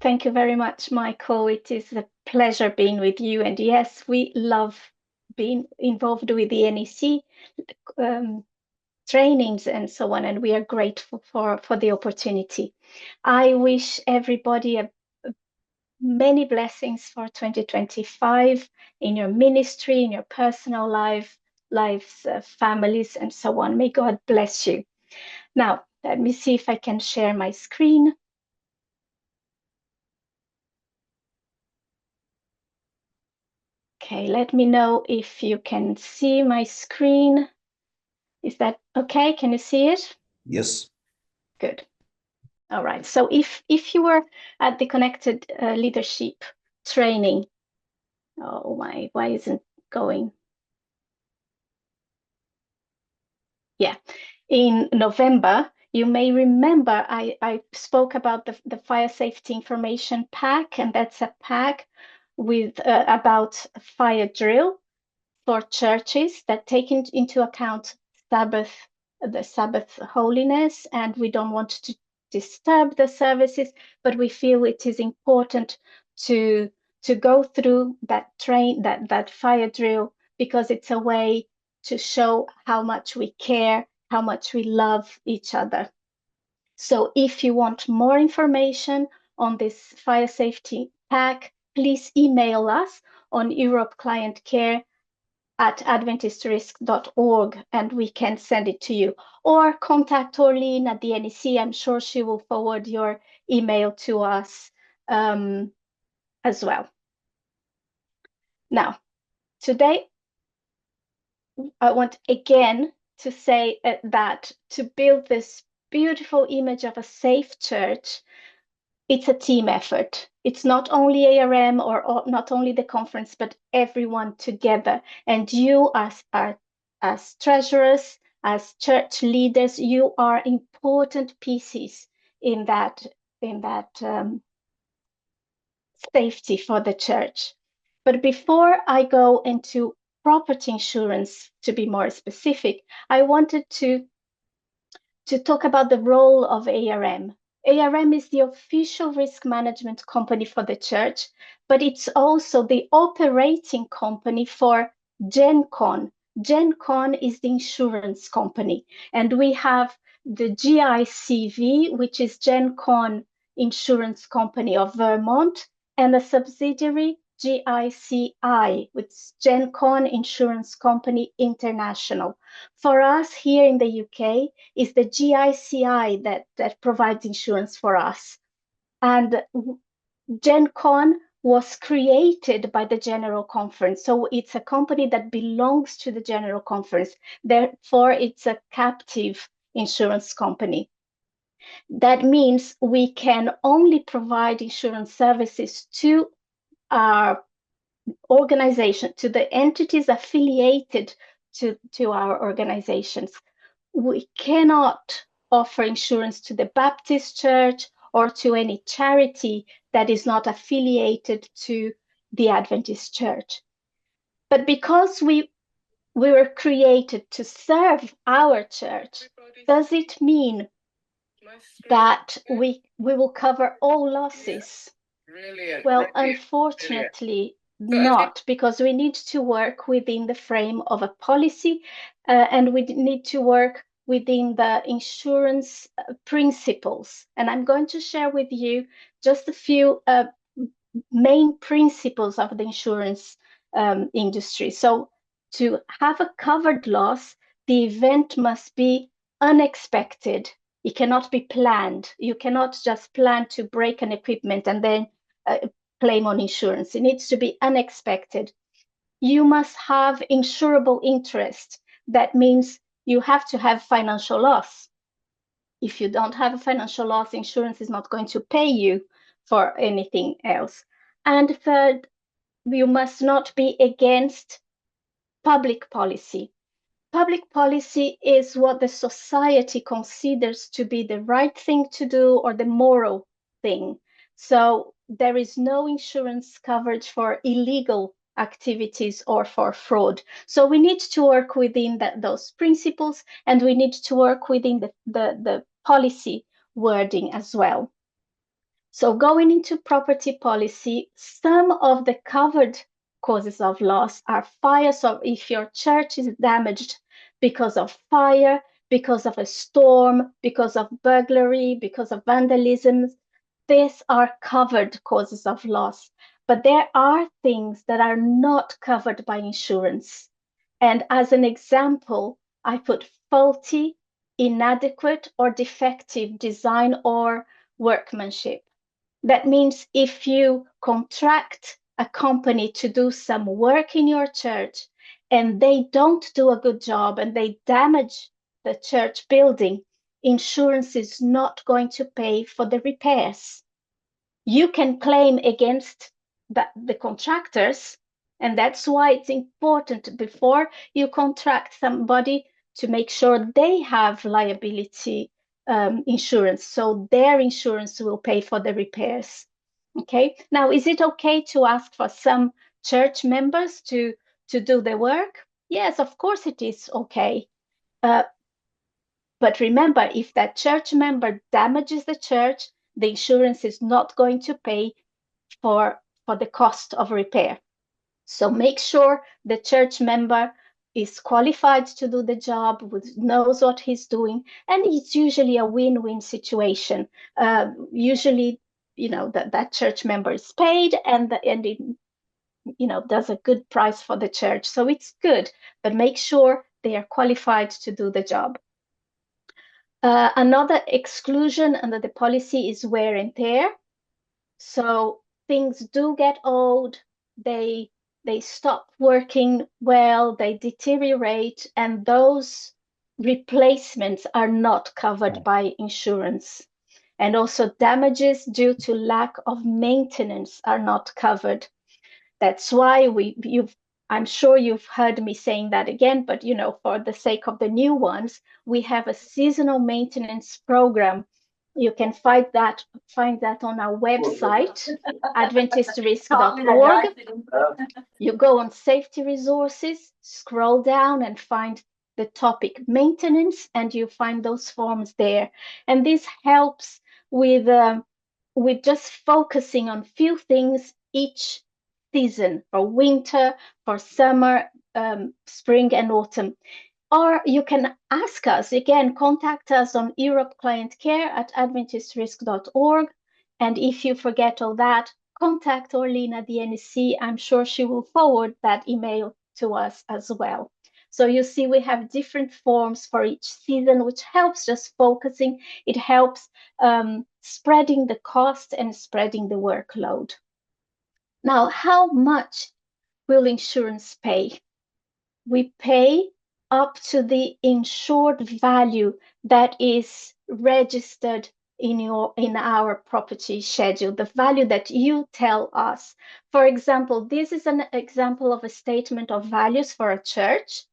Thank you very much, Michael. It is a pleasure being with you. And yes, we love being involved with the NEC trainings and so on, and we are grateful for the opportunity. I wish everybody many blessings for 2025 in your ministry, in your personal lives, families, and so on. May God bless you. Now, let me see if I can share my screen. Okay, let me know if you can see my screen. Is that okay? Can you see it? Yes. Good. All right. So if you were at the Connected Leadership training, oh my, why isn't going? Yeah, in November, you may remember I spoke about the fire safety information pack, and that's a pack with about fire drill for churches that take into account Sabbath, the Sabbath holiness, and we don't want to disturb the services, but we feel it is important to go through that fire drill because it's a way to show how much we care, how much we love each other. So if you want more information on this fire safety pack, please email us on europeclientcare@adventistrisk.org and we can send it to you. Or contact Orleen at the NEC. I'm sure she will forward your email to us as well. Now, today, I want again to say that to build this beautiful image of a safe church, it's a team effort. It's not only ARM or not only the conference, but everyone together. And you as treasurers, as church leaders, you are important pieces in that safety for the church. But before I go into property insurance, to be more specific, I wanted to talk about the role of ARM. ARM is the official risk management company for the church, but it's also the operating company for GenCon. GenCon is the insurance company, and we have the GICV, which is GenCon Insurance Company of Vermont, and a subsidiary GICI, which is GenCon Insurance Company International. For us here in the UK, is the GICI that provides insurance for us. And GenCon was created by the General Conference. So it's a company that belongs to the General Conference. Therefore, it's a captive insurance company. That means we can only provide insurance services to our organization, to the entities affiliated to our organizations. We cannot offer insurance to the Baptist Church or to any charity that is not affiliated to the Adventist Church. But because we were created to serve our church, does it mean that we will cover all losses? Well, unfortunately, not, because we need to work within the frame of a policy and we need to work within the insurance principles. And I'm going to share with you just a few main principles of the insurance industry. So to have a covered loss, the event must be unexpected. It cannot be planned. You cannot just plan to break an equipment and then claim on insurance. It needs to be unexpected. You must have insurable interest. That means you have to have financial loss. If you don't have a financial loss, insurance is not going to pay you for anything else. And third, you must not be against public policy. Public policy is what the society considers to be the right thing to do or the moral thing. So there is no insurance coverage for illegal activities or for fraud. So we need to work within those principles, and we need to work within the policy wording as well. So going into property policy, some of the covered causes of loss are fire. So if your church is damaged because of fire, because of a storm, because of burglary, because of vandalism, these are covered causes of loss. But there are things that are not covered by insurance. And as an example, I put faulty, inadequate, or defective design or workmanship. That means if you contract a company to do some work in your church and they don't do a good job and they damage the church building, insurance is not going to pay for the repairs. You can claim against the contractors, and that's why it's important before you contract somebody to make sure they have liability insurance, so their insurance will pay for the repairs. Okay, now is it okay to ask for some church members to do the work? Yes, of course it is okay. Uh, but remember, if that church member damages the church, the insurance is not going to pay for the cost of repair. So make sure the church member is qualified to do the job, knows what he's doing, and it's usually a win-win situation. Usually, that church member is paid, and it, does a good price for the church, so it's good. But make sure they are qualified to do the job. Another exclusion under the policy is wear and tear. So things do get old, they stop working well, they deteriorate, and those replacements are not covered by insurance. And also damages due to lack of maintenance are not covered. That's why I'm sure you've heard me saying that again, but for the sake of the new ones, we have a seasonal maintenance program. You can find that on our website, adventistrisk.org. You go on safety resources, scroll down and find the topic maintenance, and you find those forms there. And this helps with just focusing on few things each season, for winter, for summer, spring and autumn. Or you can ask us, again, contact us on europeclientcare@adventistrisk.org. And if you forget all that, contact Orlene at the NEC. I'm sure she will forward that email to us as well. So you see, we have different forms for each season, which helps just focusing. It helps spreading the cost and spreading the workload. Now, how much will insurance pay? We pay up to the insured value that is registered in our property schedule, the value that you tell us. For example, this is an example of a statement of values for a church,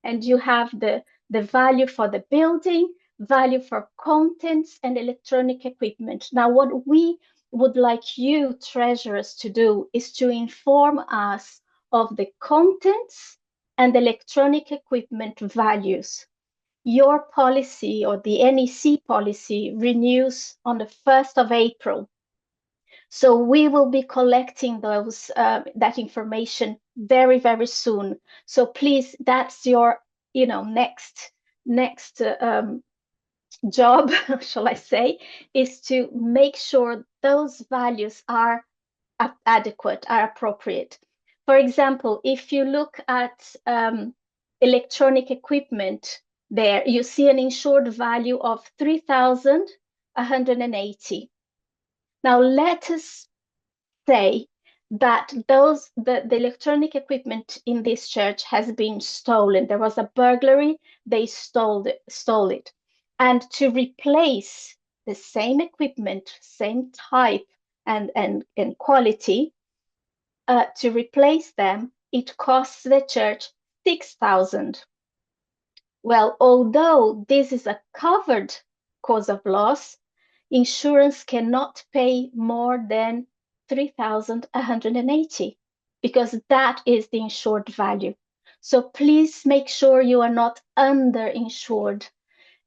and you have the value for the building, value for contents, and electronic equipment. Now, what we would like you treasurers to do is to inform us of the contents and electronic equipment values. Your policy, or the NEC policy, renews on the 1st of April. So we will be collecting that information very, very soon. So please, that's your next job, shall I say, is to make sure those values are adequate, are appropriate. For example, if you look at electronic equipment, there you see an insured value of 3,180. Now let us say that the electronic equipment in this church has been stolen. There was a burglary, they stole it. And to replace the same equipment, same type and quality, to replace them, it costs the church 6,000. Well, although this is a covered cause of loss, insurance cannot pay more than 3,180 because that is the insured value. So please make sure you are not underinsured.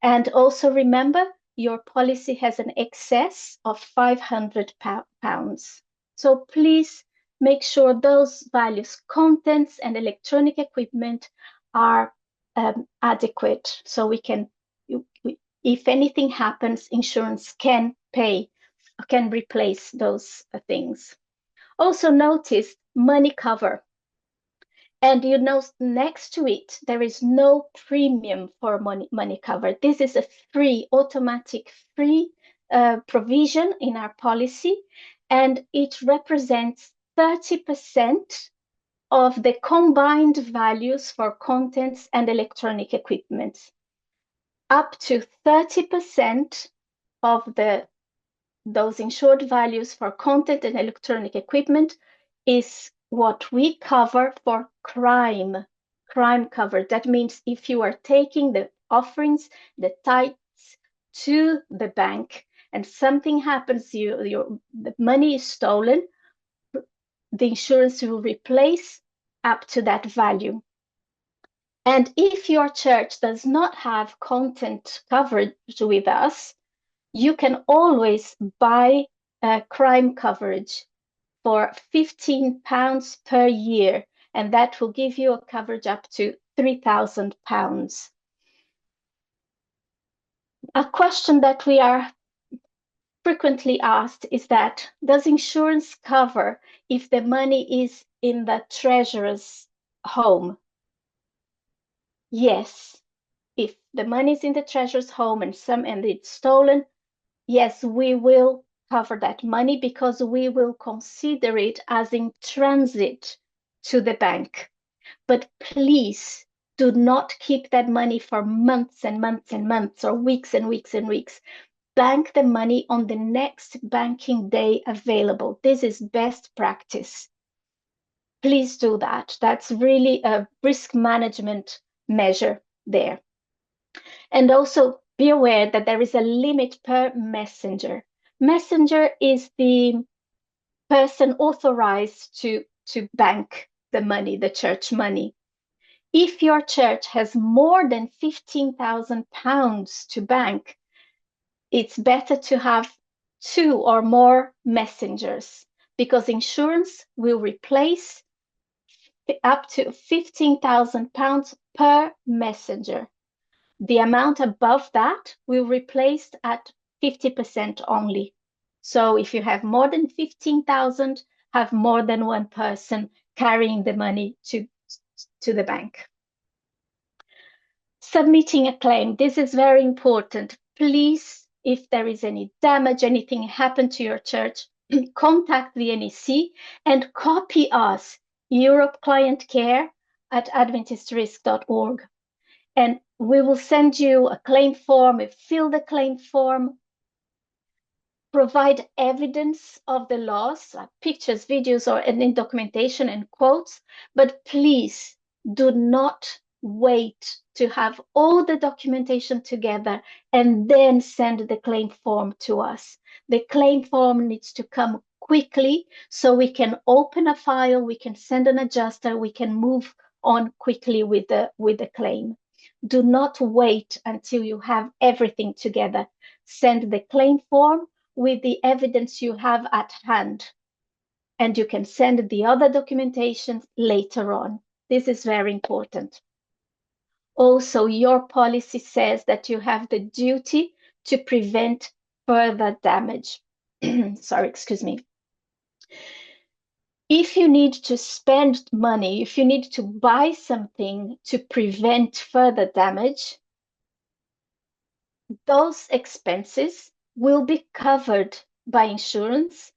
And also remember your policy has an excess of £500. So please make sure those values, contents and electronic equipment, are adequate, so we can, if anything happens, insurance can replace those things. Also notice money cover. And you know, next to it, there is no premium for money cover. This is a free, automatic free provision in our policy, and it represents 30% of the combined values for contents and electronic equipment. Up to 30% of those insured values for content and electronic equipment is what we cover for crime cover. That means if you are taking the offerings, the tithes to the bank, and something happens, the money is stolen, the insurance will replace up to that value. And if your church does not have content coverage with us, you can always buy crime coverage for £15 per year, and that will give you a coverage up to £3,000. A question that we are frequently asked is that, does insurance cover if the money is in the treasurer's home? Yes. If the money is in the treasurer's home and it's stolen, yes, we will cover that money, because we will consider it as in transit to the bank. But please do not keep that money for months and months and months, or weeks and weeks and weeks. Bank the money on the next banking day available. This is best practice. Please do that. That's really a risk management measure there. And also be aware that there is a limit per messenger. Messenger is the person authorized to bank the money, the church money. If your church has more than £15,000 to bank, it's better to have 2 or more messengers, because insurance will replace up to £15,000 per messenger. The amount above that will replace at 50% only. So if you have more than 15,000, have more than one person carrying the money to the bank. Submitting a claim. This is very important. Please, if there is any damage, anything happened to your church, contact the NEC and copy us, Europe Client Care at adventistrisk.org. And we will send you a claim form. Fill the claim form. Provide evidence of the loss, pictures, videos, or any documentation and quotes. But please do not wait to have all the documentation together and then send the claim form to us. The claim form needs to come quickly, so we can open a file, we can send an adjuster, we can move on quickly with the claim. Do not wait until you have everything together. Send the claim form with the evidence you have at hand, and you can send the other documentation later on. This is very important. Also, your policy says that you have the duty to prevent further damage. Sorry, excuse me. If you need to spend money, if you need to buy something to prevent further damage, those expenses will be covered by insurance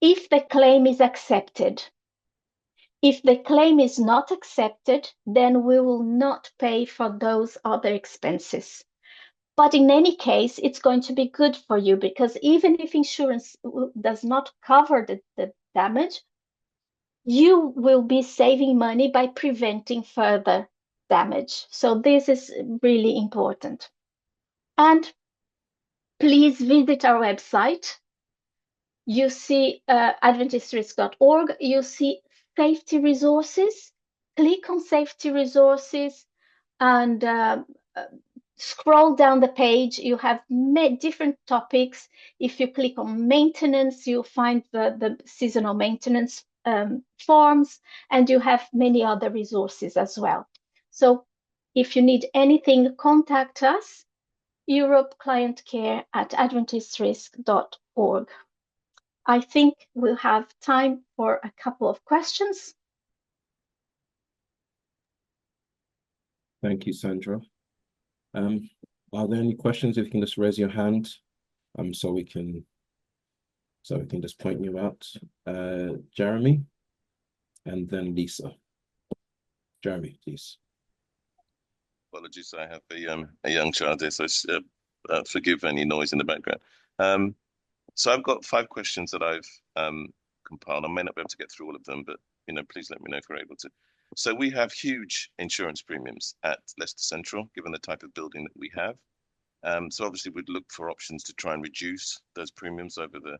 if the claim is accepted. If the claim is not accepted, then we will not pay for those other expenses. But in any case, it's going to be good for you, because even if insurance does not cover the damage, you will be saving money by preventing further damage. So this is really important. And please visit our website. You see adventistrisk.org, you see safety resources. Click on safety resources and scroll down the page, you have different topics. If you click on maintenance, you'll find the seasonal maintenance forms, and you have many other resources as well. So if you need anything, contact us, europeclientcare@adventistrisk.org. I think we'll have time for a couple of questions. Thank you, Sandra. Are there any questions? If you can just raise your hand, so we can just point you out. Jeremy, and then Lisa. Jeremy, please. Apologies, I have a young child here, so forgive any noise in the background. So I've got 5 questions that I've compiled. I may not be able to get through all of them, but please let me know if you're able to. So we have huge insurance premiums at Leicester Central, given the type of building that we have. So obviously we'd look for options to try and reduce those premiums over the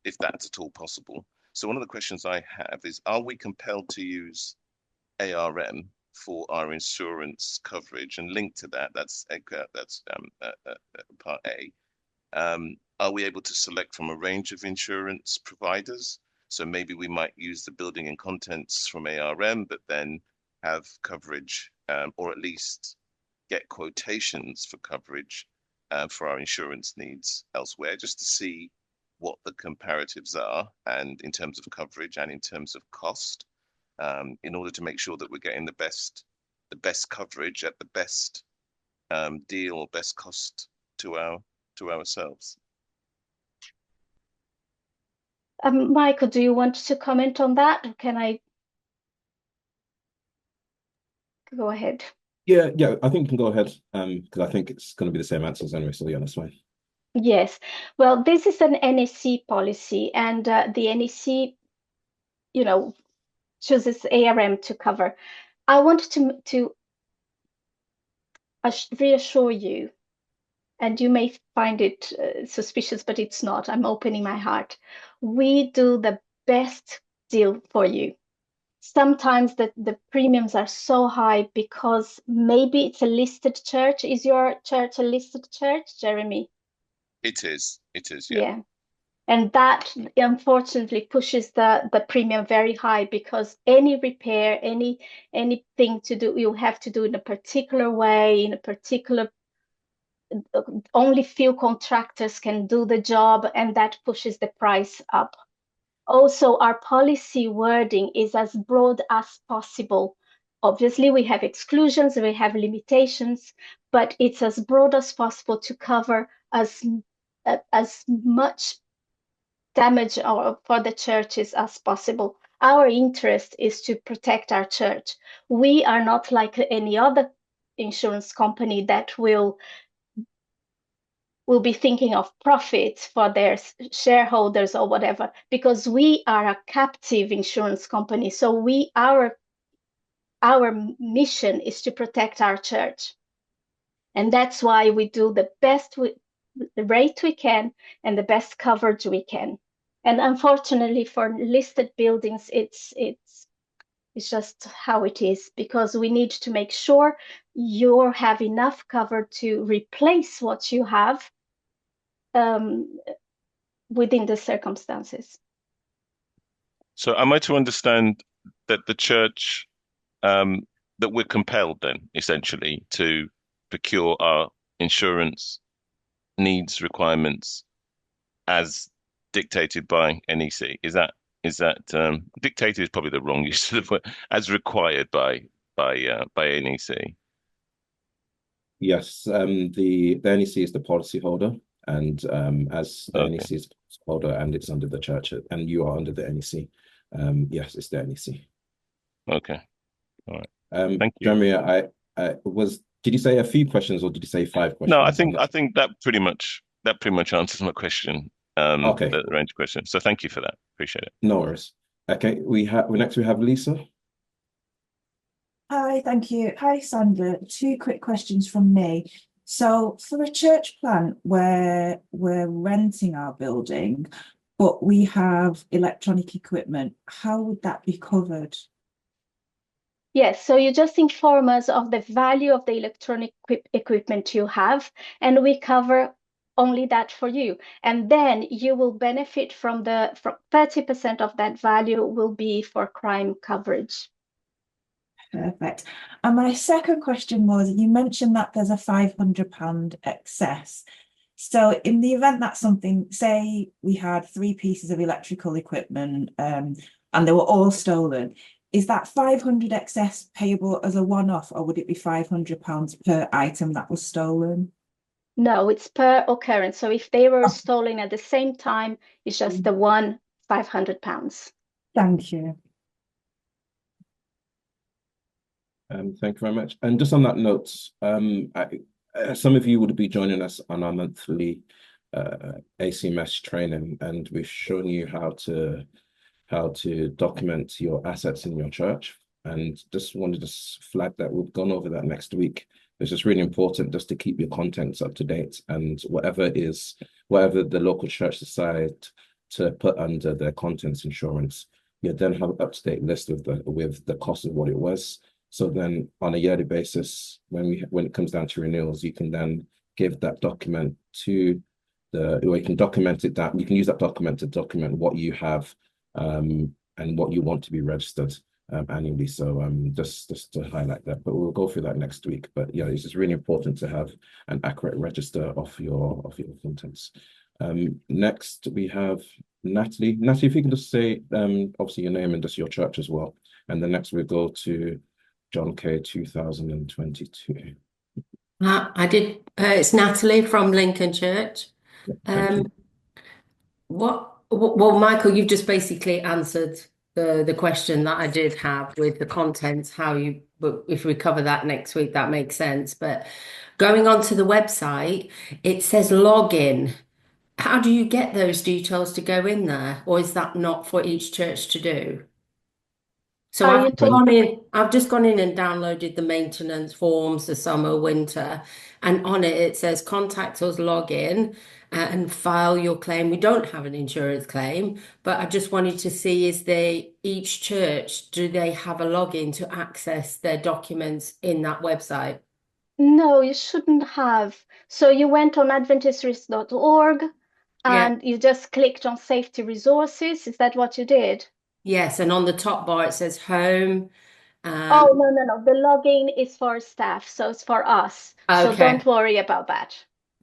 if that's at all possible. So one of the questions I have is, are we compelled to use ARM for our insurance coverage? And linked to that, that's part A. Are we able to select from a range of insurance providers? So maybe we might use the building and contents from ARM, but then have coverage, or at least get quotations for coverage for our insurance needs elsewhere, just to see what the comparatives are, and in terms of coverage and in terms of cost, in order to make sure that we're getting the best coverage at the best deal or best cost to ourselves. Michael, do you want to comment on that? Or can I go ahead? Yeah, I think you can go ahead, because I think it's going to be the same answers anyway, so yeah, that's fine. Yes, well, this is an NEC policy, and the NEC, chooses ARM to cover. I wanted to reassure you, and you may find it suspicious, but it's not. I'm opening my heart. We do the best deal for you. Sometimes the premiums are so high because maybe it's a listed church. Is your church a listed church, Jeremy? It is, yeah. Yeah. And that unfortunately pushes the premium very high, because any repair, anything to do, you have to do in a particular way, in a particular, only few contractors can do the job, and that pushes the price up. Also, our policy wording is as broad as possible. Obviously, we have exclusions, we have limitations, but it's as broad as possible to cover as much damage for the churches as possible. Our interest is to protect our church. We are not like any other insurance company that will be thinking of profits for their shareholders or whatever, because we are a captive insurance company. So our mission is to protect our church. And that's why we do the best the rate we can and the best coverage we can. And unfortunately for listed buildings, it's just how it is, because we need to make sure you have enough cover to replace what you have within the circumstances. So am I to understand that the church, that we're compelled then essentially to procure our insurance needs requirements as dictated by NEC? Is that dictated is probably the wrong use of the word, as required by NEC? Yes, the NEC is the policy holder, and as the NEC is the policy holder and it's under the church, and you are under the NEC, yes, it's the NEC. Okay. All right. Thank you. Jeremy, did you say a few questions, or did you say 5 questions? No, I think that pretty much answers my question. Okay, the range of questions. So thank you for that. Appreciate it. No worries. Okay, next we have Lisa. Hi, thank you. Hi, Sandra. 2 quick questions from me. So for a church plant where we're renting our building, but we have electronic equipment, how would that be covered? Yes, so you just inform us of the value of the electronic equipment you have, and we cover only that for you. And then you will benefit from 30% of that value will be for crime coverage. Perfect. And my second question was, you mentioned that there's a £500 excess. So in the event that something, say we had 3 pieces of electrical equipment and they were all stolen, is that 500 excess payable as a one-off, or would it be £500 per item that was stolen? No, it's per occurrence. So if they were stolen at the same time, it's just the one £500. Thank you. Thank you very much. And just on that note, some of you would be joining us on our monthly AC mesh training, and we've shown you how to document your assets in your church. And just wanted to flag that we've gone over that next week. It's just really important just to keep your contents up to date, and whatever the local church decide to put under their contents insurance, you then have an up-to-date list with the cost of what it was. So then on a yearly basis, when it comes down to renewals, you can then give that document to or you can document it that you can use that document to document what you have and what you want to be registered annually. So just to highlight that, but we'll go through that next week. But yeah, it's just really important to have an accurate register of your contents. Next we have Natalie. Natalie, if you can just say obviously your name and just your church as well. And then next we go to John K 2022. I did. It's Natalie from Lincoln Church. Well, Michael, you've just basically answered the question that I did have with the contents. But if we cover that next week, that makes sense. But going onto the website, it says login. How do you get those details to go in there, or is that not for each church to do? So I've just gone in and downloaded the maintenance forms, the summer, winter, and on it says contact us, log in and file your claim. We don't have an insurance claim, but I just wanted to see, each church, do they have a login to access their documents in that website? No, you shouldn't have. So you went on adventistries.org and you just clicked on safety resources. Is that what you did? Yes, and on the top bar it says home. Oh, no. The login is for staff, so it's for us. Okay. So don't worry about that.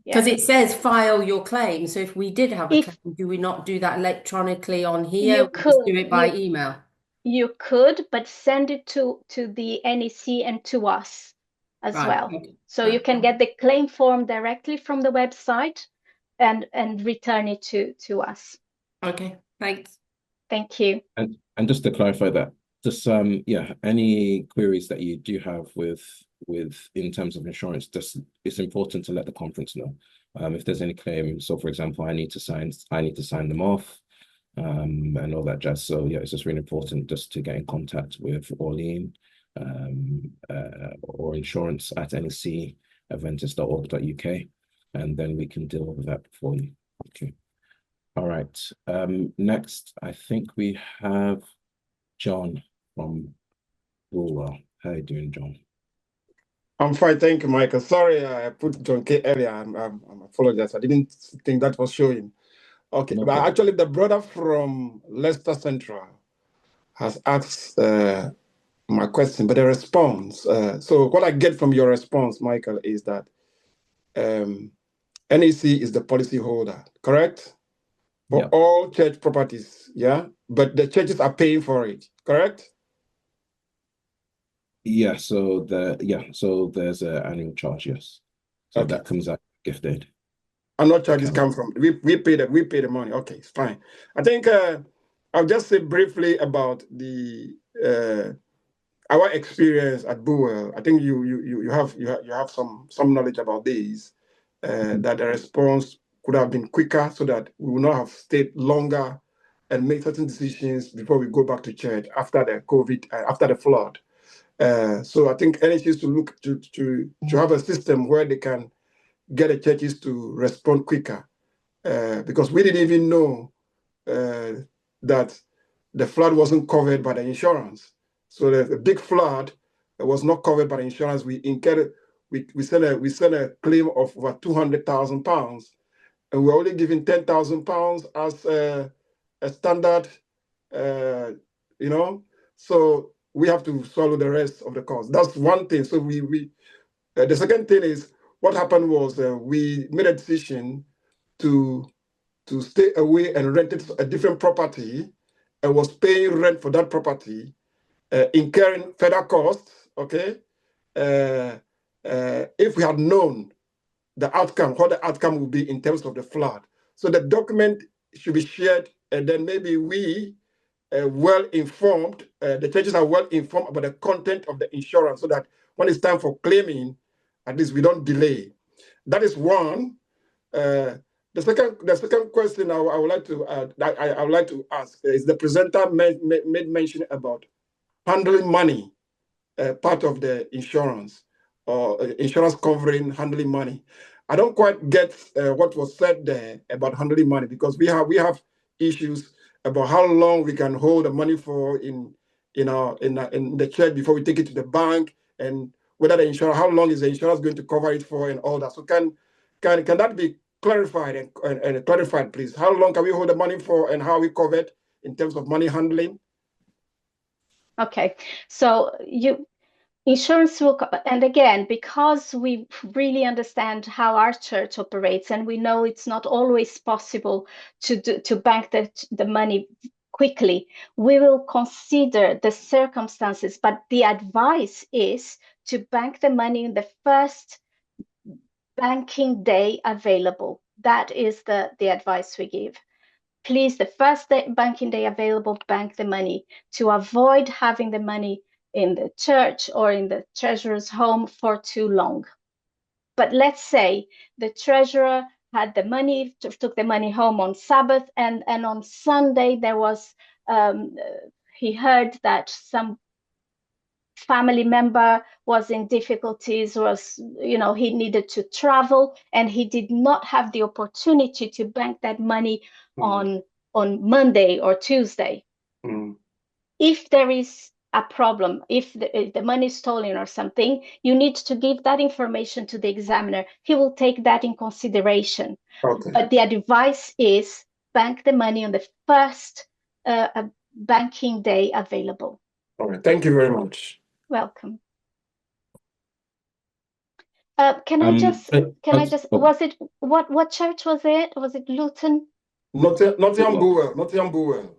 Because it says file your claim. So if we did have a claim, do we not do that electronically on here? You could just do it by email. You could, but send it to the NEC and to us as well. Okay. So you can get the claim form directly from the website and return it to us. Okay, thanks. Thank you. And just to clarify that, just any queries that you do have with in terms of insurance, it's important to let the conference know if there's any claim. So for example, I need to sign them off and all that jazz. So yeah, it's just really important just to get in contact with Orleen or insurance at necadventist.org.uk, and then we can deal with that for you. Okay. All right. Next, I think we have John from Bulwell. How are you doing, John? I'm fine, thank you, Michael. Sorry, I put John K earlier. I apologize. I didn't think that was showing. Okay, no, but actually, the brother from Leicester Central has asked my question, but the response. So what I get from your response, Michael, is that NEC is the policy holder, correct? For all church properties, yeah? But the churches are paying for it, correct? Yeah, so there's an annual charge, yes. So that comes out gift aid. And what charges come from? We pay the money. Okay, it's fine. I think I'll just say briefly about the our experience at Bulwell. I think you have some knowledge about these. That the response could have been quicker, so that we would not have stayed longer and make certain decisions before we go back to church after the COVID, after the flood. So I think NEC is to look to have a system where they can get the churches to respond quicker, because we didn't even know that the flood wasn't covered by the insurance. So the big flood was not covered by insurance. We incurred, we sent a claim of over £200,000, and we're only giving £10,000 as a standard, you know. So we have to swallow the rest of the cost. That's one thing. So the second thing is, what happened was we made a decision to stay away and rented a different property and was paying rent for that property, incurring further costs, okay? If we had known the outcome, what the outcome would be in terms of the flood. So the document should be shared, and then maybe we well-informed, the churches are well-informed about the content of the insurance, so that when it's time for claiming, at least we don't delay. That is one. The second question I would like to ask is, the presenter made mention about handling money, part of the insurance, or insurance covering handling money. I don't quite get what was said there about handling money, because we have issues about how long we can hold the money for in the church before we take it to the bank, and whether the insurance, how long is the insurance going to cover it for, and all that. So can that be clarified and clarified, please? How long can we hold the money for, and how are we covered in terms of money handling? Okay, so insurance will, and again, because we really understand how our church operates, and we know it's not always possible to bank the money quickly, we will consider the circumstances, but the advice is to bank the money in the first banking day available. That is the advice we give. Please, the first banking day available, bank the money, to avoid having the money in the church or in the treasurer's home for too long. But let's say the treasurer had the money, took the money home on Sabbath, and on Sunday there was, he heard that some family member was in difficulties, he needed to travel, and he did not have the opportunity to bank that money on Monday or Tuesday. If there is a problem, if the money is stolen or something, you need to give that information to the examiner. He will take that in consideration. Okay. But the advice is bank the money on the first banking day available. All right. Thank you very much. Welcome. Can I just, was it, what church was it? Was it Luton? Nottingham Buell.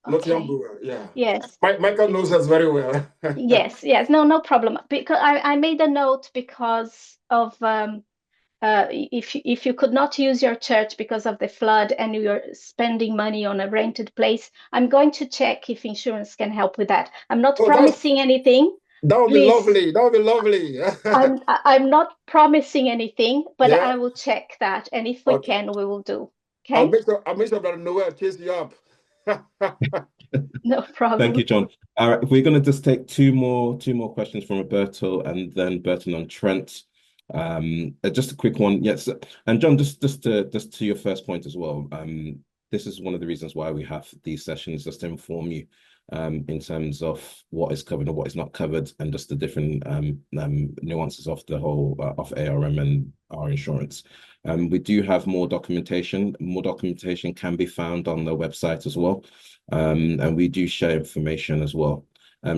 Okay. Yeah. Yes. Michael knows us very well. Yes. No problem. Because I made a note because of if you could not use your church because of the flood and you're spending money on a rented place, I'm going to check if insurance can help with that. I'm not promising anything. That would be lovely. That would be lovely. I'm not promising anything, but yeah, I will check that, and if we can, we will do. Okay. I'll make sure that Noel chase you up. No problem. Thank you, John. All right, we're going to just take two more questions from Roberto and then Burton on Trent. Just a quick one. Yes, and John, just to your first point as well. This is one of the reasons why we have these sessions, just to inform you in terms of what is covered and what is not covered, and just the different nuances of the whole of ARM and our insurance. We do have more documentation. More documentation can be found on the website as well, and we do share information as well.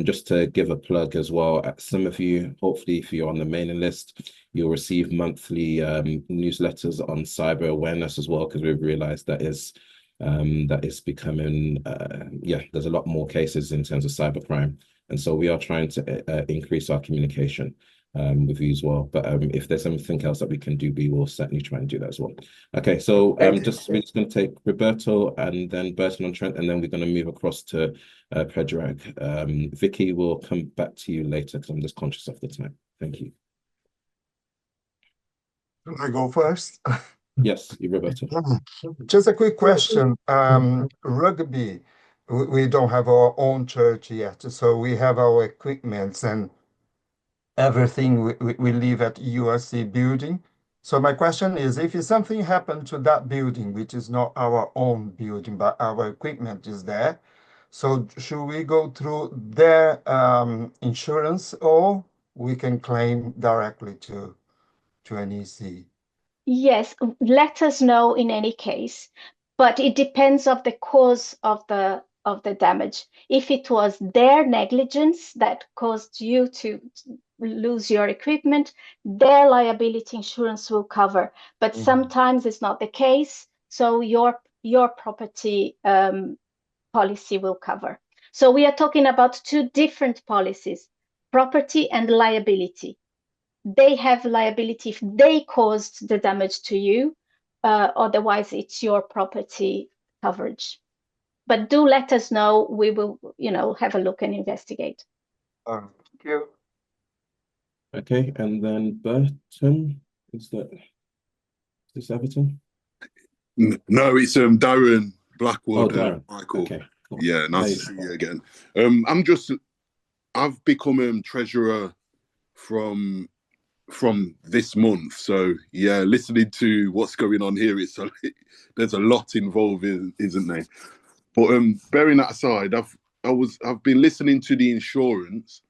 Just to give a plug as well, some of you, hopefully if you're on the mailing list, you'll receive monthly newsletters on cyber awareness as well, because we've realized that is becoming, there's a lot more cases in terms of cybercrime. And so we are trying to increase our communication with you as well. But if there's something else that we can do, we will certainly try and do that as well. Okay, so we're just going to take Roberto and then Burton on Trent, and then we're going to move across to Predrag. Vicky, will come back to you later because I'm just conscious of the time. Thank you. Can I go first? Yes, you, Roberto. Just a quick question. Rugby, we don't have our own church yet, so we have our equipments and everything we live at URC building. So my question is, if something happened to that building, which is not our own building, but our equipment is there, So should we go through their insurance, or we can claim directly to NEC? Yes, let us know in any case, but it depends of the cause of the damage. If it was their negligence that caused you to lose your equipment, their liability insurance will cover. But sometimes it's not the case, so your property policy will cover. So we are talking about two different policies, property and liability. They have liability if they caused the damage to you. Otherwise, it's your property coverage. But do let us know. We will, have a look and investigate. Thank you. Okay, and then Burton, is this Everton? No, it's Darren Blackwood. Oh, Darren. Michael. Okay, cool. Yeah, nice to see you again. I've become treasurer from this month, so yeah, listening to what's going on here, there's a lot involved, isn't there? But bearing that aside, I've been listening to the insurance.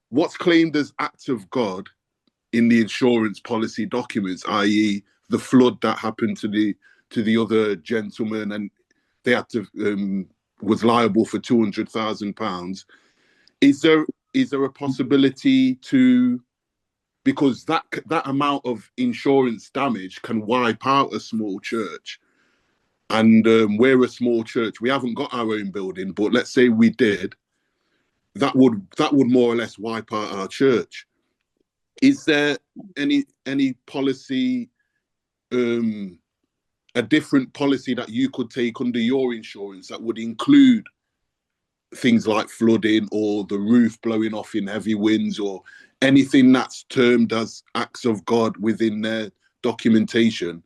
What's claimed as acts of God in the insurance policy documents, i.e., the flood that happened to the other gentleman, and they had to was liable for £200,000. Is there a possibility to, because that amount of insurance damage can wipe out a small church, and we're a small church, we haven't got our own building, but let's say we did, that would more or less wipe out our church. Is there any policy, a different policy that you could take under your insurance that would include things like flooding or the roof blowing off in heavy winds or anything that's termed as acts of God within their documentation?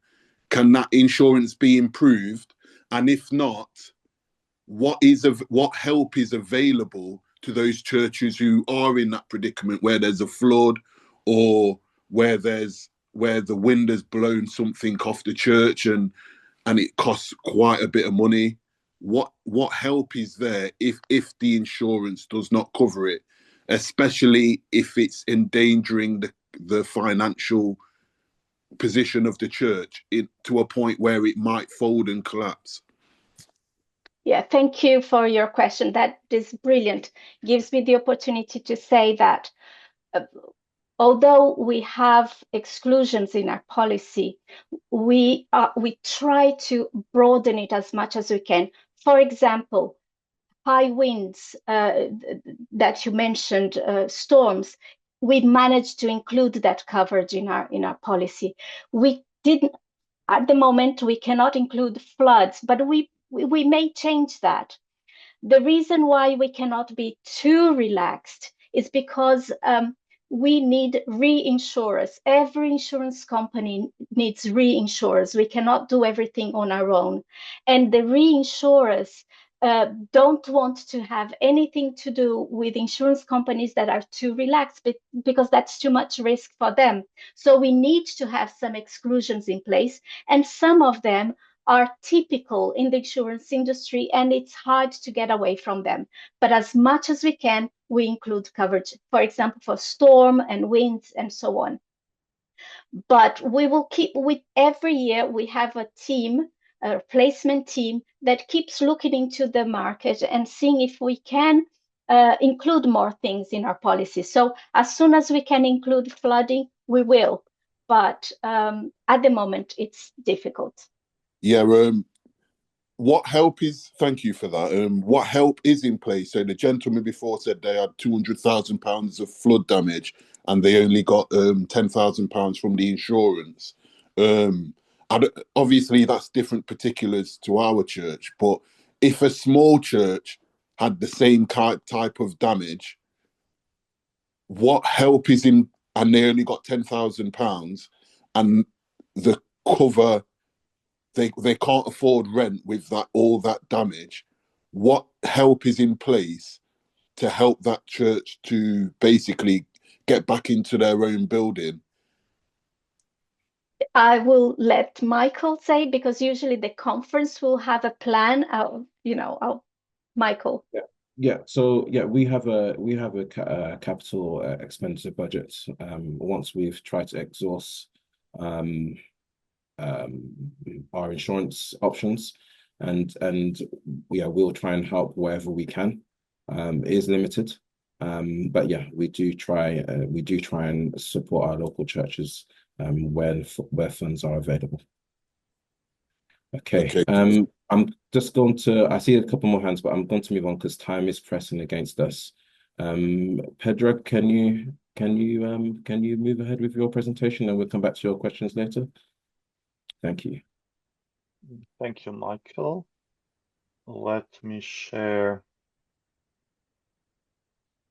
Can that insurance be improved? And if not, what help is available to those churches who are in that predicament where there's a flood, or where the wind has blown something off the church and it costs quite a bit of money? What help is there if the insurance does not cover it, especially if it's endangering the financial position of the church to a point where it might fold and collapse? Yeah, thank you for your question. That is brilliant. Gives me the opportunity to say that although we have exclusions in our policy, we try to broaden it as much as we can. For example, high winds that you mentioned, storms, we managed to include that coverage in our policy. We didn't, at the moment, we cannot include floods, but we may change that. The reason why we cannot be too relaxed is because we need reinsurers. Every insurance company needs reinsurers. We cannot do everything on our own. And the reinsurers don't want to have anything to do with insurance companies that are too relaxed, because that's too much risk for them. So we need to have some exclusions in place, and some of them are typical in the insurance industry, and it's hard to get away from them. But as much as we can, we include coverage, for example, for storm and winds and so on. But we will keep with every year, we have a team, a replacement team that keeps looking into the market and seeing if we can include more things in our policy. So as soon as we can include flooding, we will. But at the moment, it's difficult. Yeah, thank you for that. What help is in place? So the gentleman before said they had £200,000 of flood damage and they only got £10,000 from the insurance. Obviously, that's different particulars to our church, but if a small church had the same type of damage, what help is in, and they only got £10,000 and the cover, they can't afford rent with all that damage. What help is in place to help that church to basically get back into their own building? I will let Michael say, because usually the conference will have a plan of, Michael. Yeah. So yeah, we have a capital expenditure budget. Once we've tried to exhaust our insurance options, and yeah, we'll try and help wherever we can. It is limited, but yeah, we do try and support our local churches where funds are available. Okay. I'm just going to, I see a couple more hands, but I'm going to move on because time is pressing against us. Pedro, can you move ahead with your presentation, and we'll come back to your questions later? Thank you. Thank you, Michael. Let me share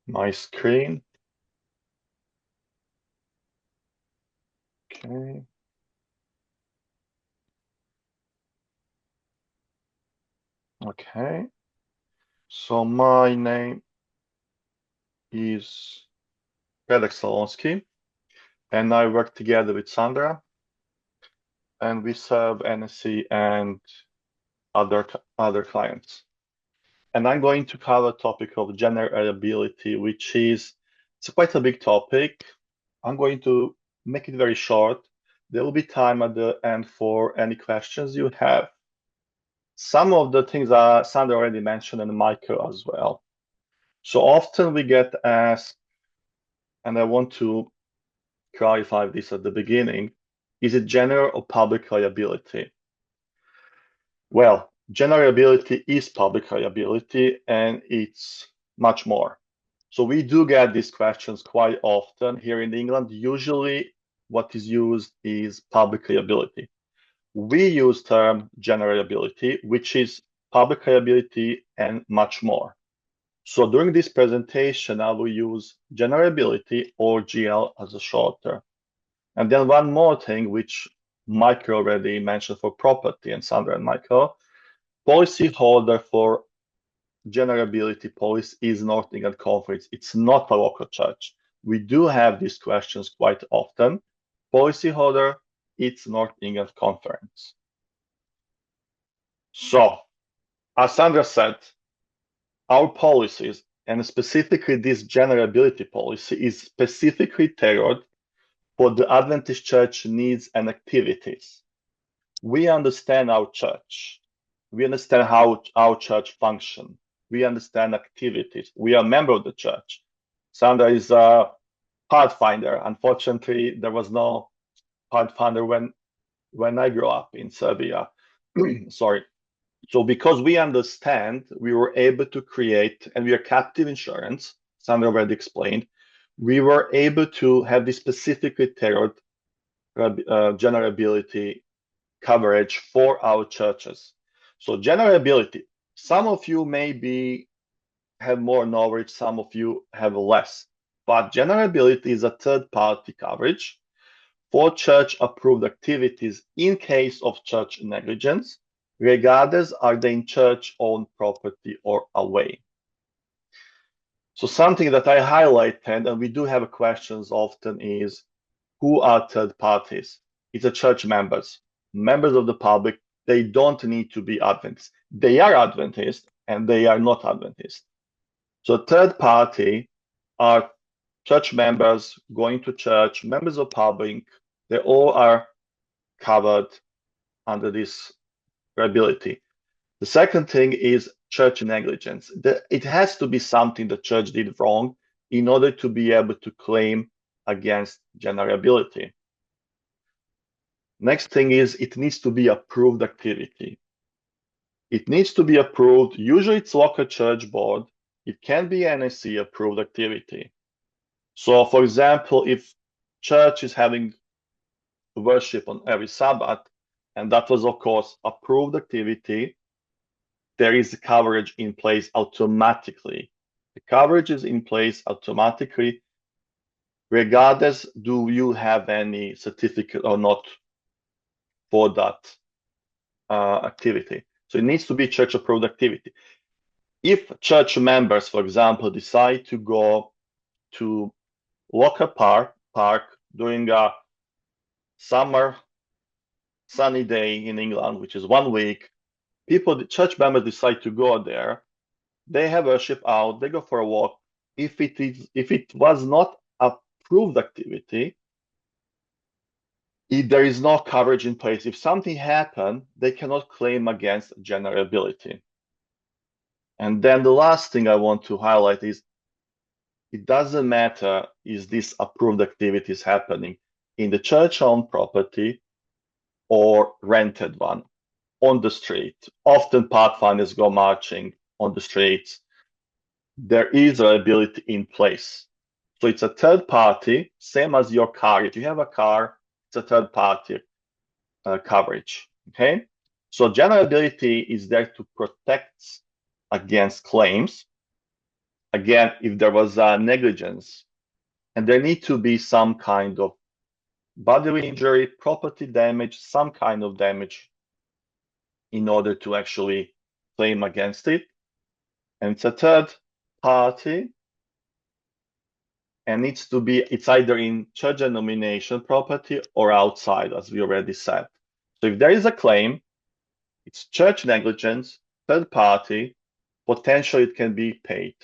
my screen. Okay. Okay. So my name is Pedro Salonsky, and I work together with Sandra, and we serve NEC and other clients. And I'm going to cover the topic of generability, which is quite a big topic. I'm going to make it very short. There will be time at the end for any questions you have. Some of the things Sandra already mentioned, and Michael as well. So often we get asked, and I want to clarify this at the beginning, is it general or public liability? Well, general liability is public liability, and it's much more. So we do get these questions quite often here in England. Usually what is used is public liability. We use term general liability, which is public liability and much more. So during this presentation, I will use general liability, or GL, as a shorter. And then one more thing, which Michael already mentioned for property, and Sandra and Michael, policy holder for general liability policy is North England Conference. It's not a local church. We do have these questions quite often. Policy holder, it's North England Conference. So, as Sandra said, our policies, and specifically this general liability policy, is specifically tailored for the Adventist church needs and activities. We understand our church. We understand how our church functions. We understand activities. We are a member of the church. Sandra is a Pathfinder. Unfortunately, there was no Pathfinder when I grew up in Serbia. Sorry. So because we understand, we were able to create, and we are captive insurance, Sandra already explained, we were able to have this specifically tailored general liability coverage for our churches. So general liability, some of you maybe have more knowledge, some of you have less, but general liability is a third-party coverage for church-approved activities in case of church negligence, regardless are they in church-owned property or away. So something that I highlighted, and we do have questions often, is who are third parties? It's the church members of the public. They don't need to be Adventist. They are Adventist and they are not Adventist. So third party are church members going to church, members of public. They all are covered under this liability. The second thing is church negligence. It has to be something the church did wrong in order to be able to claim against general liability. Next thing is it needs to be approved activity. It needs to be approved. Usually it's local church board. It can be NEC approved activity. So for example, if church is having worship on every Sabbath, and that was of course approved activity, there is coverage in place automatically. The coverage is in place automatically, regardless do you have any certificate or not for that activity. So it needs to be church approved activity. If church members, for example, decide to go to local park during a summer sunny day in England, which is 1 week, the church members decide to go there. They have worship out, they go for a walk. If it was not approved activity, if there is no coverage in place, if something happened, they cannot claim against generability. And then the last thing I want to highlight is it doesn't matter if this approved activity is happening in the church-owned property or rented one on the street. Often pathfinders go marching on the streets. There is liability in place. So it's a third party, same as your car. If you have a car, it's a third party coverage. Okay. So general liability is there to protect against claims. Again, if there was negligence, and there need to be some kind of bodily injury, property damage, some kind of damage in order to actually claim against it. And it's a third party, and it's either in church denomination property or outside, as we already said. So if there is a claim, it's church negligence, third party, potentially it can be paid.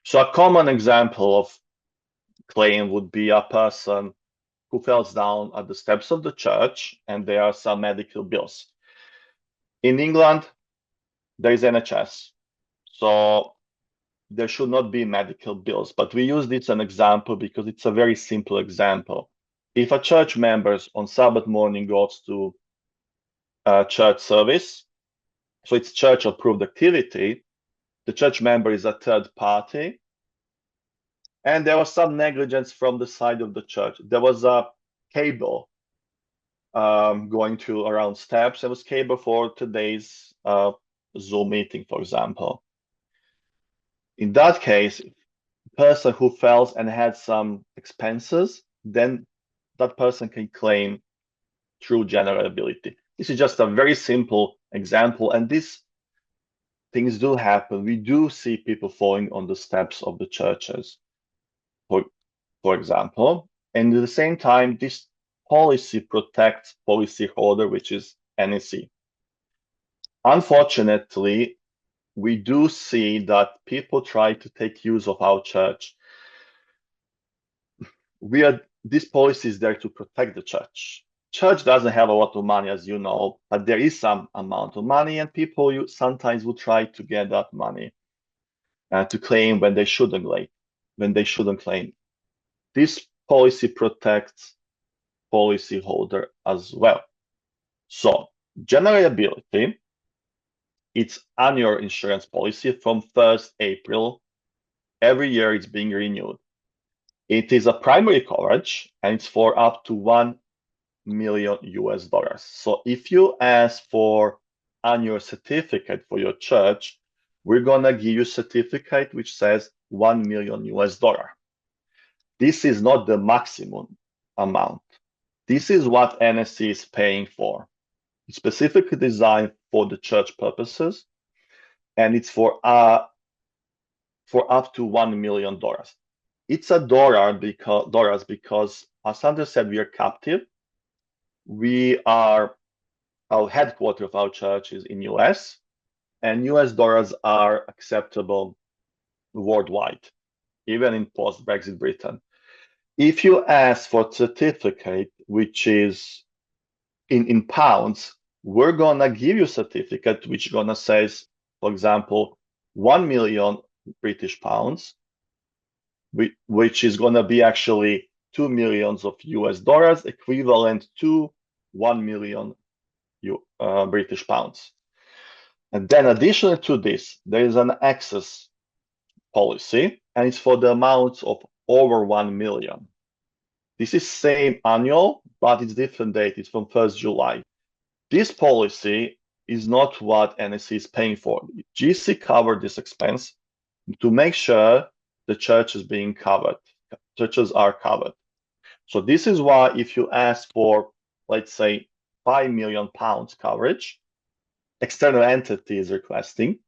So a common example of claim would be a person who falls down at the steps of the church and there are some medical bills. In England, there is NHS, so there should not be medical bills, but we use this as an example because it's a very simple example. If a church member on Sabbath morning goes to a church service, so it's church approved activity, the church member is a third party, and there was some negligence from the side of the church. There was a cable going to around steps. There was cable for today's Zoom meeting, for example. In that case, the person who fell and had some expenses, then that person can claim through general liability. This is just a very simple example, and these things do happen. We do see people falling on the steps of the churches, for example. And at the same time, this policy protects policyholder, which is NEC. Unfortunately, we do see that people try to take use of our church. This policy is there to protect the church. Church doesn't have a lot of money, as you know, but there is some amount of money, and people sometimes will try to get that money to claim when they shouldn't claim. This policy protects policyholder as well. So general liability, it's annual insurance policy from 1st April. Every year it's being renewed. It is a primary coverage, and it's for up to $1 million US. So if you ask for annual certificate for your church, we're gonna give you a certificate which says $1 million US. This is not the maximum amount. This is what NEC is paying for. It's specifically designed for the church purposes, and it's for up to $1 million. It's a dollars because, as Sandra said, we are captive. Our headquarters of our church is in US, and US dollars are acceptable worldwide, even in post-Brexit Britain. If you ask for certificate, which is in pounds, we're gonna give you a certificate which gonna says, for example, 1 million British pounds, which is gonna be actually 2 millions of US dollars, equivalent to 1 million British pounds. And then additionally to this, there is an excess policy, and it's for the amounts of over 1 million. This is same annual, but it's different date. It's from 1st July. This policy is not what NEC is paying for. GC covered this expense to make sure the church is being covered. Churches are covered. So this is why if you ask for, let's say, £5 million coverage, external entity is requesting,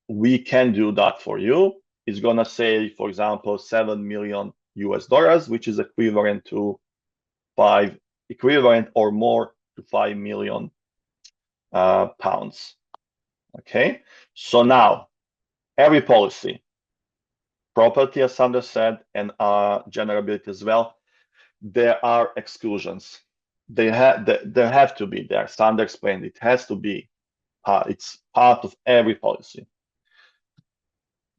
we can do that for you. It's gonna say, for example, $7 million US, which is equivalent to 5 equivalent or more to 5 million pounds. Okay, so now every policy, property, as Sandra said, and generability as well, there are exclusions. There have to be there. Sandra explained it has to be. It's part of every policy.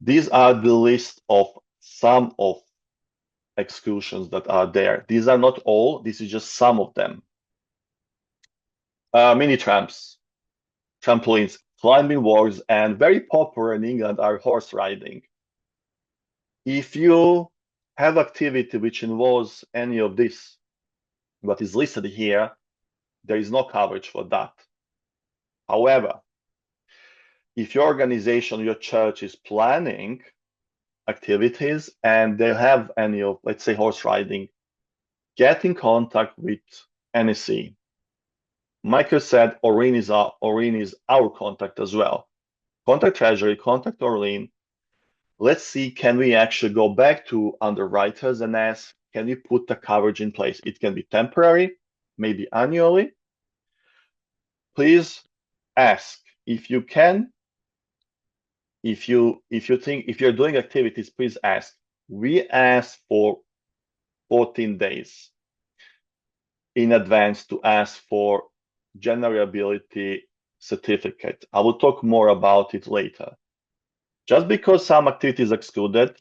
These are the list of some of exclusions that are there. These are not all. This is just some of them. Mini tramps, trampolines, climbing walls, and very popular in England are horse riding. If you have activity which involves any of this, what is listed here, there is no coverage for that. However, if your organization, your church is planning activities and they have any of, let's say, horse riding, get in contact with NEC. Michael said Oreen is our contact as well. Contact Treasury, contact Oreen. Let's see, can we actually go back to underwriters and ask, can we put the coverage in place? It can be temporary, maybe annually. Please ask if you can. If you're doing activities, please ask. We ask for 14 days in advance to ask for generability certificate. I will talk more about it later. Just because some activity is excluded,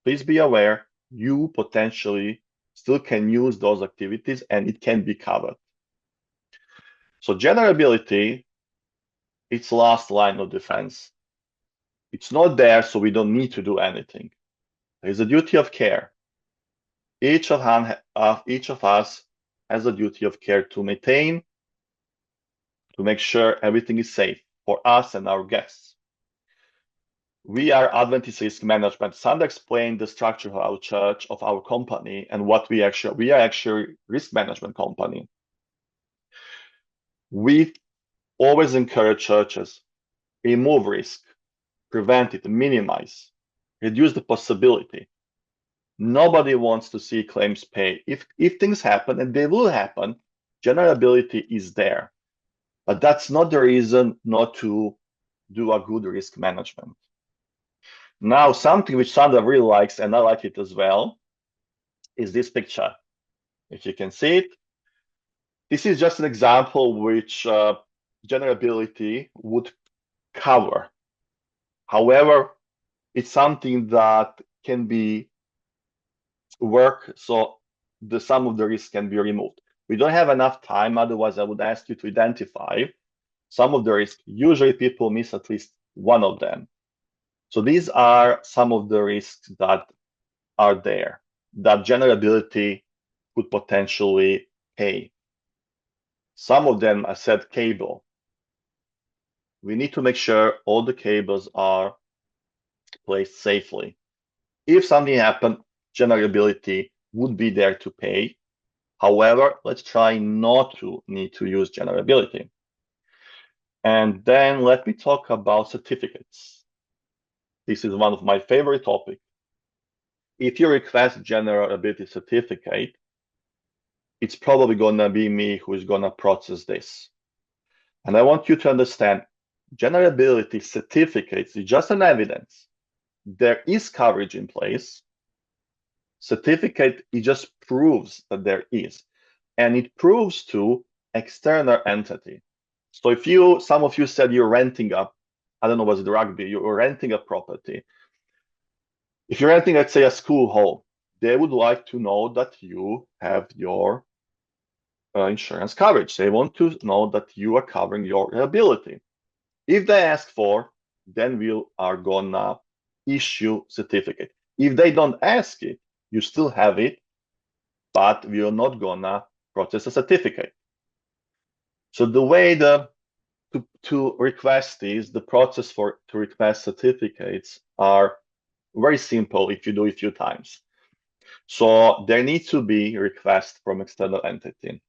please be aware you potentially still can use those activities and it can be covered. So generability, it's last line of defense. It's not there, so we don't need to do anything. There is a duty of care. Each of us has a duty of care to maintain, to make sure everything is safe for us and our guests. We are Adventist Risk Management. Sandra explained the structure of our church, of our company, and what we are actually risk management company. We always encourage churches, remove risk, prevent it, minimize, reduce the possibility. Nobody wants to see claims paid. If things happen, and they will happen, generability is there. But that's not the reason not to do a good risk management. Now, something which Sandra really likes, and I like it as well, is this picture. If you can see it, this is just an example which generability would cover. However, it's something that can be work, so the sum of the risk can be removed. We don't have enough time, otherwise I would ask you to identify some of the risk. Usually people miss at least one of them. So these are some of the risks that are there, that generability could potentially pay. Some of them, I said, cable. We need to make sure all the cables are placed safely. If something happened, generability would be there to pay. However, let's try not to need to use generability. And then let me talk about certificates. This is one of my favorite topics. If you request generability certificate, it's probably gonna be me who is gonna process this. And I want you to understand, generability certificates is just an evidence. There is coverage in place. Certificate, it just proves that there is. And it proves to external entity. So if some of you said you're renting up, I don't know, was it rugby, you're renting a property. If you're renting, let's say, a school hall, they would like to know that you have your insurance coverage. They want to know that you are covering your liability. If they ask for, then we are gonna issue certificate. If they don't ask it, you still have it, but we are not gonna process a certificate. So the way to request these, the process to request certificates are very simple if you do it a few times. So there needs to be a request from external entity.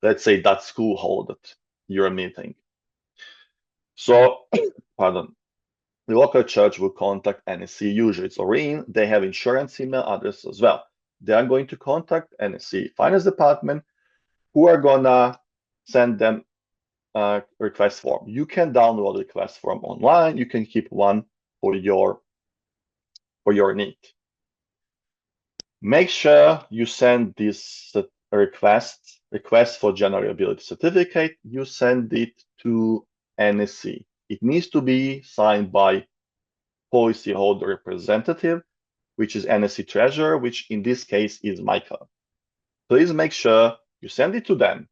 Let's say that school hall that you're meeting. So, pardon, the local church will contact NEC, usually it's Oreen, they have insurance email address as well. They are going to contact NEC Finance Department who are gonna send them a request form? You can download the request form online. You can keep one for your need. Make sure you send this request for generability certificate. You send it to NEC. It needs to be signed by policyholder representative, which is NEC Treasurer, which in this case is Michael. Please make sure you send it to them.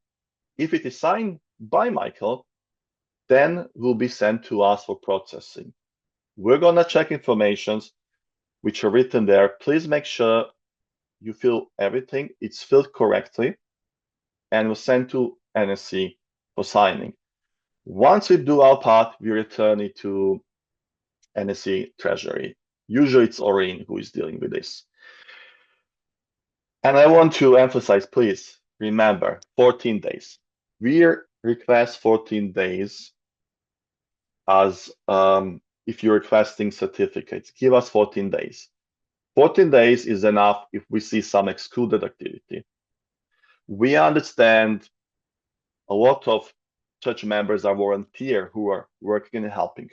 If it is signed by Michael, then will be sent to us for processing. We're gonna check informations which are written there. Please make sure you fill everything, it's filled correctly, and was sent to NEC for signing. Once we do our part, we return it to NEC Treasury. Usually it's Oreen who is dealing with this. And I want to emphasize, please remember 14 days. We request 14 days as if you're requesting certificates, give us 14 days. 14 days is enough if we see some excluded activity. We understand a lot of church members are volunteer who are working and helping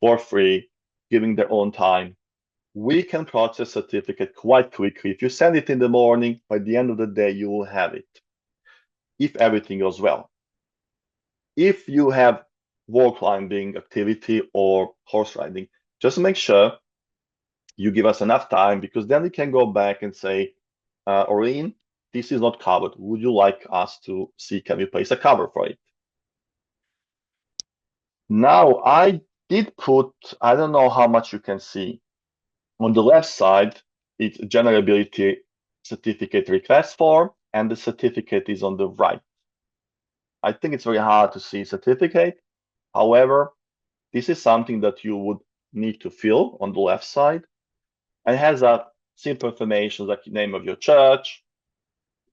for free, giving their own time. We can process certificate quite quickly. If you send it in the morning, by the end of the day, you will have it, if everything goes well. If you have wall climbing activity or horse riding, just make sure you give us enough time, because then we can go back and say, Oreen, this is not covered. Would you like us to see, can we place a cover for it? Now, I did put, I don't know how much you can see. On the left side, it's generability certificate request form, and the certificate is on the right. I think it's very hard to see certificate. However, this is something that you would need to fill on the left side. It has a simple information like the name of your church,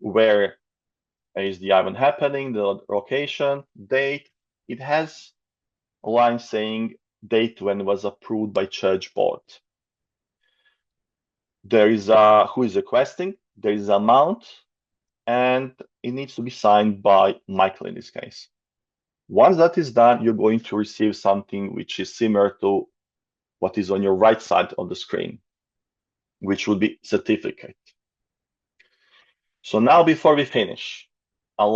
where is the event happening, the location, date. It has a line saying date when it was approved by church board. There is who is requesting, there is amount, and it needs to be signed by Michael in this case. Once that is done, you're going to receive something which is similar to what is on your right side of the screen, which would be certificate. So now, before we finish, what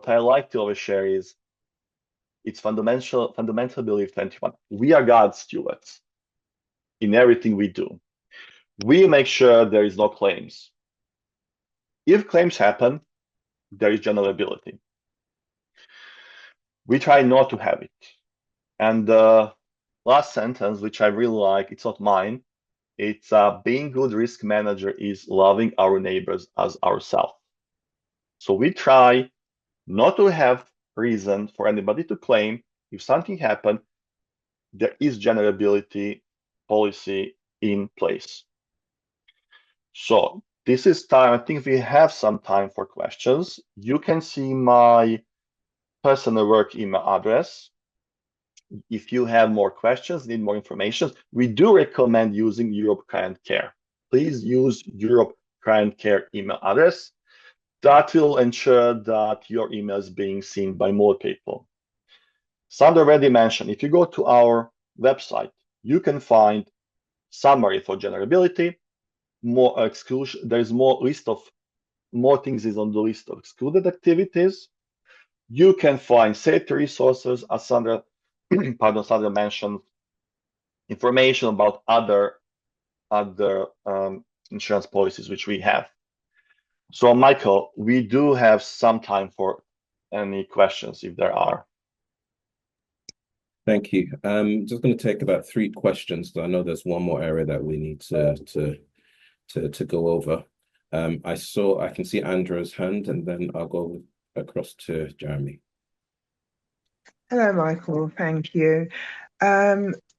I like to overshare is it's fundamental belief 21. We are God's stewards in everything we do. We make sure there is no claims. If claims happen, there is generability. We try not to have it. And the last sentence, which I really like, it's not mine. It's being good risk manager is loving our neighbors as ourselves. So we try not to have reason for anybody to claim. If something happened, there is generability policy in place. So this is time. I think we have some time for questions. You can see my personal work email address. If you have more questions, need more information, we do recommend using Europe Client Care. Please use Europe Client Care email address. That will ensure that your email is being seen by more people. Sandra already mentioned, if you go to our website, you can find summary for generability, more exclusion. There's more things is on the list of excluded activities. You can find safety resources, as Sandra mentioned, information about other insurance policies which we have. So, Michael, we do have some time for any questions if there are. Thank you. Just going to take about 3 questions, because I know there's one more area that we need to go over. I can see Andrew's hand, and then I'll go across to Jeremy. Hello, Michael. Thank you.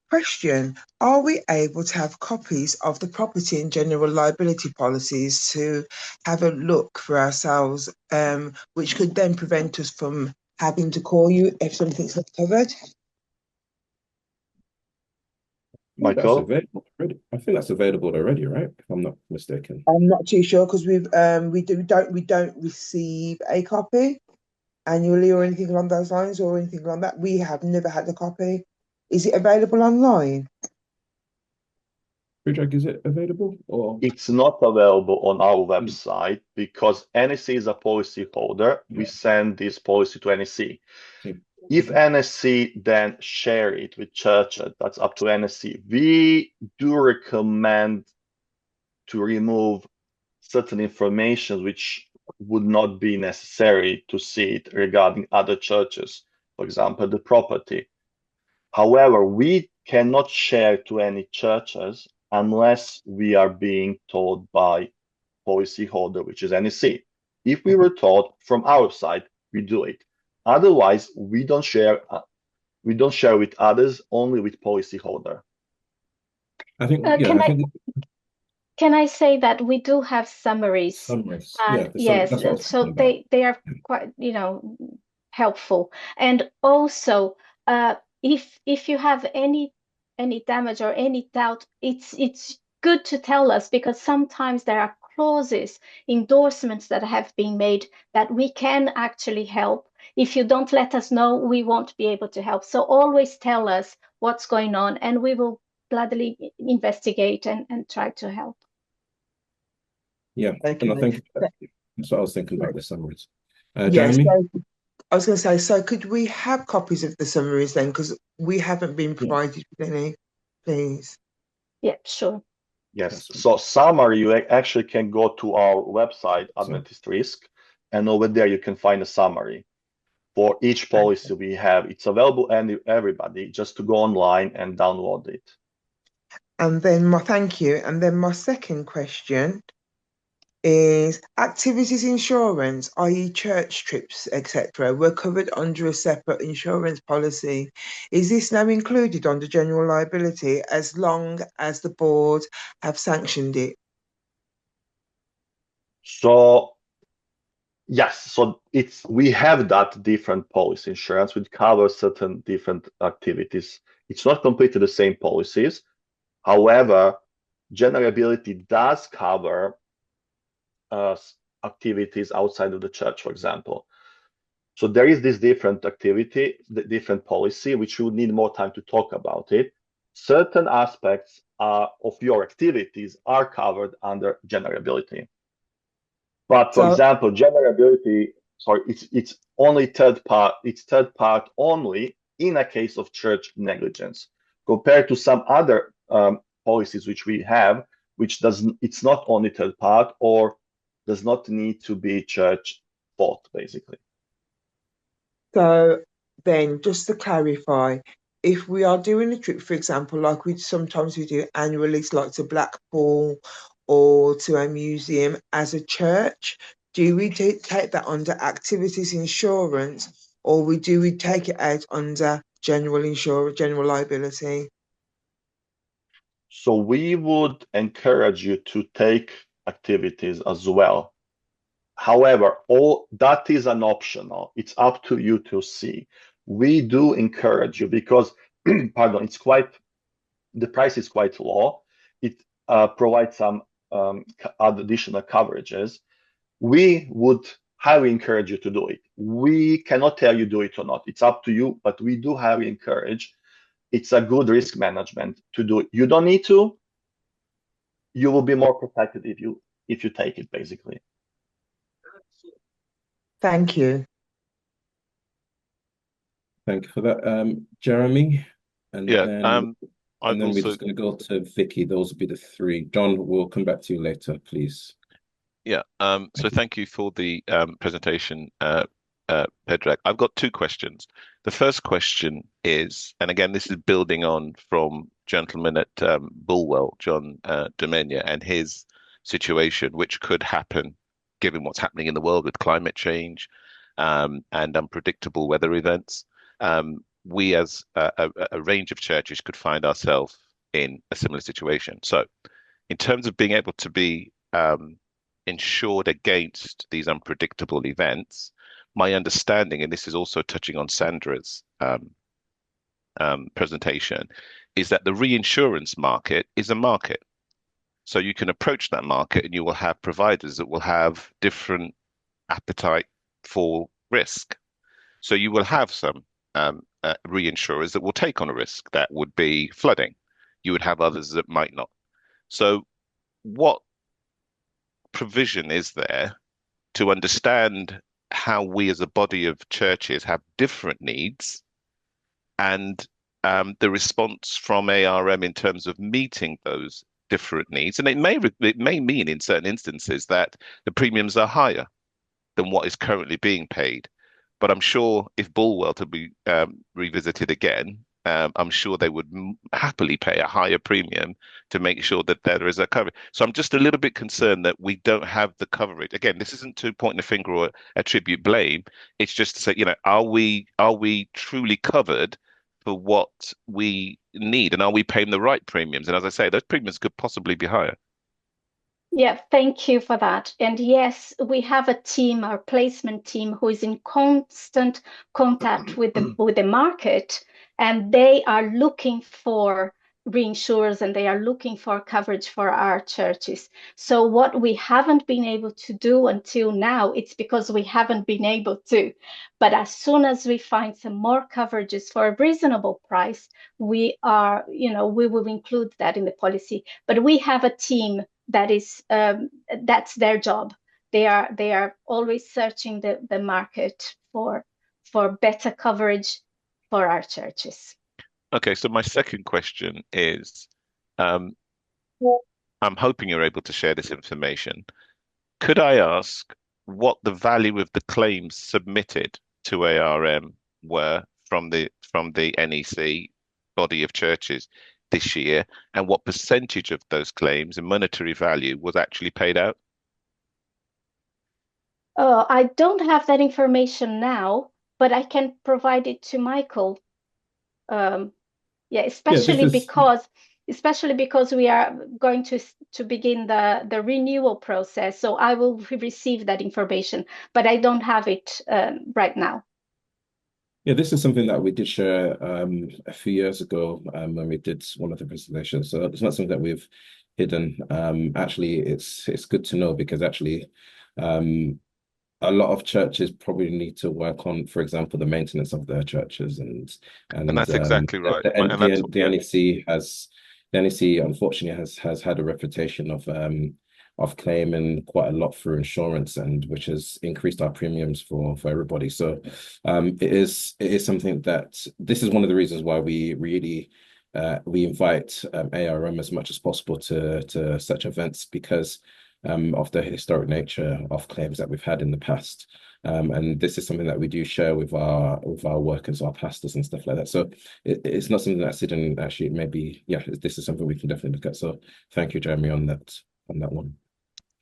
Question: are we able to have copies of the property and general liability policies to have a look for ourselves, which could then prevent us from having to call you if something's not covered? That's Michael? available already. I think that's available already, right? If I'm not mistaken. I'm not too sure because we don't receive a copy annually or anything along those lines or anything like that. We have never had a copy. Is it available online? Friedrich, is it available or? It's not available on our website because NEC is a policy holder. We send this policy to NEC. If NSC then share it with churches, that's up to NSC. We do recommend to remove certain information which would not be necessary to see it regarding other churches, for example, the property. However, we cannot share to any churches unless we are being told by policyholder, which is NEC. If we were told from our side, we do it. Otherwise, we don't share with others, only with policyholder. I think, yeah, I think. Can I say that we do have summaries? Summaries, and yeah. Yes, so they are quite, helpful. And also, if you have any damage or any doubt, it's good to tell us, because sometimes there are clauses, endorsements that have been made that we can actually help. If you don't let us know, we won't be able to help. So always tell us what's going on, and we will gladly investigate and try to help. Yeah, and I think that's what I was thinking about the summaries. Yes, Jeremy? I was going to say, so could we have copies of the summaries then? Because we haven't been provided with any, please. Yeah, sure. Yes, so summary, you actually can go to our website, Adventist Risk, and over there you can find a summary for each policy we have. It's available to everybody, just to go online and download it. And then thank you. And then my second question is activities insurance, i.e. church trips, etc., were covered under a separate insurance policy. Is this now included under general liability as long as the board have sanctioned it? So yes, so we have that different policy insurance which covers certain different activities. It's not completely the same policies. However, general liability does cover activities outside of the church, for example. So there is this different activity, the different policy, which you would need more time to talk about it. Certain aspects of your activities are covered under general liability. But for example, general liability, sorry, it's only third part only in a case of church negligence, compared to some other policies which we have, which it's not only third part or does not need to be church fault, basically. So then, just to clarify, if we are doing a trip, for example, like sometimes we do annually, like to Blackpool or to a museum as a church, do we take that under activities insurance, or do we take it out under general liability? So we would encourage you to take activities as well. However, all that is an optional. It's up to you to see. We do encourage you because, pardon, the price is quite low. It provides some additional coverages. We would highly encourage you to do it. We cannot tell you do it or not. It's up to you, but we do highly encourage. It's a good risk management to do it. You don't need to. You will be more protected if you take it, basically. Thank you. Thank you for that, Jeremy. And yeah, then we're just going to go to Vicky. Those will be the three. John, we'll come back to you later, please. Yeah. So thank you for the presentation, Predrag. I've got two questions. The first question is, and again, this is building on from gentleman at Bulwell, John Domenia, and his situation, which could happen given what's happening in the world with climate change and unpredictable weather events. We as a range of churches could find ourselves in a similar situation. So in terms of being able to be insured against these unpredictable events, my understanding, and this is also touching on Sandra's presentation, is that the reinsurance market is a market. So you can approach that market and you will have providers that will have different appetite for risk. So you will have some reinsurers that will take on a risk that would be flooding. You would have others that might not. So what provision is there to understand how we as a body of churches have different needs and the response from ARM in terms of meeting those different needs? And it may mean in certain instances that the premiums are higher than what is currently being paid. But I'm sure if Bulwell to be revisited again, I'm sure they would happily pay a higher premium to make sure that there is a coverage. So I'm just a little bit concerned that we don't have the coverage. Again, this isn't to point the finger or attribute blame. It's just to say, are we truly covered for what we need, and are we paying the right premiums? And as I say, those premiums could possibly be higher. Yeah, thank you for that. And yes, we have a team, our placement team, who is in constant contact with the market, and they are looking for reinsurers and they are looking for coverage for our churches. So what we haven't been able to do until now, it's because we haven't been able to. But as soon as we find some more coverages for a reasonable price, we will include that in the policy. But we have a team that is that's their job. They are always searching the market for better coverage for our churches. Okay, so my second question is, I'm hoping you're able to share this information. Could I ask what the value of the claims submitted to ARM were from the NEC body of churches this year, and what percentage of those claims in monetary value was actually paid out? I don't have that information now, but I can provide it to Michael. Especially because we are going to begin the renewal process. So I will receive that information, but I don't have it right now. Yeah, this is something that we did share a few years ago when we did one of the presentations. So it's not something that we've hidden. Actually, it's good to know, because actually a lot of churches probably need to work on, for example, the maintenance of their churches, and that's exactly right. The NEC unfortunately has had a reputation of claiming quite a lot through insurance, and which has increased our premiums for everybody. So it is something that, this is one of the reasons why we really we invite ARM as much as possible to such events, because of the historic nature of claims that we've had in the past. And this is something that we do share with our workers, our pastors and stuff like that. So it's not something that's hidden. Actually, maybe, this is something we can definitely look at. So thank you, Jeremy, on that one.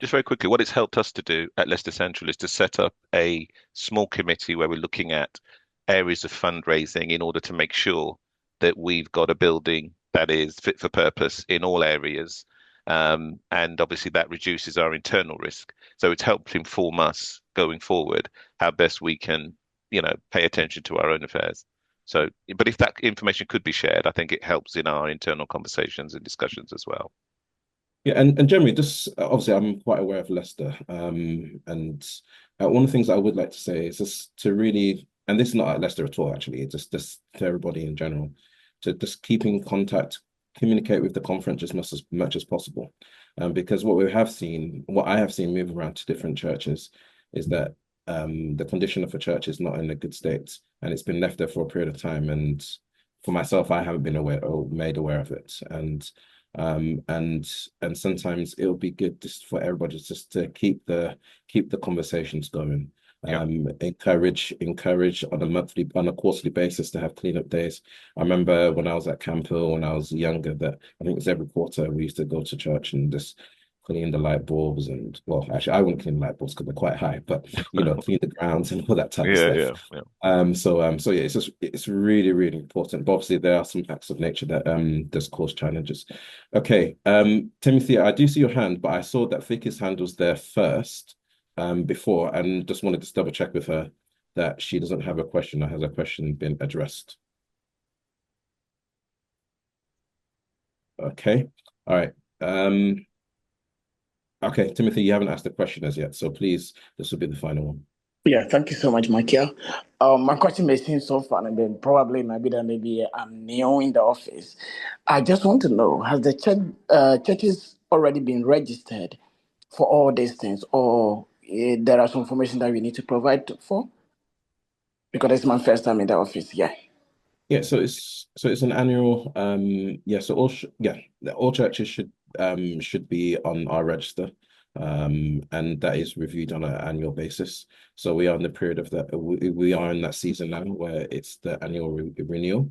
Just very quickly, what it's helped us to do at Leicester Central is to set up a small committee where we're looking at areas of fundraising in order to make sure that we've got a building that is fit for purpose in all areas. And obviously that reduces our internal risk. So it's helped inform us going forward how best we can, pay attention to our own affairs. So, but if that information could be shared, I think it helps in our internal conversations and discussions as well. Yeah, and Jeremy, just obviously I'm quite aware of Leicester, and one of the things I would like to say is just to really, and this is not at Leicester at all, actually, it's just to everybody in general, to just keep in contact, communicate with the conference as much as possible, because what I have seen move around to different churches is that the condition of a church is not in a good state, and it's been left there for a period of time. And for myself, I haven't been made aware of it, and sometimes it'll be good just for everybody just to keep the conversations going. Encourage on a quarterly basis to have cleanup days. I remember when I was at Camphill when I was younger, that I think it was every quarter we used to go to church and just clean the light bulbs, and well, actually I wouldn't clean the light bulbs because they're quite high, but clean the grounds and all that type of stuff. So it's really, really important. But obviously there are some acts of nature that does cause challenges. Okay, Timothy, I do see your hand, but I saw that Vicky's hand was there first before, and just wanted to double check with her that she doesn't have a question, or has her question been addressed? Okay. All right. Okay, Timothy, you haven't asked the question as yet, so please, this will be the final one. Yeah, thank you so much, Michael. My question may seem so fun, and then probably maybe that maybe I'm new in the office. I just want to know, has the churches already been registered for all these things, or there are some information that we need to provide for? Because it's my first time in the office. Yeah. Yeah, so it's an annual so all churches should be on our register, and that is reviewed on an annual basis. So we are in the period of that, we are in that season now where it's the annual renewal.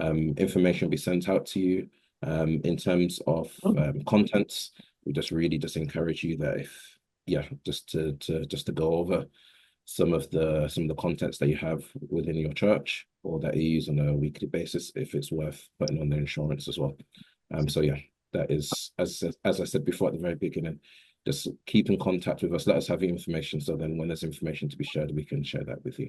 Information will be sent out to you. In terms of contents, we really encourage you that just to go over some of the contents that you have within your church or that you use on a weekly basis, if it's worth putting on the insurance as well. So yeah, that is, as I said before at the very beginning, just keep in contact with us, let us have your information, so then when there's information to be shared, we can share that with you.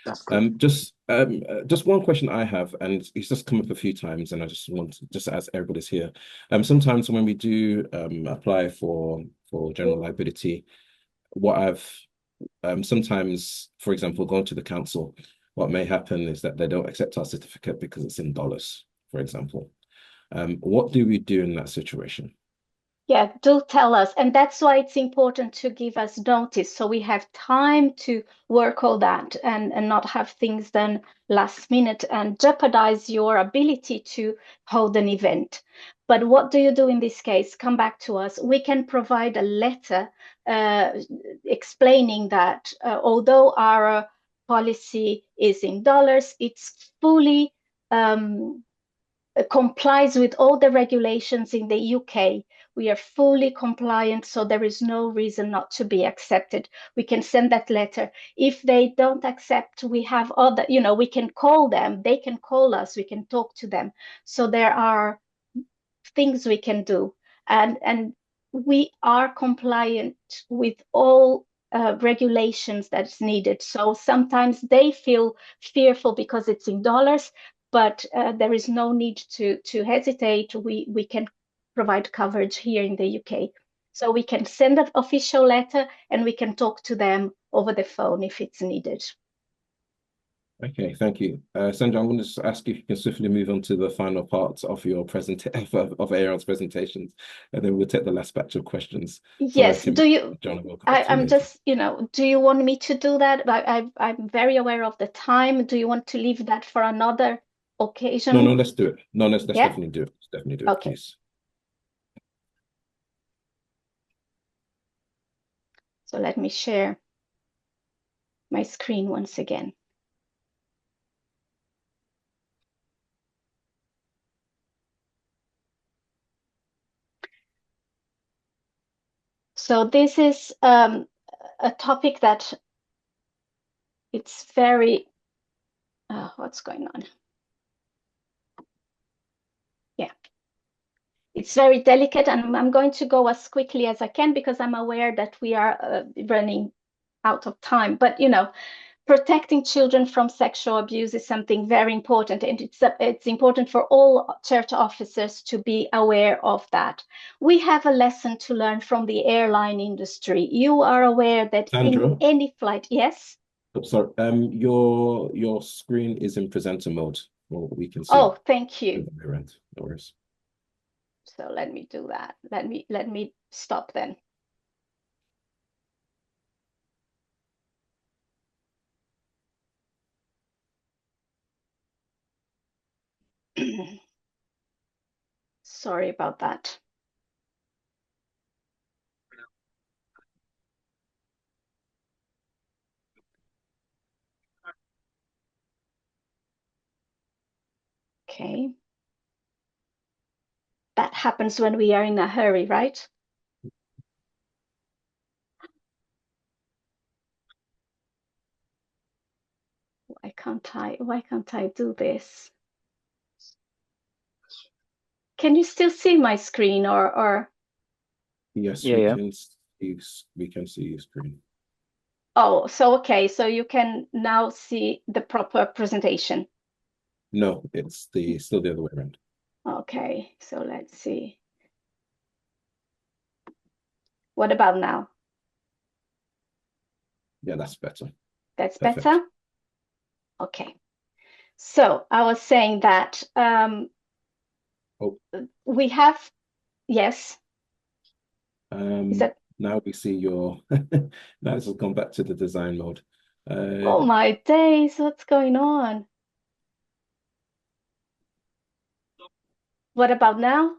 That's good. Just one question I have, and it's just come up a few times, and I just want to as everybody's here. Sometimes when we do apply for general liability, what I've sometimes, for example, going to the council, what may happen is that they don't accept our certificate because it's in dollars, for example. What do we do in that situation? Yeah, do tell us. And that's why it's important to give us notice so we have time to work all that and not have things done last minute and jeopardize your ability to hold an event. But what do you do in this case? Come back to us. We can provide a letter explaining that although our policy is in dollars, it's fully complies with all the regulations in the UK. We are fully compliant, so there is no reason not to be accepted. We can send that letter. If they don't accept, we have other, we can call them, they can call us, we can talk to them. So there are things we can do. And we are compliant with all regulations that's needed. So sometimes they feel fearful because it's in dollars, but there is no need to hesitate. We can provide coverage here in the UK. So we can send an official letter and we can talk to them over the phone if it's needed. Okay, thank you. Sandra, I'm going to just ask if you can swiftly move on to the final part of your of Aaron's presentations, and then we'll take the last batch of questions. Yes, Sorry, do you, John, I'm just, do you want me to do that? I'm very aware of the time. Do you want to leave that for another occasion? No, let's do it. No, let's definitely do it. Let's definitely do it, Okay. please. So let me share my screen once again. So this is a topic that it's very, what's going on? Yeah, it's very delicate, and I'm going to go as quickly as I can because I'm aware that we are running out of time. But, protecting children from sexual abuse is something very important, and it's important for all church officers to be aware of that. We have a lesson to learn from the airline industry. You are aware that Sandra? in any flight, yes? Oh, sorry, your screen is in presenter mode. Well, we can see. Oh, thank you. No worries. So let me do that. Let me stop then. Sorry about that. Okay. That happens when we are in a hurry, right? Why can't I do this? Can you still see my screen or? Yes, we can see your screen. Oh, so okay, so you can now see the proper presentation. No, it's still the other way around. Okay, so let's see. What about now? Yeah, that's better. That's Perfect. better? Okay. So I was saying that we have, yes. Is that now we see your now it's gone back to the design mode. oh my days, what's going on? What about now?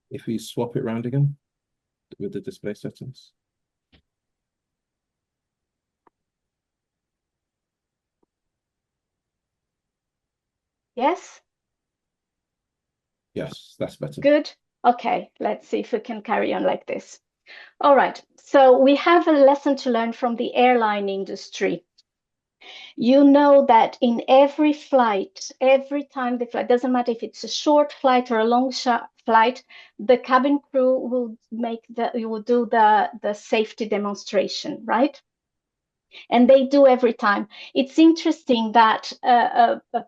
If we swap it around again with the display settings. Yes? Yes, that's better. Good. Okay, let's see if we can carry on like this. All right, so we have a lesson to learn from the airline industry. You know that in every flight, every time the flight, doesn't matter if it's a short flight or a long flight, the cabin crew will do the safety demonstration, right? And they do every time. It's interesting that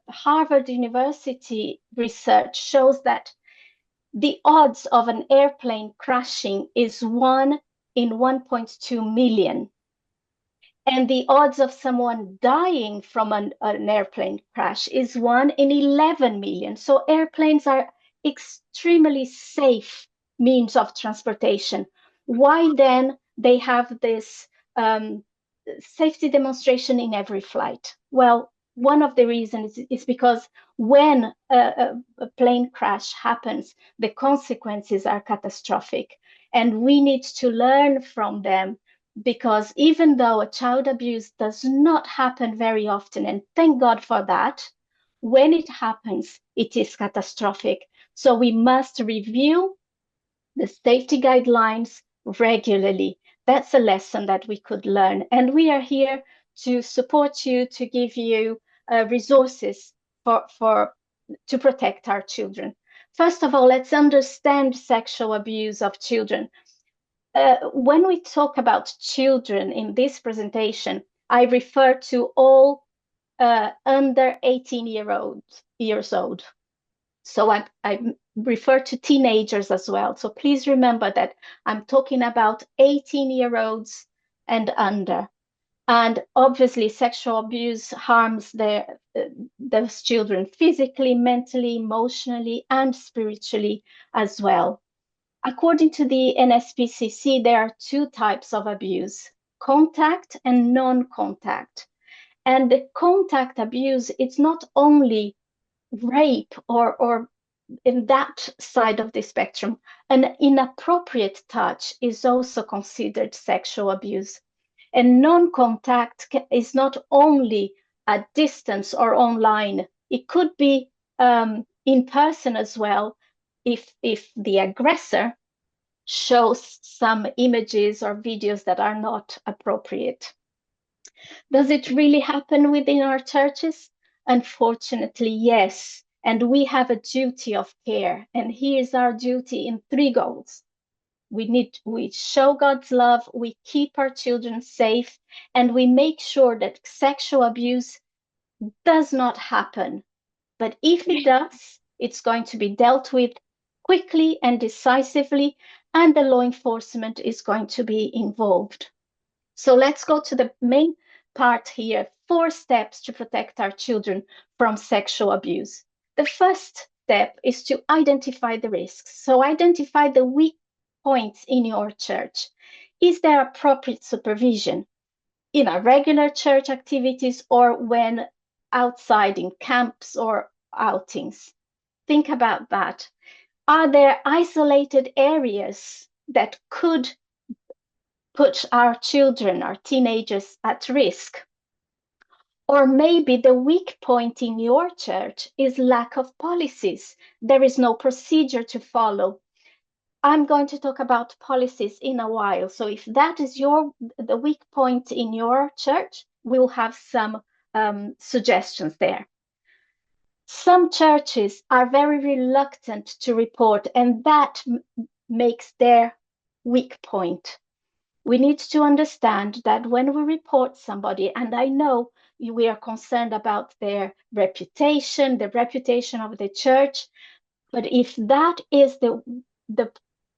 Harvard University research shows that the odds of an airplane crashing is 1 in 1.2 million. And the odds of someone dying from an airplane crash is 1 in 11 million. So airplanes are extremely safe means of transportation. Why then they have this safety demonstration in every flight? Well, one of the reasons is because when a plane crash happens, the consequences are catastrophic. And we need to learn from them, because even though a child abuse does not happen very often, and thank God for that, when it happens, it is catastrophic. So we must review the safety guidelines regularly. That's a lesson that we could learn. And we are here to support you, to give you resources to protect our children. First of all, let's understand sexual abuse of children. When we talk about children in this presentation, I refer to all under 18 years old. So I refer to teenagers as well. So please remember that I'm talking about 18-year-olds and under. And obviously, sexual abuse harms those children physically, mentally, emotionally, and spiritually as well. According to the NSPCC, there are two types of abuse: contact and non-contact. And the contact abuse, it's not only rape or in that side of the spectrum. An inappropriate touch is also considered sexual abuse. And non-contact is not only at distance or online, it could be in person as well, if the aggressor shows some images or videos that are not appropriate. Does it really happen within our churches? Unfortunately, yes. And we have a duty of care. And here's our duty in 3 goals. We show God's love, we keep our children safe, and we make sure that sexual abuse does not happen. But if it does, it's going to be dealt with quickly and decisively, and the law enforcement is going to be involved. So let's go to the main part here: 4 steps to protect our children from sexual abuse. The first step is to identify the risks. So identify the weak points in your church. Is there appropriate supervision in our regular church activities or when outside in camps or outings? Think about that. Are there isolated areas that could put our children, our teenagers at risk? Or maybe the weak point in your church is lack of policies. There is no procedure to follow. I'm going to talk about policies in a while. So if that is the weak point in your church, we'll have some suggestions there. Some churches are very reluctant to report, and that makes their weak point. We need to understand that when we report somebody, and I know we are concerned about their reputation, the reputation of the church, but if that is the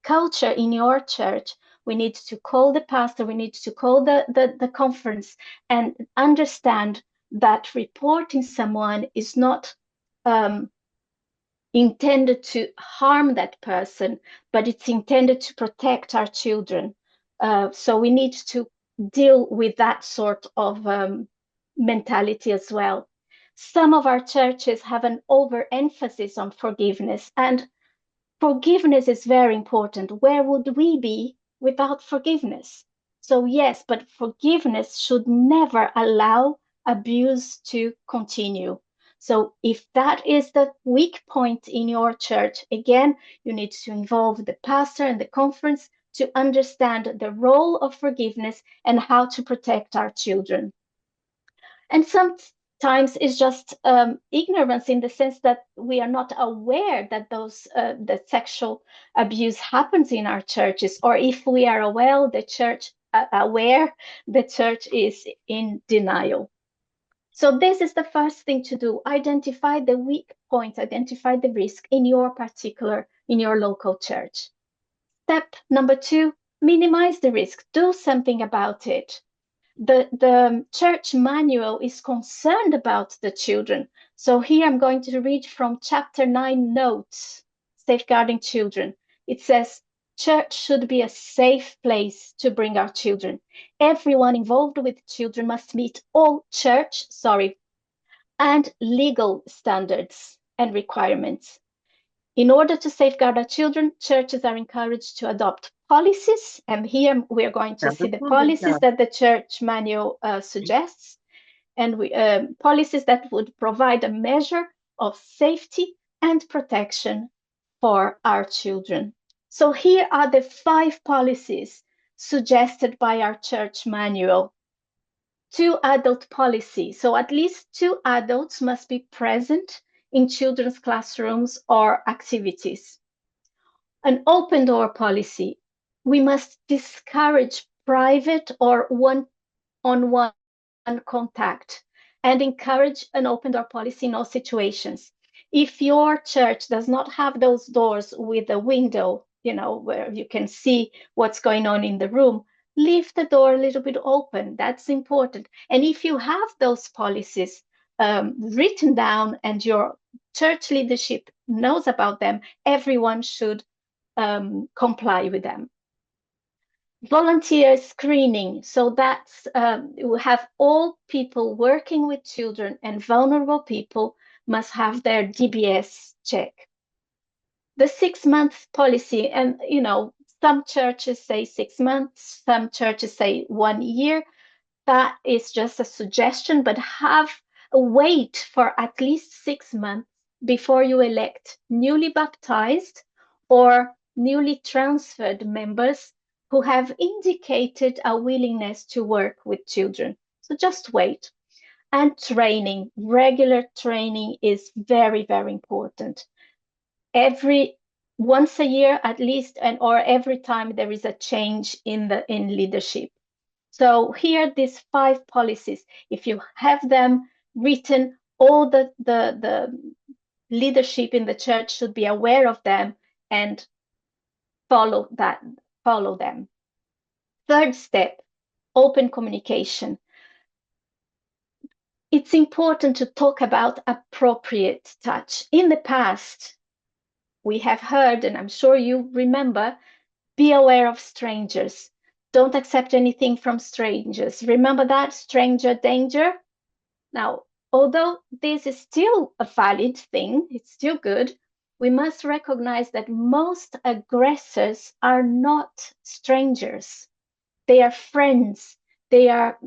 culture in your church, we need to call the pastor, we need to call the conference and understand that reporting someone is not intended to harm that person, but it's intended to protect our children. So we need to deal with that sort of mentality as well. Some of our churches have an overemphasis on forgiveness, and forgiveness is very important. Where would we be without forgiveness? So yes, but forgiveness should never allow abuse to continue. So if that is the weak point in your church, again, you need to involve the pastor and the conference to understand the role of forgiveness and how to protect our children. And sometimes it's just ignorance, in the sense that we are not aware that that sexual abuse happens in our churches, or if we are aware, the church is in denial. So this is the first thing to do: identify the weak points, identify the risk in your local church. Step number 2, minimize the risk, do something about it. The church manual is concerned about the children. So here I'm going to read from chapter 9 notes, safeguarding children. It says, church should be a safe place to bring our children. Everyone involved with children must meet all church, and legal standards and requirements. In order to safeguard our children, churches are encouraged to adopt policies, and here we're going to see the policies that the church manual suggests, and policies that would provide a measure of safety and protection for our children. So here are the 5 policies suggested by our church manual. 2 adult policy, so at least 2 adults must be present in children's classrooms or activities. An open door policy. We must discourage private or one-on-one contact and encourage an open door policy in all situations. If your church does not have those doors with a window, where you can see what's going on in the room, leave the door a little bit open. That's important. And if you have those policies written down and your church leadership knows about them, everyone should comply with them. Volunteer screening, so that's we have all people working with children and vulnerable people must have their DBS check. The 6-month policy, and some churches say 6 months, some churches say 1 year. That is just a suggestion, but wait for at least 6 months before you elect newly baptized or newly transferred members who have indicated a willingness to work with children. So just wait. And training, regular training is very, very important. Once a year at least, or every time there is a change in leadership. So here, these 5 policies, if you have them written, all the leadership in the church should be aware of them and follow them. 3rd step, open communication. It's important to talk about appropriate touch. In the past, we have heard, and I'm sure you remember, be aware of strangers. Don't accept anything from strangers. Remember that? Stranger danger. Now, although this is still a valid thing, it's still good, we must recognize that most aggressors are not strangers. They are friends. They are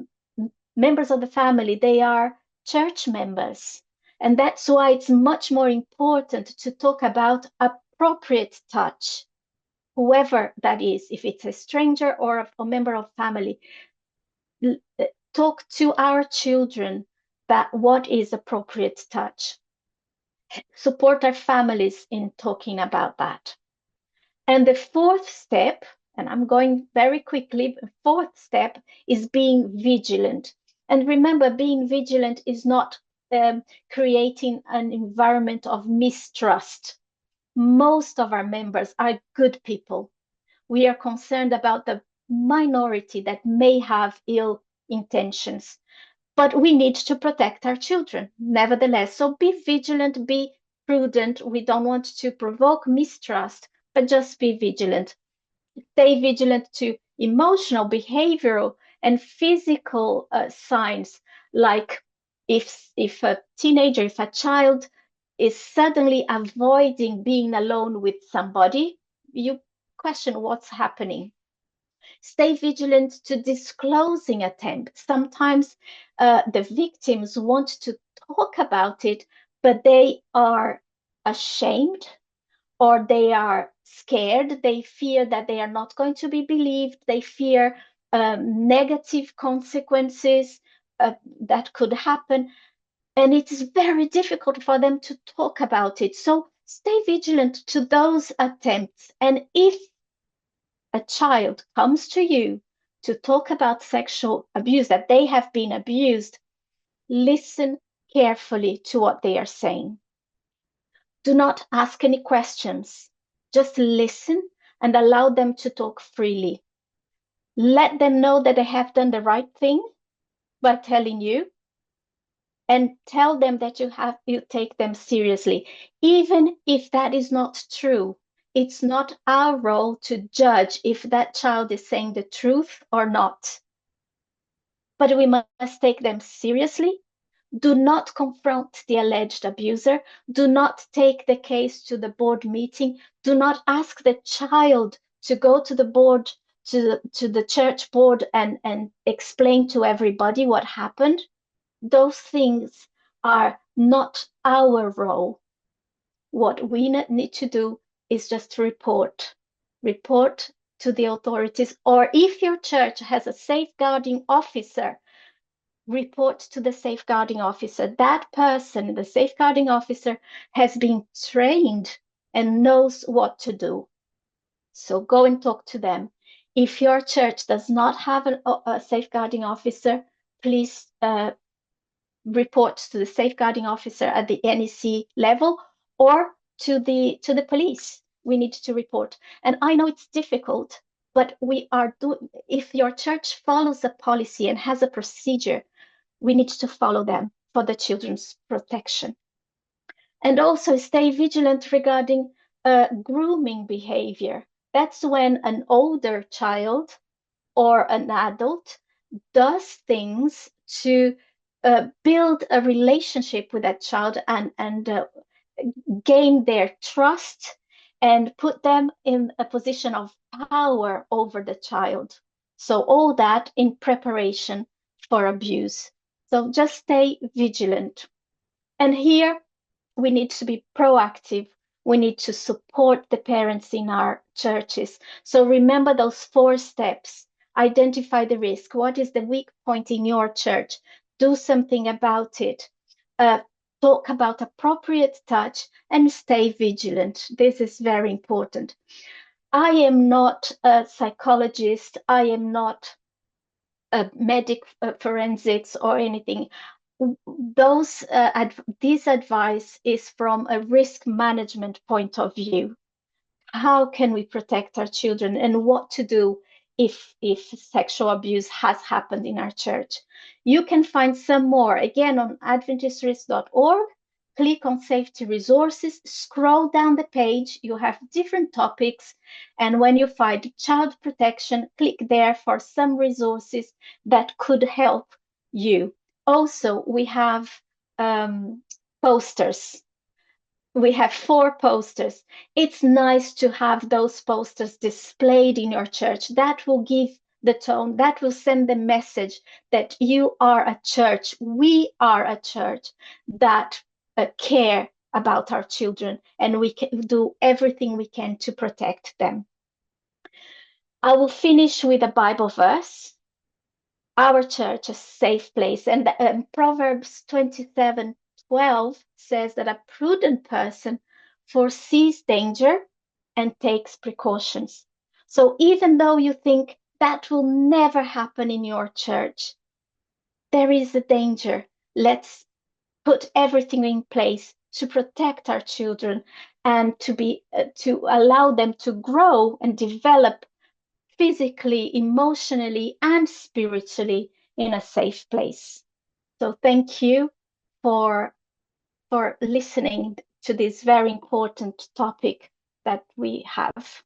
members of the family. They are church members. And that's why it's much more important to talk about appropriate touch, whoever that is, if it's a stranger or a member of family. Talk to our children that what is appropriate touch. Support our families in talking about that. And the 4th step And I'm going very quickly. The fourth step is being vigilant. And remember, being vigilant is not creating an environment of mistrust. Most of our members are good people. We are concerned about the minority that may have ill intentions, but we need to protect our children nevertheless. So be vigilant, be prudent. We don't want to provoke mistrust, but just be vigilant. Stay vigilant to emotional, behavioral, and physical signs, like if a teenager, if a child is suddenly avoiding being alone with somebody, you question what's happening. Stay vigilant to disclosing attempts. Sometimes the victims want to talk about it, but they are ashamed or they are scared. They fear that they are not going to be believed. They fear negative consequences that could happen. And it is very difficult for them to talk about it. So stay vigilant to those attempts. And if a child comes to you to talk about sexual abuse, that they have been abused, listen carefully to what they are saying. Do not ask any questions. Just listen and allow them to talk freely. Let them know that they have done the right thing by telling you, and tell them that you take them seriously. Even if that is not true, it's not our role to judge if that child is saying the truth or not. But we must take them seriously. Do not confront the alleged abuser. Do not take the case to the board meeting. Do not ask the child to go to the board, to the church board and explain to everybody what happened. Those things are not our role. What we need to do is just report to the authorities, or if your church has a safeguarding officer, report to the safeguarding officer. That person, the safeguarding officer, has been trained and knows what to do. So go and talk to them. If your church does not have a safeguarding officer, please report to the safeguarding officer at the NEC level or to the police. We need to report. And I know it's difficult, but if your church follows a policy and has a procedure, we need to follow them for the children's protection. And also stay vigilant regarding grooming behavior. That's when an older child or an adult does things to build a relationship with that child and gain their trust and put them in a position of power over the child. So all that in preparation for abuse. So just stay vigilant. And here we need to be proactive. We need to support the parents in our churches. So remember those 4 steps. Identify the risk. What is the weak point in your church? Do something about it. Talk about appropriate touch and stay vigilant. This is very important. I am not a psychologist. I am not a medic forensics or anything. This advice is from a risk management point of view. How can we protect our children and what to do if sexual abuse has happened in our church? You can find some more again on adventistrisk.org. Click on safety resources, scroll down the page, you have different topics, and when you find child protection, click there for some resources that could help you. Also, we have posters. We have 4 posters. It's nice to have those posters displayed in your church. That will give the tone, that will send the message that you are a church. We are a church that care about our children, and we can do everything we can to protect them. I will finish with a Bible verse. Our church, a safe place. And Proverbs 27:12 says that a prudent person foresees danger and takes precautions. So even though you think that will never happen in your church, there is a danger. Let's put everything in place to protect our children and to allow them to grow and develop physically, emotionally, and spiritually in a safe place. So thank you for listening to this very important topic that we have.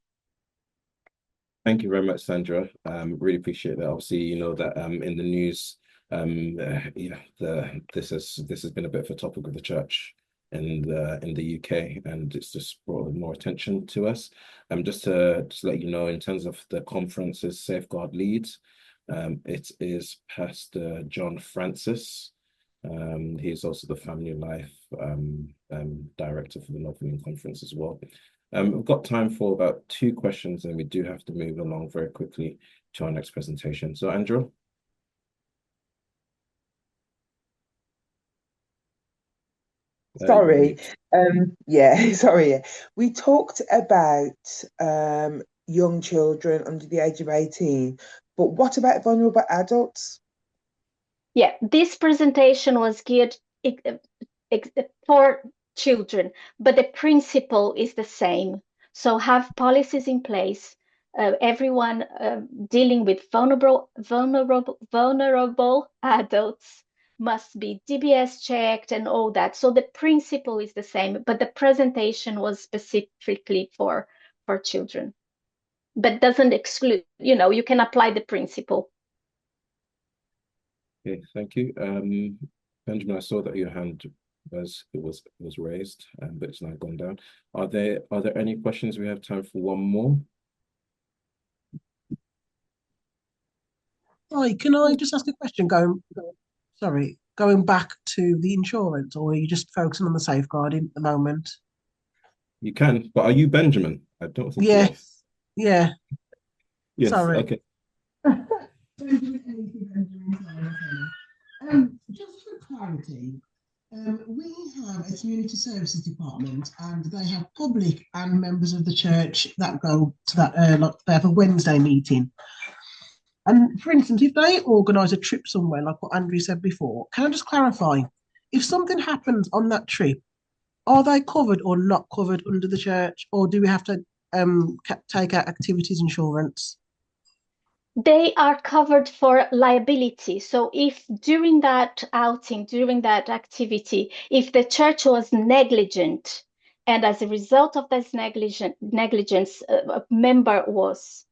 Thank you very much, Sandra. Really appreciate that. Obviously, you know that in the news, this has been a bit of a topic of the church in the UK, and it's just brought more attention to us. Just to let you know, in terms of the conference's safeguard leads, it is Pastor John Francis. He's also the Family Life Director for the North England Conference as well. We've got time for about 2 questions, and we do have to move along very quickly to our next presentation. So, Andrew? Sorry. Sorry. We talked about young children under the age of 18, but what about vulnerable adults? Yeah, this presentation was geared for children, but the principle is the same. So have policies in place. Everyone dealing with vulnerable adults must be DBS checked and all that. So the principle is the same, but the presentation was specifically for children, but doesn't exclude, you can apply the principle. Okay, thank you. Benjamin, I saw that your hand was raised, but it's now gone down. Are there any questions? We have time for one more. Hi, can I just ask a question? Going back to the insurance, or are you just focusing on the safeguarding at the moment? You can, but are you Benjamin? I don't think Yes. Yeah. Yes. Sorry. Okay. Just for clarity, we have a community services department, and they have public and members of the church that go to that. They have a Wednesday meeting. And for instance, if they organise a trip somewhere, like what Andrew said before, can I just clarify? If something happens on that trip, are they covered or not covered under the church, or do we have to take out activities insurance? They are covered for liability. So if during that outing, during that activity, if the church was negligent, and as a result of this negligence, a member was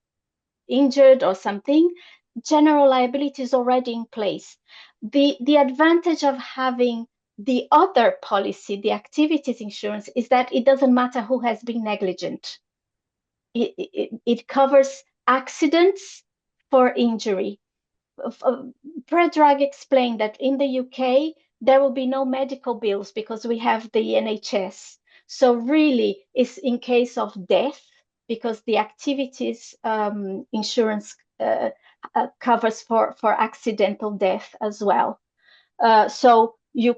injured or something, general liability is already in place. The advantage of having the other policy, the activities insurance, is that it doesn't matter who has been negligent. It covers accidents for injury. Predrag explained that in the UK, there will be no medical bills because we have the NHS. So really, it's in case of death, because the activities insurance covers for accidental death as well. So you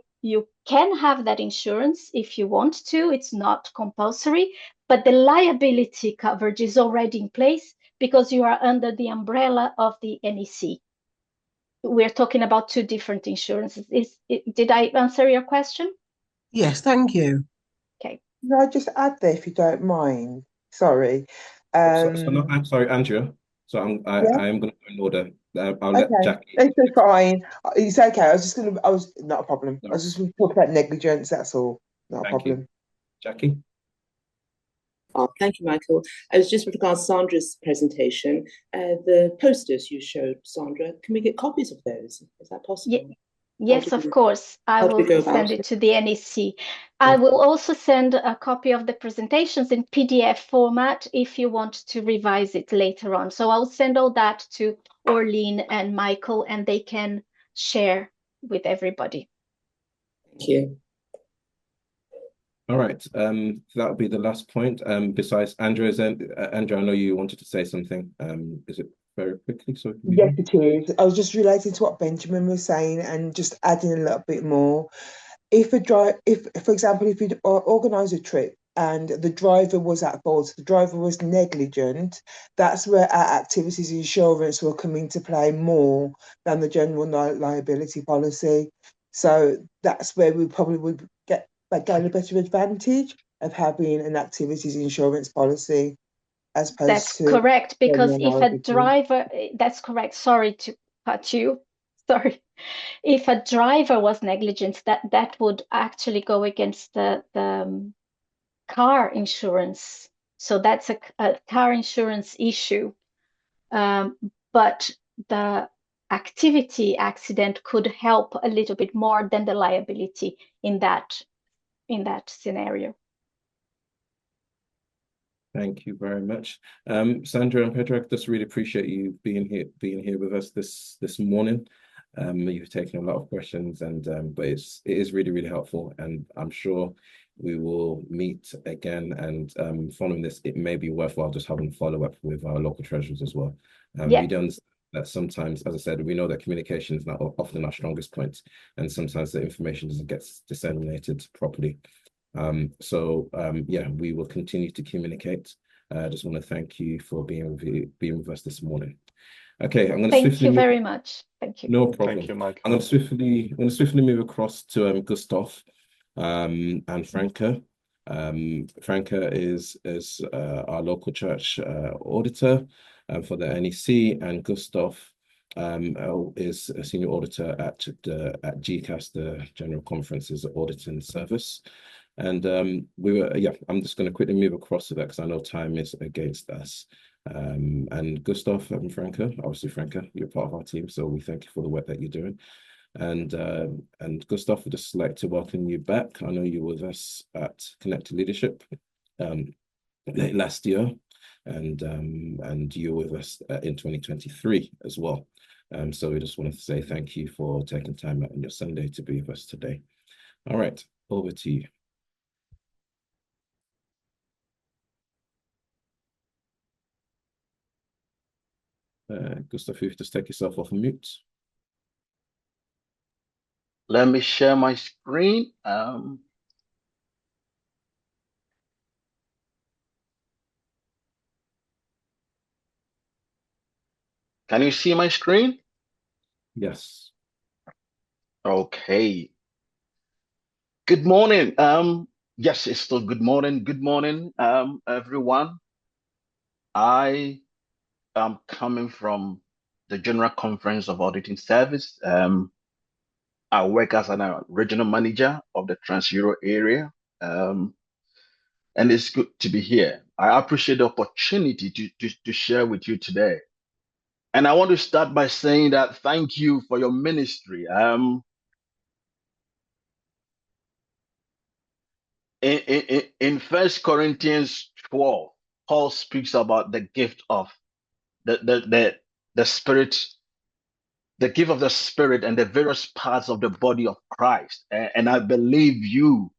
can have that insurance if you want to. It's not compulsory, but the liability coverage is already in place because you are under the umbrella of the NEC. We're talking about 2 different insurances. Did I answer your question? Yes, thank you. Okay. Can I just add there, if you don't mind? Sorry. I'm sorry, Andrea. So I am going to go in order. I'll let Jackie. It's fine. It's okay. I was not a problem. I was just going to talk about negligence. That's all. Not a problem. Jackie. Oh, thank you, Michael. I was just with regards to Sandra's presentation, the posters you showed, Sandra, can we get copies of those? Is that possible? Yes, of course. I will send it to the NEC. I will also send a copy of the presentations in PDF format if you want to revise it later on. So I'll send all that to Orleen and Michael, and they can share with everybody. Thank you. All right, that'll be the last point. Besides Andrew, Andrew, I know you wanted to say something. Is it very quickly? So yes, it is. I was just relating to what Benjamin was saying and just adding a little bit more. For example, if you organise a trip and the driver was at fault, the driver was negligent, that's where our activities insurance will come into play more than the general liability policy. So that's where we probably would gain a better advantage of having an activities insurance policy as opposed That's to correct, because general if a liability. driver, that's correct. Sorry to cut you. Sorry. If a driver was negligent, that would actually go against the car insurance. So that's a car insurance issue. But the activity accident could help a little bit more than the liability in that scenario. Thank you very much. Sandra and Pedro, I just really appreciate you being here with us this morning. You've taken a lot of questions, and but it is really, really helpful, and I'm sure we will meet again, and following this, it may be worthwhile just having follow-up with our local treasurers as well. Yeah. We don't that sometimes, as I said, we know that communication is not often our strongest point, and sometimes the information doesn't get disseminated properly. Yeah, we will continue to communicate. I just want to thank you for being with us this morning. Okay, I'm going to Thank you very much. Thank you. No problem. Thank you, Mike. I'm going to swiftly move across to Gustav and Franca. Franca is our local church auditor for the NEC, and Gustav is a senior auditor at GCAS, the General Conference's auditing service. And I'm just going to quickly move across to that because I know time is against us. And Gustav and Franca, obviously Franca, you're part of our team, so we thank you for the work that you're doing. And Gustav, we'd just like to welcome you back. I know you were with us at Connected Leadership late last year, and you were with us in 2023 as well. So we just wanted to say thank you for taking time out on your Sunday to be with us today. All right, over to you. Gustav, if you just take yourself off mute. Let me share my screen. Can you see my screen? Yes. Okay. Good morning. Yes, it's still good morning. Good morning, everyone. I am coming from the General Conference of Auditing Service. I work as a regional manager of the Trans-Euro area, and it's good to be here. I appreciate the opportunity to share with you today. And I want to start by saying that thank you for your ministry. In 1 Corinthians 12, Paul speaks about the gift of the Spirit, the gift of the Spirit and the various parts of the body of Christ. And I believe you,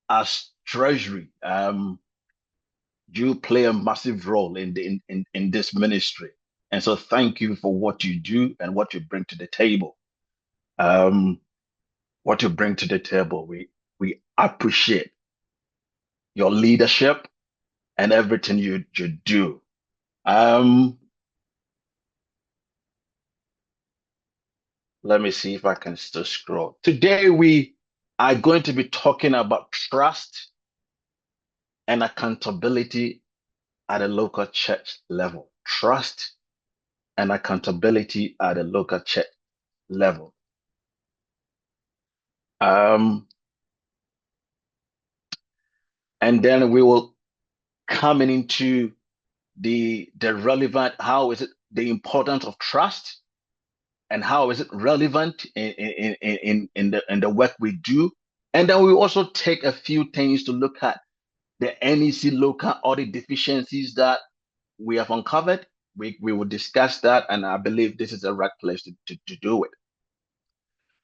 as Treasury, you play a massive role in this ministry. And so thank you for what you do and what you bring to the table. What you bring to the table, we appreciate your leadership and everything you do. Let me see if I can still scroll. Today we are going to be talking about trust and accountability at a local church level. Trust and accountability at a local church level. And then we will come into the relevant, how is it the importance of trust and how is it relevant in the work we do. And then we also take a few things to look at the NEC local audit deficiencies that we have uncovered. We will discuss that, and I believe this is the right place to do it.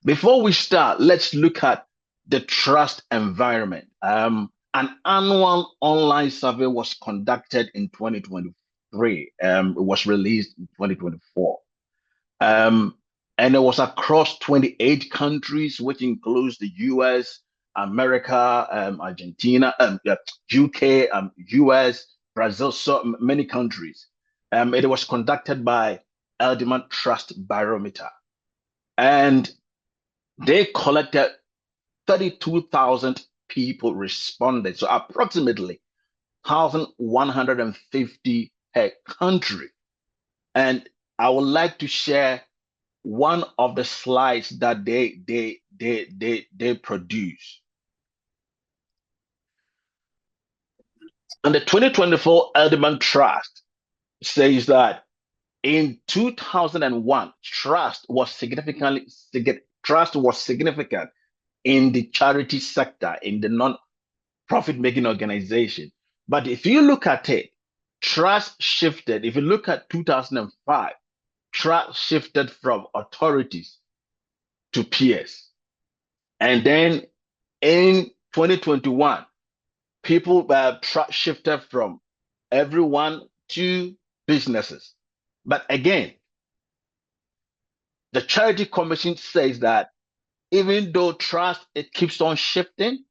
Before we start, let's look at the trust environment. An annual online survey was conducted in 2023. It was released in 2024. And it was across 28 countries, which includes the US, America, Argentina, UK, US, Brazil, so many countries. It was conducted by Elderman Trust Barometer, and they collected 32,000 people responded. So approximately 1,150 per country. And I would like to share one of the slides that they produce. And the 2024 Elderman Trust says that in 2001, trust was significant in the charity sector, in the non-profit making organization. But if you look at it, trust shifted. If you look at 2005, trust shifted from authorities to peers. And then in 2021, people trust shifted from everyone to businesses. But again, the Charity Commission says that even though trust, it keeps on shifting,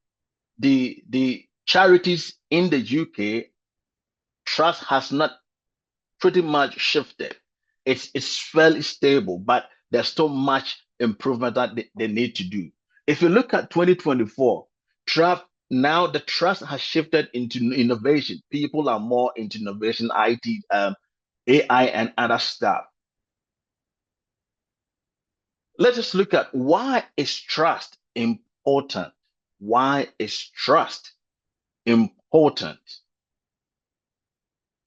the charities in the UK, trust has not pretty much shifted. It's fairly stable, but there's still much improvement that they need to do. If you look at 2024, now the trust has shifted into innovation. People are more into innovation, IT, AI, and other stuff. Let us look at why is trust important? Why is trust important?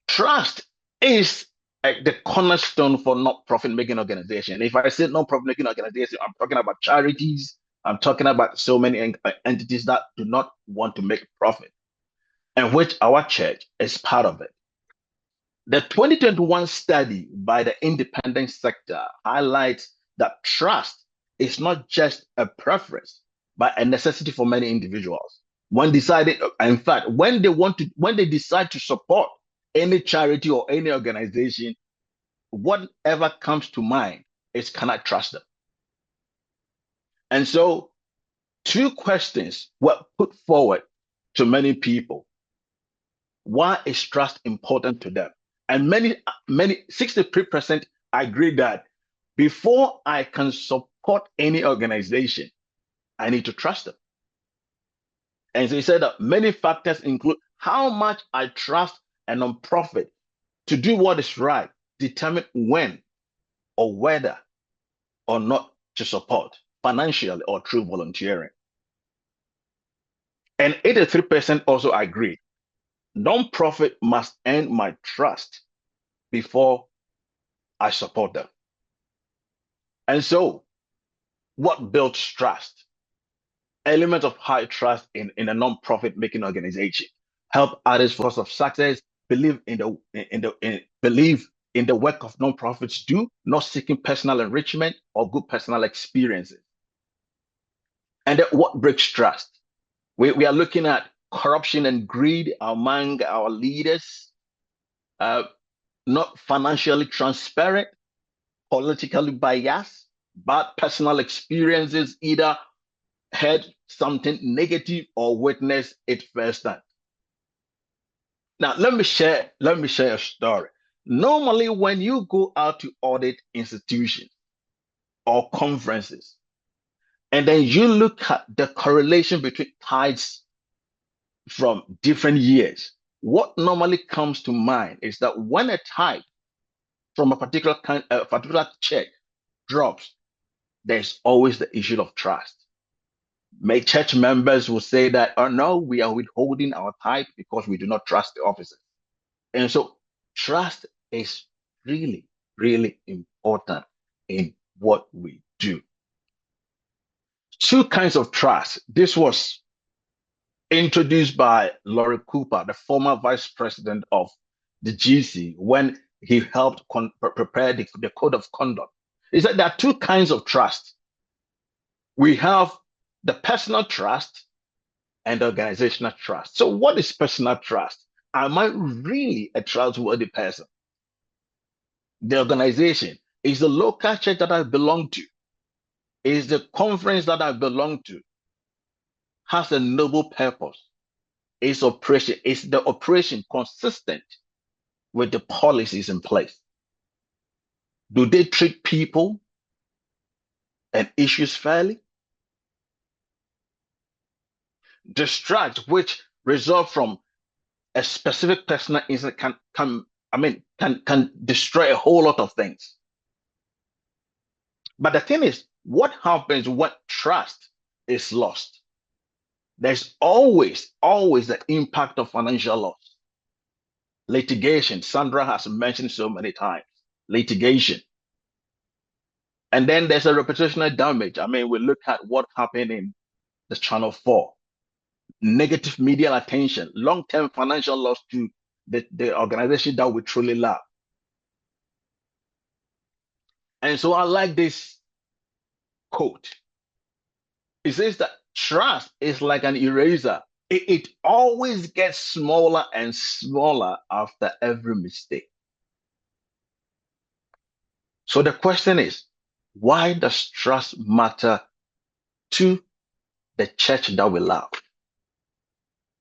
Trust is the cornerstone for non-profit making organization. If I say non-profit making organization, I'm talking about charities. I'm talking about so many entities that do not want to make profit, and which our church is part of it. The 2021 study by the independent sector highlights that trust is not just a preference, but a necessity for many individuals. When decided, in fact, when they decide to support any charity or any organization, whatever comes to mind is, can I trust them? And so 2 questions were put forward to many people. Why is trust important to them? And many 63% agree that before I can support any organization, I need to trust them. And so he said that many factors include how much I trust a nonprofit to do what is right, determine when or whether or not to support financially or through volunteering. And 83% also agree nonprofit must earn my trust before I support them. And so, what builds trust? Element of high trust in a nonprofit making organization. Help others for of success. Believe in the work of nonprofits do, not seeking personal enrichment or good personal experiences. And then what breaks trust? We are looking at corruption and greed among our leaders, not financially transparent, politically biased, bad personal experiences, either heard something negative or witnessed it firsthand. Now, let me share a story. Normally, when you go out to audit institutions or conferences, and then you look at the correlation between tithes from different years, what normally comes to mind is that when a tithe from a particular check drops, there's always the issue of trust. May church members will say that, oh no, we are withholding our tithe because we do not trust the officers. And so trust is really, really important in what we do. 2 kinds of trust. This was introduced by Laurie Cooper, the former vice president of the GC, when he helped prepare the code of conduct. He said there are 2 kinds of trust. We have the personal trust and the organizational trust. So what is personal trust? Am I really a trustworthy person? The organization is the local church that I belong to, is the conference that I belong to, has a noble purpose. Is the operation consistent with the policies in place? Do they treat people and issues fairly? Distract, which result from a specific personal incident, can destroy a whole lot of things. But the thing is, what happens when trust is lost? There's always the impact of financial loss. Litigation, Sandra has mentioned so many times, litigation. And then there's a reputational damage. I mean, we look at what happened in the Channel 4. Negative media attention, long-term financial loss to the organization that we truly love. And so I like this quote. It says that trust is like an eraser. It always gets smaller and smaller after every mistake. So the question is, why does trust matter to the church that we love?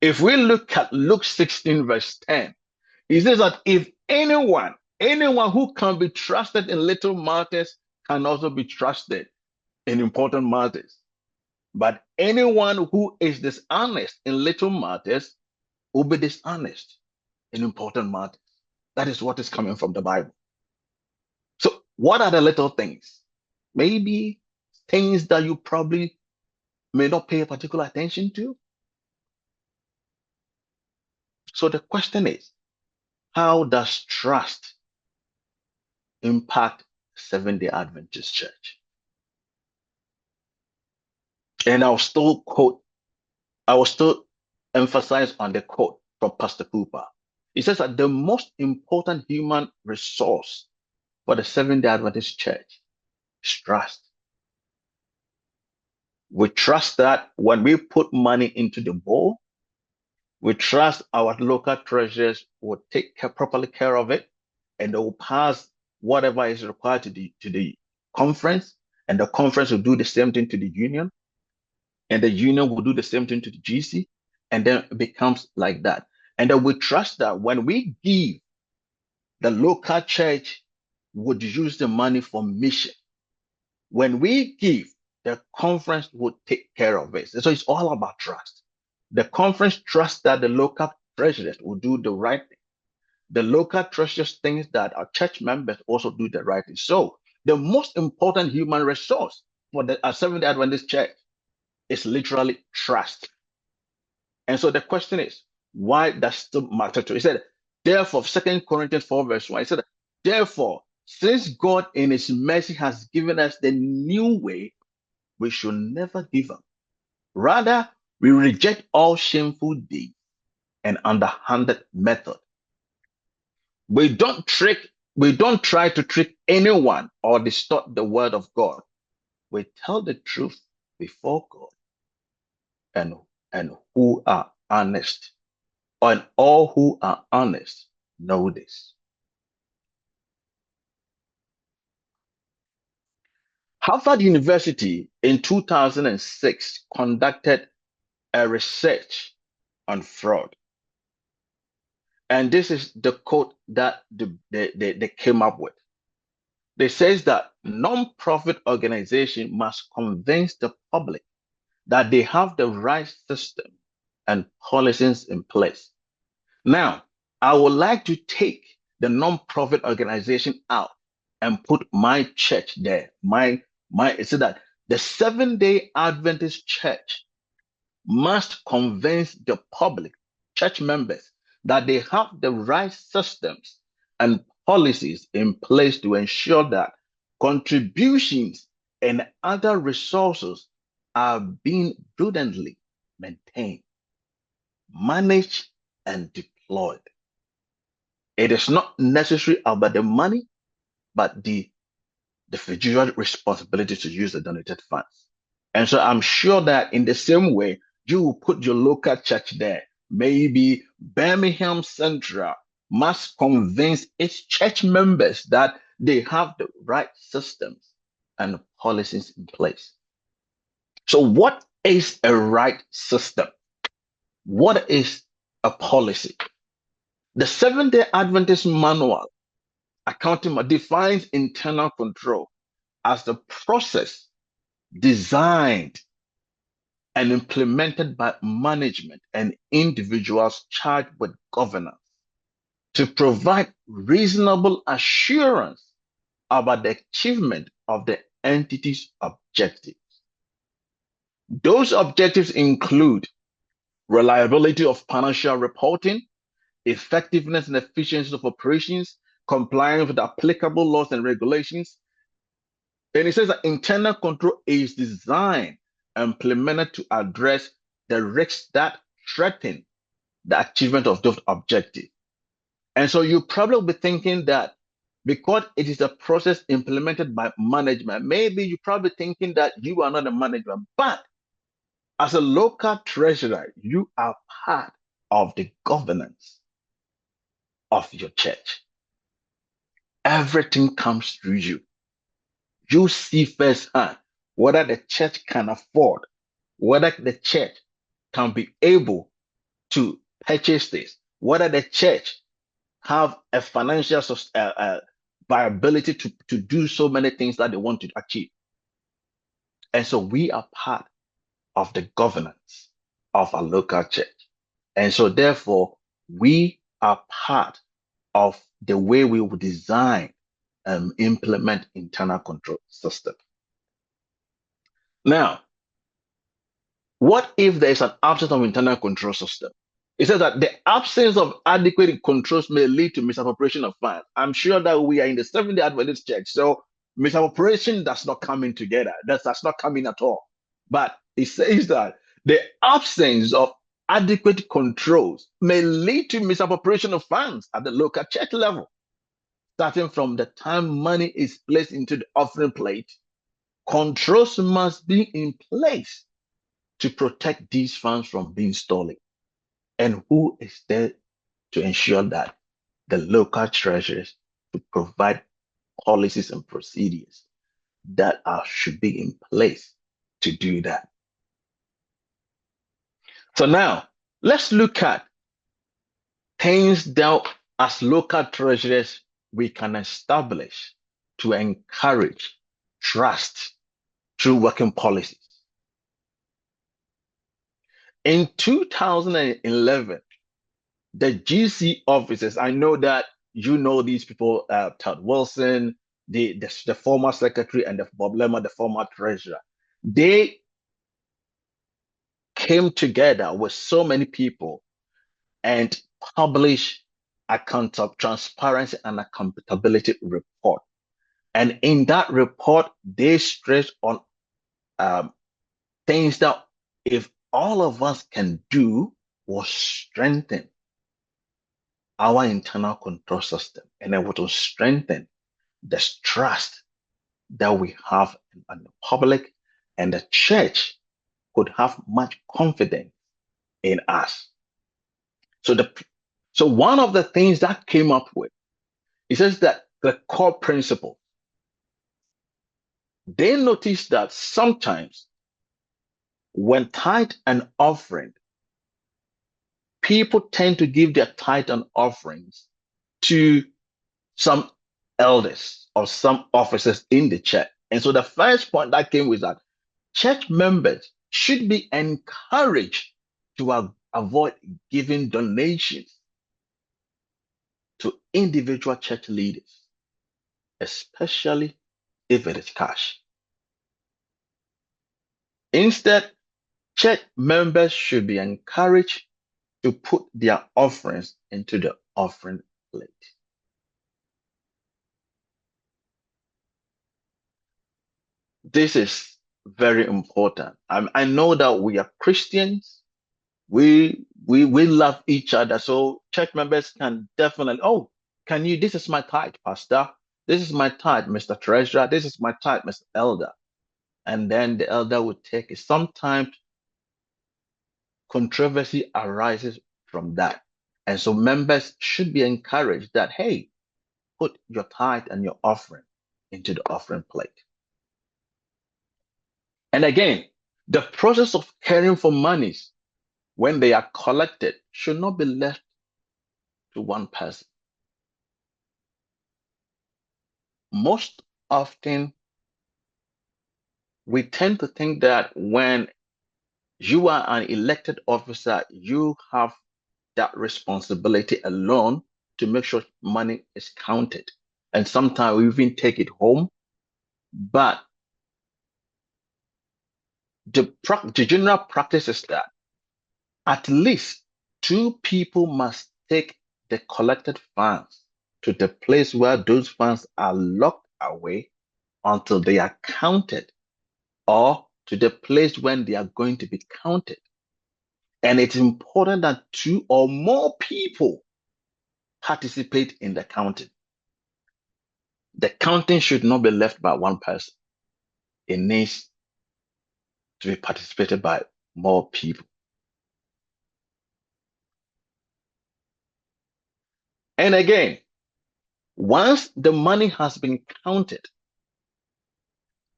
If we look at Luke 16, verse 10, it says that if anyone who can be trusted in little matters can also be trusted in important matters. But anyone who is dishonest in little matters will be dishonest in important matters. That is what is coming from the Bible. So what are the little things? Maybe things that you probably may not pay particular attention to. So the question is, how does trust impact Seventh-day Adventist Church? And I'll still emphasize on the quote from Pastor Cooper. He says that the most important human resource for the Seventh-day Adventist Church is trust. We trust that when we put money into the bowl, we trust our local treasurers will take properly care of it, and they will pass whatever is required to the conference, and the conference will do the same thing to the union, and the union will do the same thing to the GC, and then it becomes like that. And then we trust that when we give, the local church would use the money for mission. When we give, the conference would take care of it. So it's all about trust. The conference trusts that the local treasurers will do the right thing. The local treasurers think that our church members also do the right thing. So the most important human resource for the Seventh-day Adventist Church is literally trust. And so the question is, why does it matter to? He said, therefore, 2 Corinthians 4, verse 1, he said, therefore, since God in his mercy has given us the new way, we should never give up. Rather, we reject all shameful deeds and underhanded method. We don't try to trick anyone or distort the word of God. We tell the truth before God and who are honest. And all who are honest know this. Harvard University in 2006 conducted a research on fraud. And this is the quote that they came up with. They says that non-profit organization must convince the public that they have the right system and policies in place. Now, I would like to take the non-profit organization out and put my church there. So that the Seventh-day Adventist Church must convince the public, church members, that they have the right systems and policies in place to ensure that contributions and other resources are being prudently maintained, managed, and deployed. It is not necessarily about the money, but the fiduciary responsibility to use the donated funds. And so I'm sure that in the same way, you will put your local church there. Maybe Birmingham Central must convince its church members that they have the right systems and policies in place. So what is a right system? What is a policy? The Seventh-day Adventist Manual Accounting defines internal control as the process designed and implemented by management and individuals charged with governance to provide reasonable assurance about the achievement of the entity's objectives. Those objectives include reliability of financial reporting, effectiveness and efficiency of operations, compliance with applicable laws and regulations. And it says that internal control is designed and implemented to address the risks that threaten the achievement of those objectives. And so you probably be thinking that because it is a process implemented by management, maybe you're probably thinking that you are not a management, but as a local treasurer, you are part of the governance of your church. Everything comes through you. You see firsthand whether the church can afford, whether the church can be able to purchase this, whether the church have a financial viability to do so many things that they want to achieve. And so we are part of the governance of our local church. And so therefore, we are part of the way we will design and implement internal control system. Now, what if there is an absence of internal control system? It says that the absence of adequate controls may lead to misappropriation of funds. I'm sure that we are in the Seventh-day Adventist Church, so misappropriation does not come in together. That's not coming at all. But it says that the absence of adequate controls may lead to misappropriation of funds at the local church level. Starting from the time money is placed into the offering plate, controls must be in place to protect these funds from being stolen. And who is there to ensure that? The local treasurers to provide policies and procedures that should be in place to do that. So now, let's look at things that as local treasurers we can establish to encourage trust through working policies. In 2011, the GC officers, I know that you know these people, Todd Wilson, the former secretary, and Bob Lemmer, the former treasurer. They came together with so many people and published account of transparency and accountability report. And in that report, they stressed on things that if all of us can do was strengthen our internal control system, and it will strengthen the trust that we have in the public, and the church could have much confidence in us. So one of the things that came up with, it says that the core principle, they noticed that sometimes when tithe and offering, people tend to give their tithe and offerings to some elders or some officers in the church. And so the first point that came was that church members should be encouraged to avoid giving donations to individual church leaders, especially if it is cash. Instead, church members should be encouraged to put their offerings into the offering plate. This is very important. I know that we are Christians. We love each other. So church members can definitely, can you, this is my tithe, Pastor. This is my tithe, Mr. Treasurer. This is my tithe, Mr. Elder. And then the elder would take it. Sometimes controversy arises from that. And so members should be encouraged that, hey, put your tithe and your offering into the offering plate. And again, The process of caring for monies when they are collected should not be left to one person. Most often, we tend to think that when you are an elected officer, you have that responsibility alone to make sure money is counted. And sometimes we even take it home. But the general practice is that at least two people must take the collected funds to the place where those funds are locked away until they are counted, or to the place when they are going to be counted. And it's important that two or more people participate in the counting. The counting should not be left by one person. It needs to be participated by more people. And again, once the money has been counted,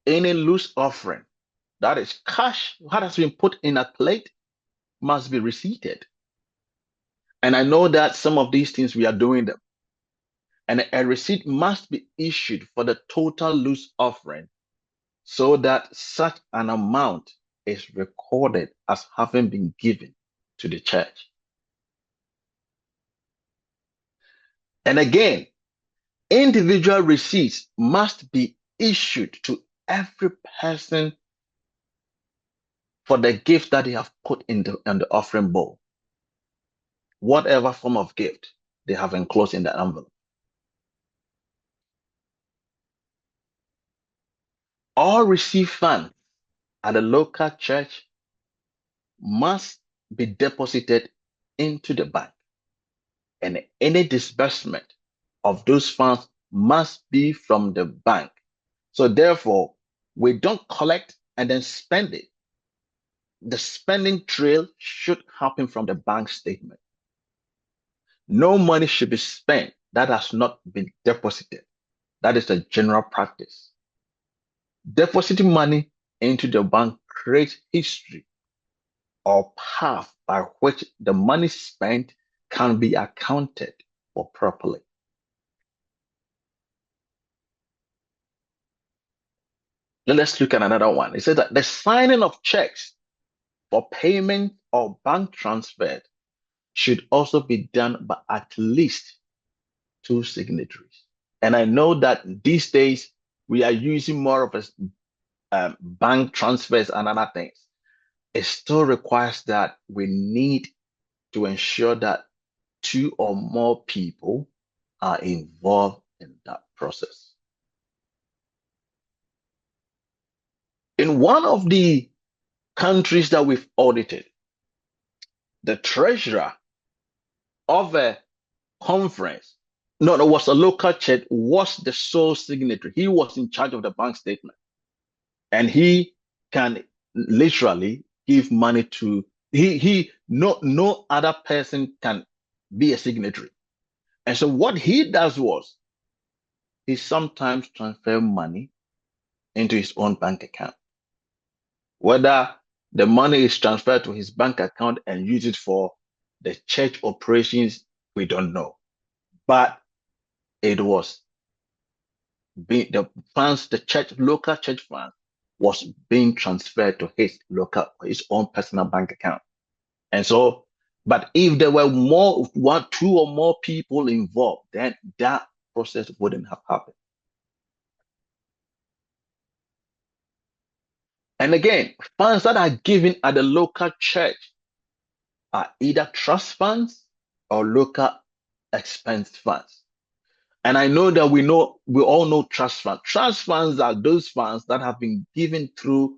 any loose offering, that is cash that has been put in a plate, must be receipted. And I know that some of these things we are doing them. And a receipt must be issued for the total loose offering so that such an amount is recorded as having been given to the church. And again, individual receipts must be issued to every person for the gift that they have put in the offering bowl. Whatever form of gift they have enclosed in the envelope. All received funds at the local church must be deposited into the bank, and any disbursement of those funds must be from the bank. So therefore, we don't collect and then spend it. The spending trail should happen from the bank statement. No money should be spent that has not been deposited. That is the general practice. Depositing money into the bank creates history or path by which the money spent can be accounted for properly. Then let's look at another one. It says that the signing of checks for payment or bank transfer should also be done by at least two signatories. And I know that these days we are using more of a bank transfers and other things. It still requires that we need to ensure that two or more people are involved in that process. In one of the countries that we've audited, the treasurer of a conference, no, it was a local church, was the sole signatory. He was in charge of the bank statement. And he can literally give money to, no other person can be a signatory. And so what he does was, he sometimes transfer money into his own bank account. Whether the money is transferred to his bank account and use it for the church operations, we don't know. But it was the funds, local church funds was being transferred to his own personal bank account. And so, but if there were two or more people involved, then that process wouldn't have happened. And again, funds that are given at the local church are either trust funds or local expense funds. And I know that we all know trust funds. Trust funds are those funds that have been given through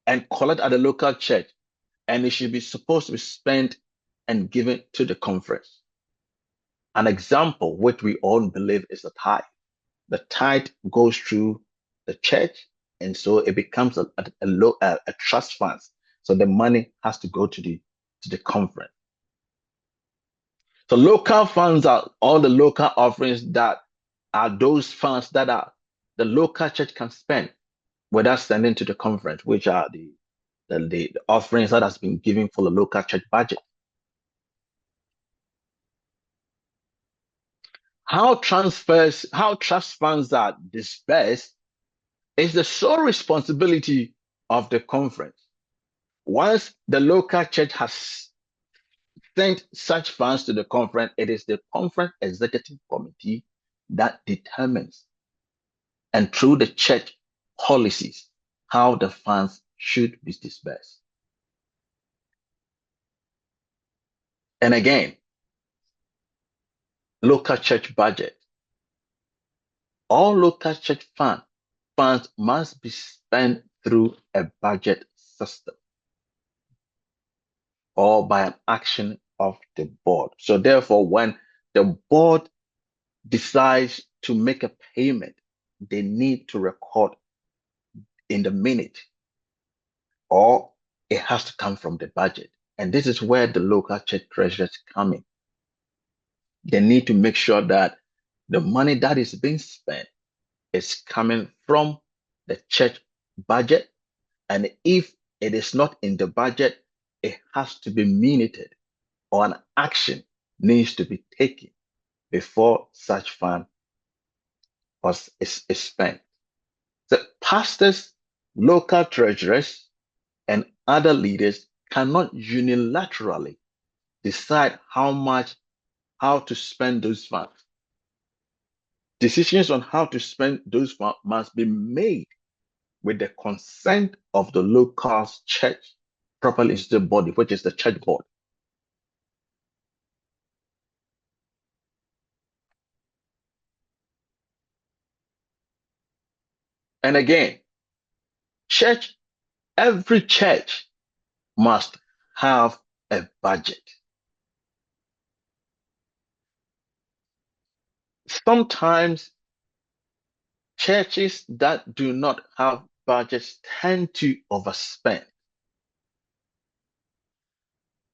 and collected at the local church, and it should be supposed to be spent and given to the conference. An example, which we all believe, is the tithe. The tithe goes through the church, and so it becomes a trust fund. So the money has to go to the conference. So local funds are all the local offerings that are those funds that the local church can spend without sending to the conference, which are the the offerings that has been given for the local church budget. How trust funds are dispersed is the sole responsibility of the conference. Once the local church has sent such funds to the conference, it is the conference executive committee that determines, and through the church policies, how the funds should be dispersed. And again, local church budget. All local church funds must be spent through a budget system or by an action of the board. So therefore, when the board decides to make a payment, they need to record in the minute, or it has to come from the budget. And this is where the local church treasurers come in. They need to make sure that the money that is being spent is coming from the church budget. And if it is not in the budget, it has to be minuted, or an action needs to be taken before such fund is spent. The pastors, local treasurers, and other leaders cannot unilaterally decide how to spend those funds. Decisions on how to spend those funds must be made with the consent of the local church properly instituted body, which is the church board. And again, every church must have a budget. Sometimes churches that do not have budgets tend to overspend.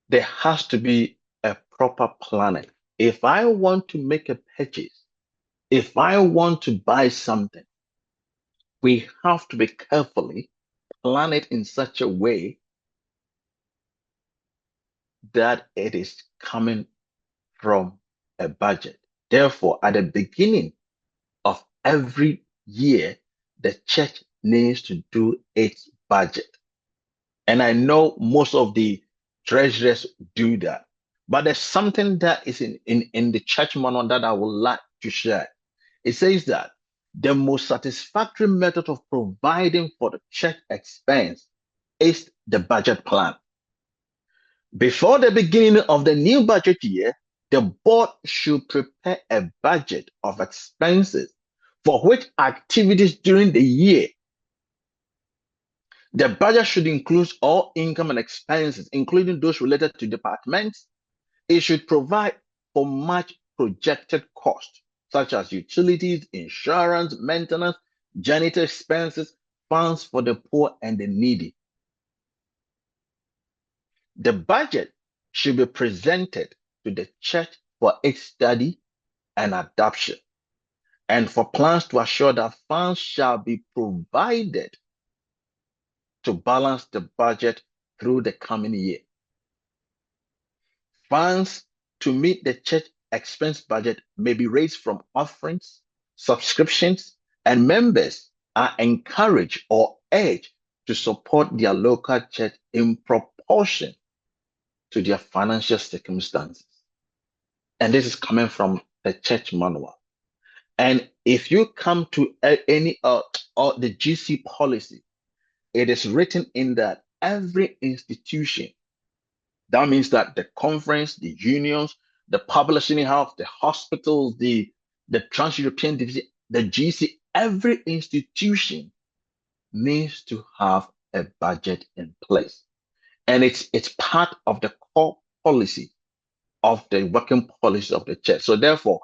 There has to be a proper planning. If I want to make a purchase, if I want to buy something, we have to be carefully plan it in such a way that it is coming from a budget. Therefore, at the beginning of every year, the church needs to do its budget. And I know most of the treasurers do that. But there's something that is in the church manual that I would like to share. It says that the most satisfactory method of providing for the church expense is the budget plan. Before the beginning of the new budget year, the board should prepare a budget of expenses for which activities during the year. The budget should include all income and expenses, including those related to departments. It should provide for much projected costs, such as utilities, insurance, maintenance, janitor expenses, funds for the poor and the needy. The budget should be presented to the church for its study and adoption, and for plans to assure that funds shall be provided to balance the budget through the coming year. Funds to meet the church expense budget may be raised from offerings, subscriptions, and members are encouraged or urged to support their local church in proportion to their financial circumstances. And this is coming from the church manual. And if you come to any or the GC policy, it is written in that every institution, that means that the conference, the unions, the publishing house, the hospitals, the Trans-European Division, the GC, every institution needs to have a budget in place. And it's part of the core policy of the working policy of the church. So therefore,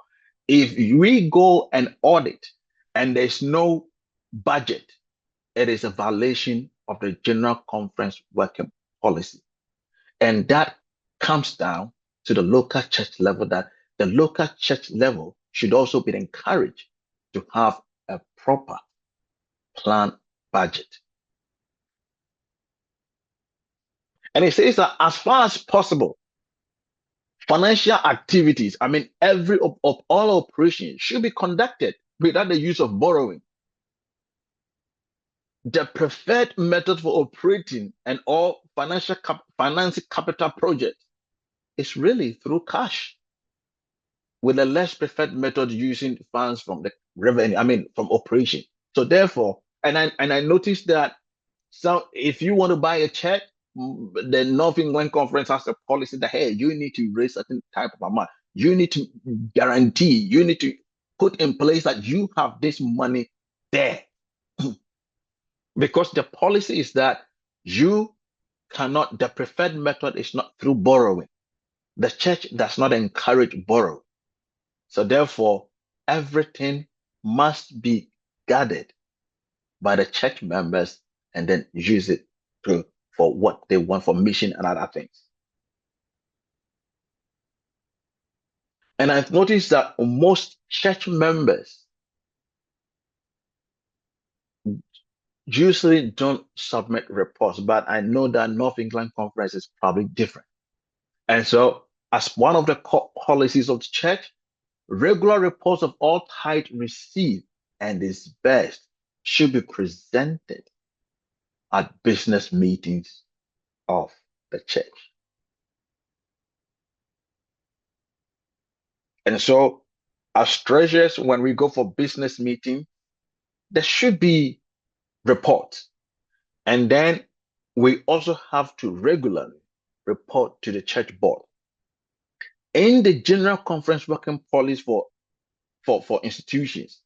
if we go and audit and there's no budget, it is a violation of the General Conference working policy. And that comes down to the local church level, that the local church level should also be encouraged to have a proper planned budget. And it says that as far as possible, financial activities, I mean, every of all operations should be conducted without the use of borrowing. The preferred method for operating and all financing capital projects is really through cash, with a less preferred method using funds from the revenue, I mean, from operation. So therefore, and I noticed that if you want to buy a check, the North England Conference has a policy that, hey, you need to raise certain type of amount. You need to guarantee, you need to put in place that you have this money there. Because the policy is that you cannot, the preferred method is not through borrowing. The church does not encourage borrowing. So therefore, everything must be gathered by the church members and then use it for what they want, for mission and other things. And I've noticed that most church members usually don't submit reports, but I know that North England Conference is probably different. And so, as one of the policies of the church, regular reports of all tithe received and disbursed should be presented at business meetings of the church. And so, as treasurers, when we go for business meeting, there should be reports. And then we also have to regularly report to the church board. In the General Conference working policy for institutions,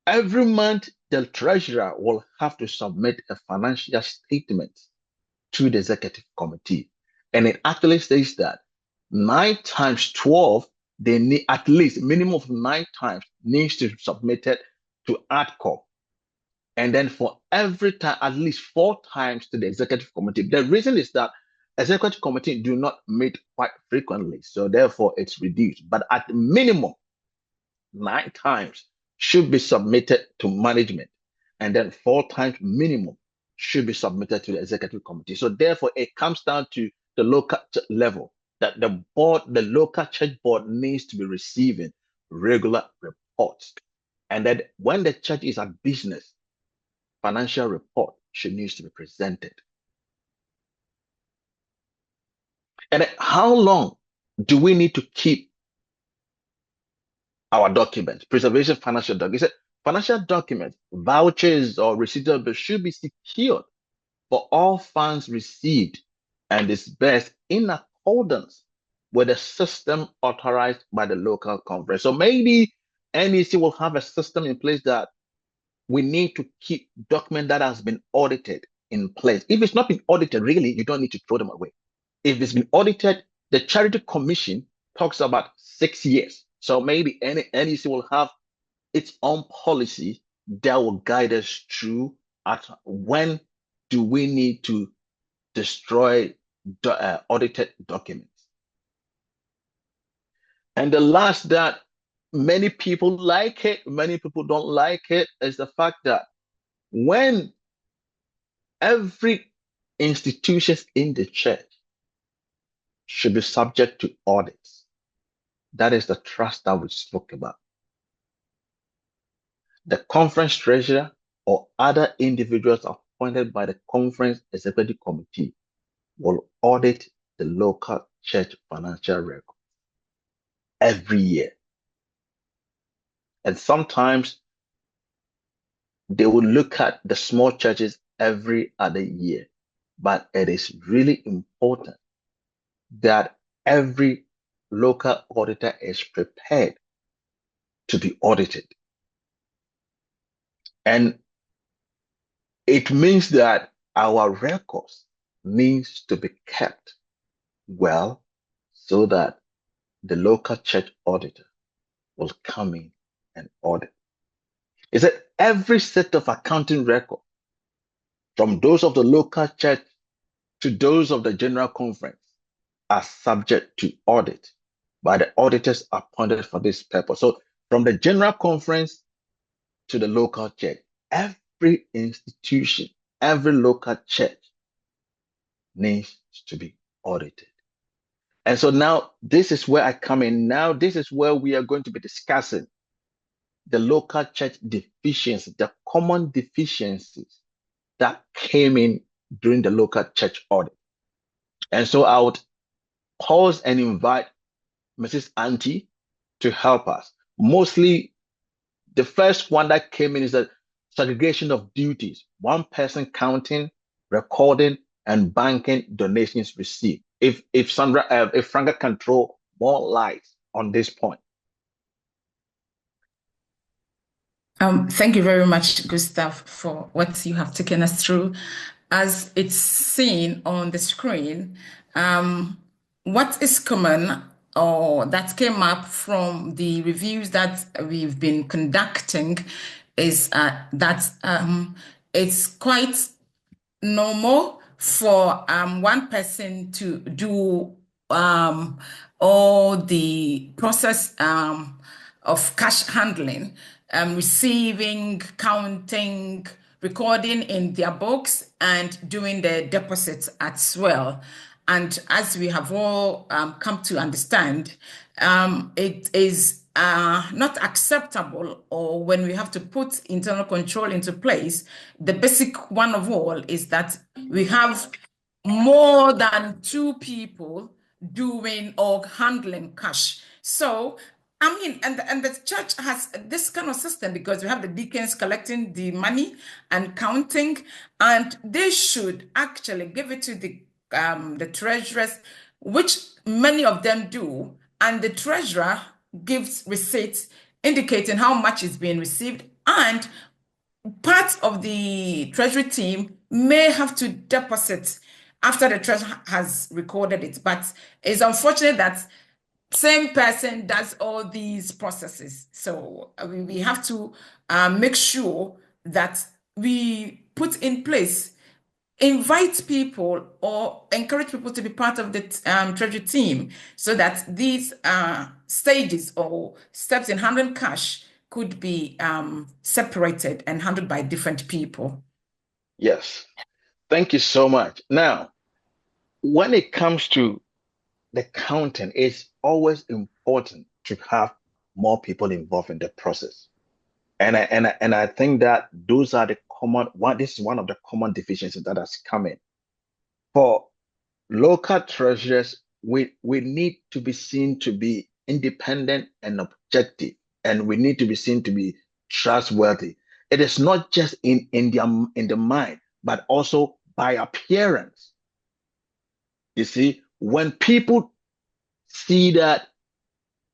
every month the treasurer will have to submit a financial statement to the executive committee. And it actually says that 9 times 12, they need at least minimum of 9 times needs to be submitted to ADCOM. And then for every time, at least 4 times to the executive committee. The reason is that executive committee do not meet quite frequently, so therefore it's reduced. But at minimum, 9 times should be submitted to management, and then 4 times minimum should be submitted to the executive committee. So therefore, it comes down to the local level that the board, the local church board, needs to be receiving regular reports. And then when the church is at business, financial report needs to be presented. And how long do we need to keep our documents, preservation financial documents? Financial documents, vouchers, or receivables should be secured for all funds received and disbursed in accordance with the system authorized by the local conference. So maybe NEC will have a system in place that we need to keep document that has been audited in place. If it's not been audited, really, you don't need to throw them away. If it's been audited, the Charity Commission talks about 6 years. So maybe NEC will have its own policy that will guide us through at when do we need to destroy audited documents. And the last that many people like it, many people don't like it, is the fact that when every institution in the church should be subject to audits, that is the trust that we spoke about. The conference treasurer or other individuals appointed by the conference executive committee will audit the local church financial record every year. And sometimes they will look at the small churches every other year. But it is really important that every local auditor is prepared to be audited. And it means that our records needs to be kept well so that the local church auditor will come in and audit. Is that every set of accounting record, from those of the local church to those of the general conference, are subject to audit by the auditors appointed for this purpose. So from the general conference to the local church, every institution, every local church needs to be audited. And so now this is where I come in. Now this is where we are going to be discussing the local church deficiencies, the common deficiencies that came in during the local church audit. And so I would pause and invite Mrs. Auntie to help us. Mostly the first one that came in is the segregation of duties. One person counting, recording, and banking donations received. If Franca can throw more light on this point. Thank you very much, Gustav, for what you have taken us through. As it's seen on the screen, what is common or that came up from the reviews that we've been conducting is that it's quite normal for one person to do all the process of cash handling, receiving, counting, recording in their books, and doing the deposits as well. And as we have all come to understand, it is not acceptable, or when we have to put internal control into place, the basic one of all is that we have more than 2 people doing or handling cash. So I mean, and the church has this kind of system because we have the deacons collecting the money and counting, and they should actually give it to the treasurers, which many of them do, and the treasurer gives receipts indicating how much is being received, and part of the treasury team may have to deposit after the treasurer has recorded it. But it's unfortunate that same person does all these processes. So we have to make sure that we put in place, invite people or encourage people to be part of the treasury team so that these stages or steps in handling cash could be separated and handled by different people. Yes, thank you so much. Now, when it comes to the counting, it's always important to have more people involved in the process. And I think that those are the common one. This is one of the common deficiencies that has come in. For local treasurers, we need to be seen to be independent and objective, and we need to be seen to be trustworthy. It is not just in the mind, but also by appearance. You see, when people see that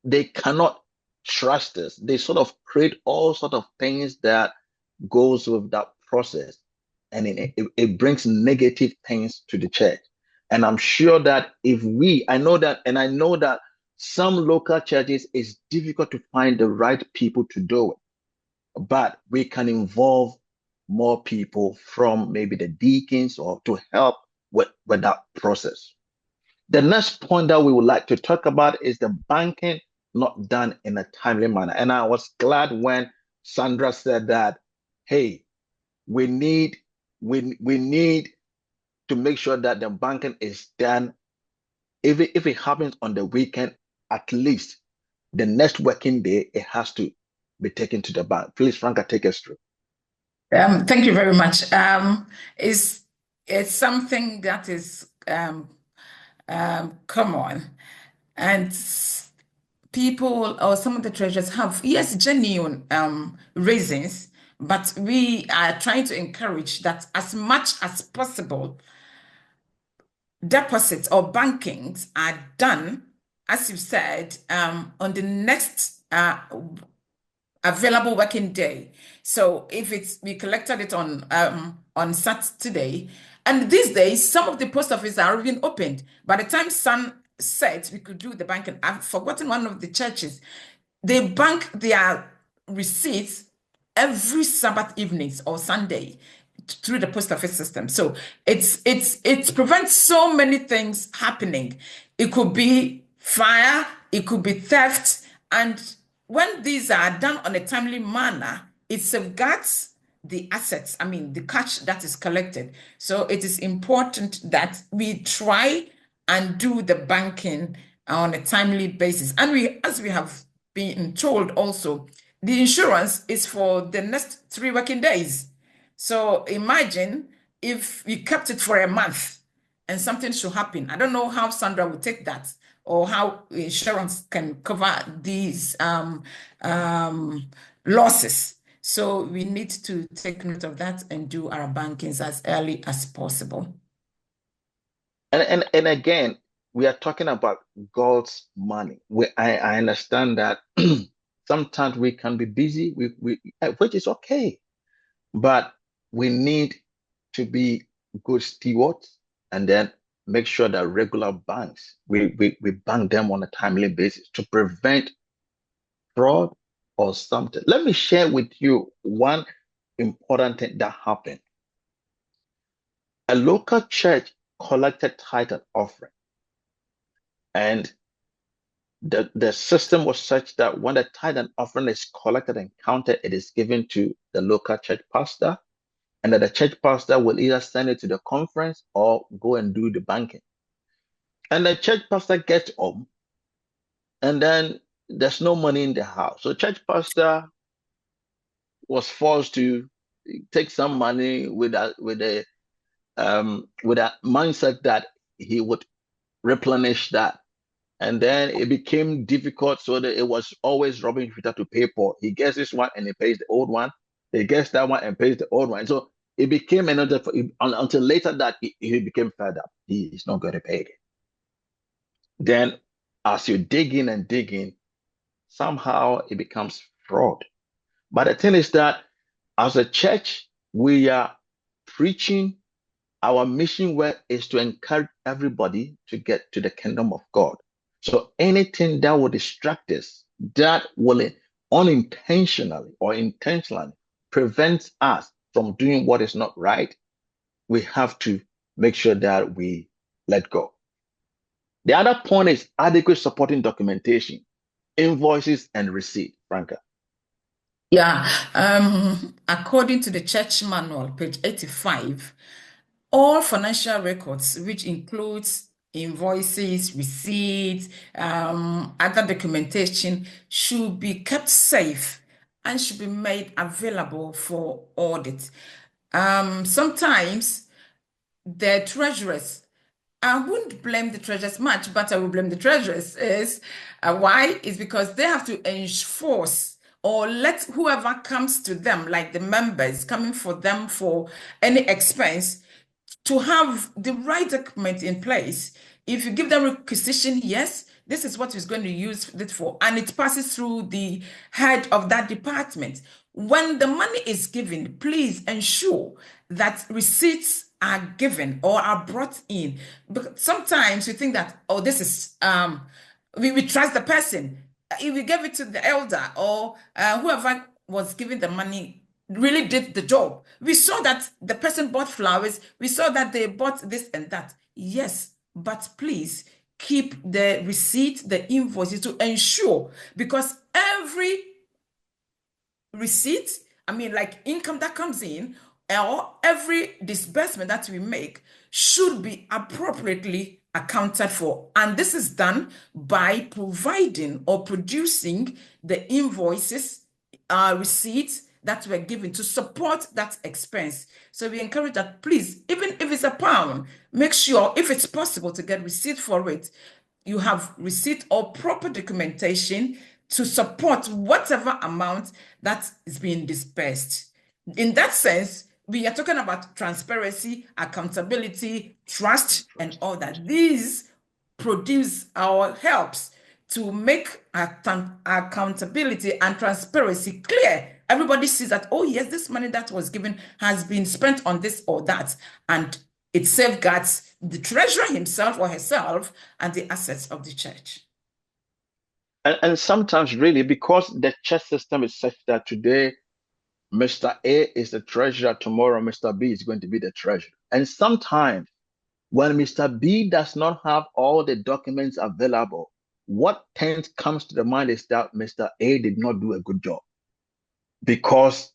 they cannot trust us, they sort of create all sort of things that goes with that process, and it brings negative things to the church. And I'm sure that I know that some local churches, it's difficult to find the right people to do it, but we can involve more people from maybe the deacons or to help with that process. The next point that we would like to talk about is the banking not done in a timely manner. And I was glad when Sandra said that, hey, we need to make sure that the banking is done. If it happens on the weekend, at least the next working day, it has to be taken to the bank. Please, Franca, take us through. Thank you very much. It's something that is common, and people or some of the treasurers have, yes, genuine reasons, but we are trying to encourage that as much as possible, deposits or bankings are done, as you said, on the next available working day. So if we collected it on Saturday, and these days some of the post offices are even opened. By the time sun sets, we could do the banking. I've forgotten one of the churches. They bank their receipts every Sabbath evenings or Sunday through the post office system. So it prevents so many things happening. It could be fire, it could be theft, and when these are done on a timely manner, it safeguards the assets, I mean, the cash that is collected. So it is important that we try and do the banking on a timely basis. And as we have been told also, the insurance is for the next 3 working days. So imagine if we kept it for a month and something should happen. I don't know how Sandra would take that, or how insurance can cover these losses. So we need to take note of that and do our bankings as early as possible. And again, we are talking about God's money. I understand that sometimes we can be busy, which is okay, but we need to be good stewards and then make sure that regular banks, we bank them on a timely basis to prevent fraud or something. Let me share with you one important thing that happened. A local church collected tithe and offering, and the system was such that when the tithe and offering is collected and counted, it is given to the local church pastor, and that the church pastor will either send it to the conference or go and do the banking. And the church pastor gets home, and then there's no money in the house. So church pastor was forced to take some money with a mindset that he would replenish that. And then it became difficult, so that it was always robbing Peter to pay Paul. He gets this one and he pays the old one. He gets that one and pays the old one. So it became another, until later that he became fed up. He's not going to pay it. Then as you dig in and dig in, somehow it becomes fraud. But the thing is that as a church, we are preaching. Our mission work is to encourage everybody to get to the kingdom of God. So anything that will distract us, that will unintentionally or intentionally prevent us from doing what is not right, we have to make sure that we let go. The other point is adequate supporting documentation, invoices and receipt, Franca. Yeah, according to the church manual, page 85, all financial records, which includes invoices, receipts, other documentation, should be kept safe and should be made available for audit. Sometimes the treasurers, I wouldn't blame the treasurers much, but I will blame the treasurers. Why? Is because they have to enforce or let whoever comes to them, like the members coming for them for any expense, to have the right document in place. If you give them requisition, yes, this is what is going to use it for, and it passes through the head of that department. When the money is given, please ensure that receipts are given or are brought in. But sometimes we think that, oh, this is we trust the person. If we give it to the elder or whoever was giving the money really did the job. We saw that the person bought flowers. We saw that they bought this and that. Yes, but please keep the receipt, the invoices to ensure, because every receipt, I mean, like income that comes in, or every disbursement that we make should be appropriately accounted for. And this is done by providing or producing the invoices, receipts that were given to support that expense. So we encourage that, please, even if it's £1, make sure, if it's possible, to get receipt for it. You have receipt or proper documentation to support whatever amount that is being dispersed. In that sense, we are talking about transparency, accountability, trust, and all that. These produce our helps to make accountability and transparency clear. Everybody sees that, oh yes, this money that was given has been spent on this or that, and it safeguards the treasurer himself or herself and the assets of the church. And sometimes really, because the church system is such that today Mr. A is the treasurer, tomorrow Mr. B is going to be the treasurer. And sometimes when Mr. B does not have all the documents available, what comes to the mind is that Mr. A did not do a good job, because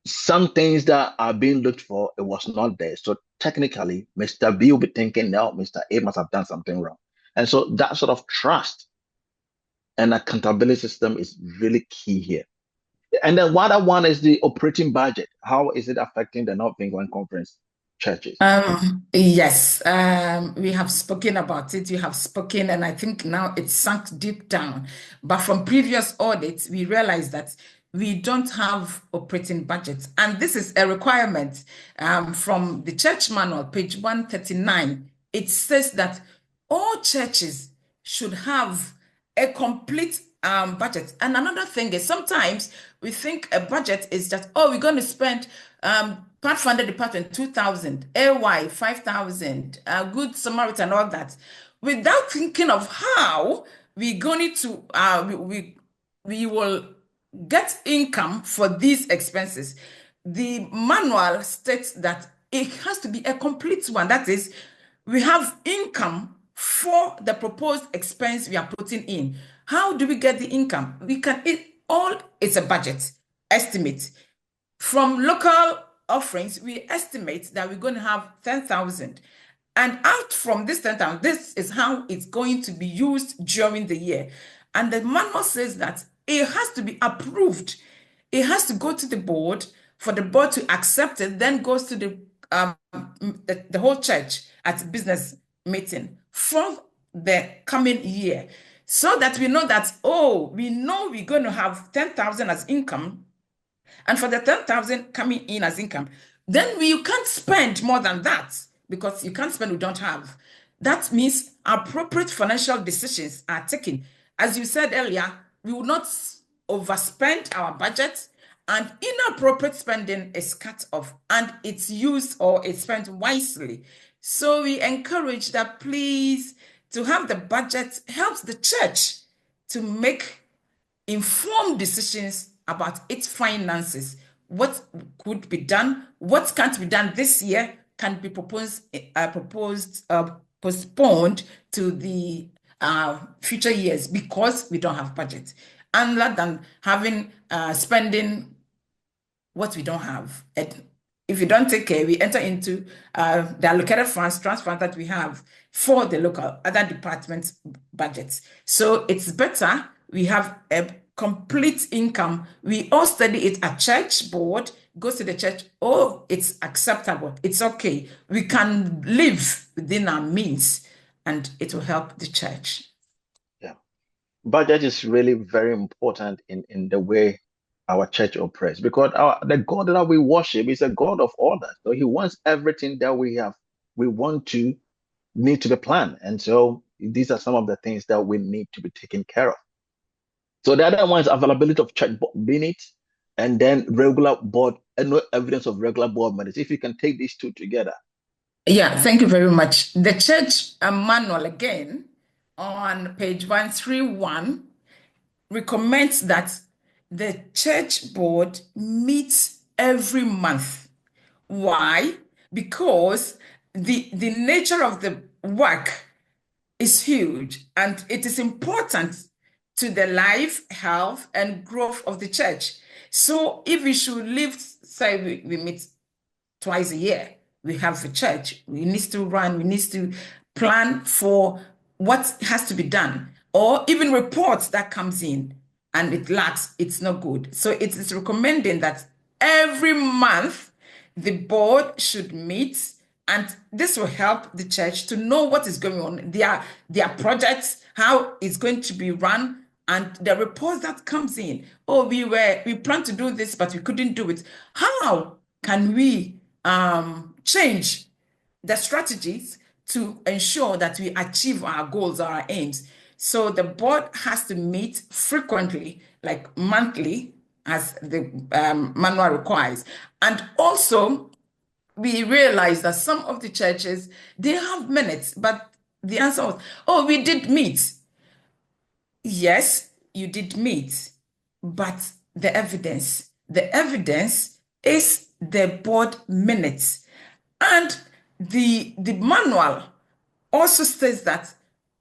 some things that are being looked for, it was not there. So technically, Mr. B will be thinking, now Mr. A must have done something wrong. And so that sort of trust and accountability system is really key here. And then what I want is the operating budget. How is it affecting the North England Conference churches? Yes, we have spoken about it. You have spoken, and I think now it's sunk deep down. But from previous audits, we realized that we don't have operating budgets. And this is a requirement from the church manual, page 139. It says that all churches should have a complete budget. And another thing is sometimes we think a budget is just, oh, we're going to spend part-funded department 2,000, AY 5,000, Good Samaritan, all that, without thinking of how we're going to we will get income for these expenses. The manual states that it has to be a complete one. That is, we have income for the proposed expense we are putting in. How do we get the income? It's a budget estimate. From local offerings, we estimate that we're going to have 10,000. And out from this 10,000, this is how it's going to be used during the year. And the manual says that it has to be approved. It has to go to the board for the board to accept it, then goes to the whole church at business meeting for the coming year, so that we know that, we know we're going to have 10,000 as income, and for the 10,000 coming in as income, then you can't spend more than that, because you can't spend, we don't have. That means appropriate financial decisions are taken. As you said earlier, we will not overspend our budget, and inappropriate spending is cut off, and it's used or it's spent wisely. So we encourage that, please, to have the budget helps the church to make informed decisions about its finances. What could be done, what can't be done this year can be postponed to the future years because we don't have budget. And rather than having spending what we don't have. And if we don't take care, we enter into the allocated funds, transfer that we have for the local other departments' budgets. So it's better we have a complete income. We all study it at church board, goes to the church, it's acceptable, it's okay. We can live within our means, and it will help the church. Yeah. Budget is really very important in the way our church operates, because the God that we worship is a God of order. So he wants everything that we need to be planned. And so these are some of the things that we need to be taken care of. So the other one is availability of church minutes, and then regular board, and no evidence of regular board minutes. If you can take these two together. Yeah, thank you very much. The church manual, again, on page 131, recommends that the church board meets every month. Why? Because the nature of the work is huge, and it is important to the life, health, and growth of the church. So if we should live, say we meet twice a year, we have the church, we need to run, we need to plan for what has to be done, or even reports that comes in and it lacks, it's not good. So it is recommending that every month the board should meet, and this will help the church to know what is going on, their projects, how it's going to be run, and the reports that comes in. We planned to do this, but we couldn't do it. How can we change the strategies to ensure that we achieve our goals, our aims? So the board has to meet frequently, like monthly, as the manual requires. And also, we realize that some of the churches, they have minutes, but the answer was, we did meet. Yes, you did meet, but the evidence is the board minutes. And the manual also states that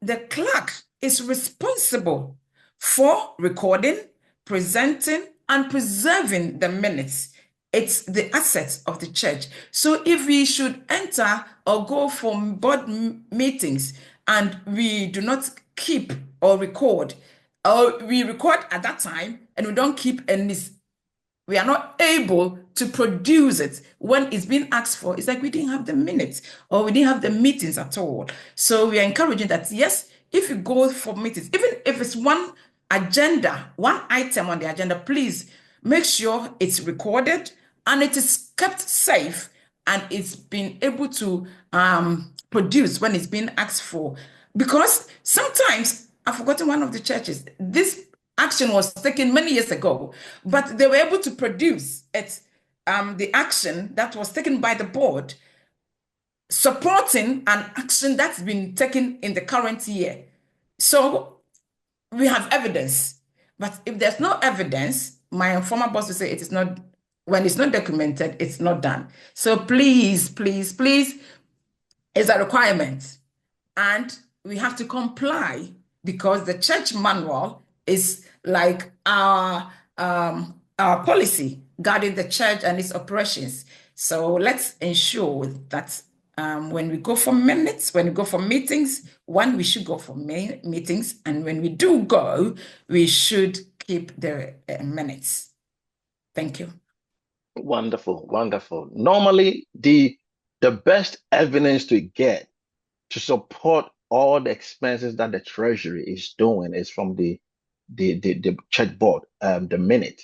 the clerk is responsible for recording, presenting, and preserving the minutes. it's the assets of the church. So if we should enter or go for board meetings and we do not keep or record, or we record at that time and we don't keep any, we are not able to produce it when it's being asked for, it's like we didn't have the minutes or we didn't have the meetings at all. So we are encouraging that, yes, if you go for meetings, even if it's one agenda, one item on the agenda, please make sure it's recorded and it is kept safe and it's been able to produce when it's being asked for. Because sometimes, I've forgotten one of the churches, this action was taken many years ago, but they were able to produce it, the action that was taken by the board supporting an action that's been taken in the current year. So we have evidence, but if there's no evidence, my former boss will say it is not, when it's not documented, it's not done. So please, please, please, it's a requirement and we have to comply because the church manual is like our policy guarding the church and its operations. So let's ensure that when we go for minutes, when we go for meetings, we should go for meetings, and when we do go, we should keep the minutes. Thank you. Wonderful, wonderful. Normally, the best evidence to get to support all the expenses that the Treasury is doing is from the church board, the minute.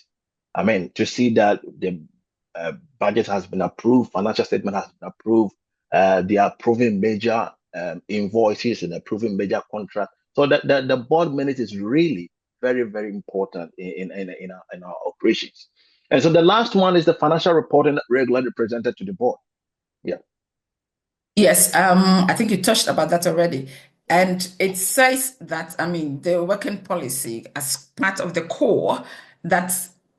I mean, to see that the budget has been approved, financial statement has been approved, they are approving major invoices and approving major contracts. So that the board minute is really very, very important in our operations. And so the last one is the financial reporting regularly presented to the board. Yeah. Yes, I think you touched about that already. And it says that, I mean, the working policy as part of the core, that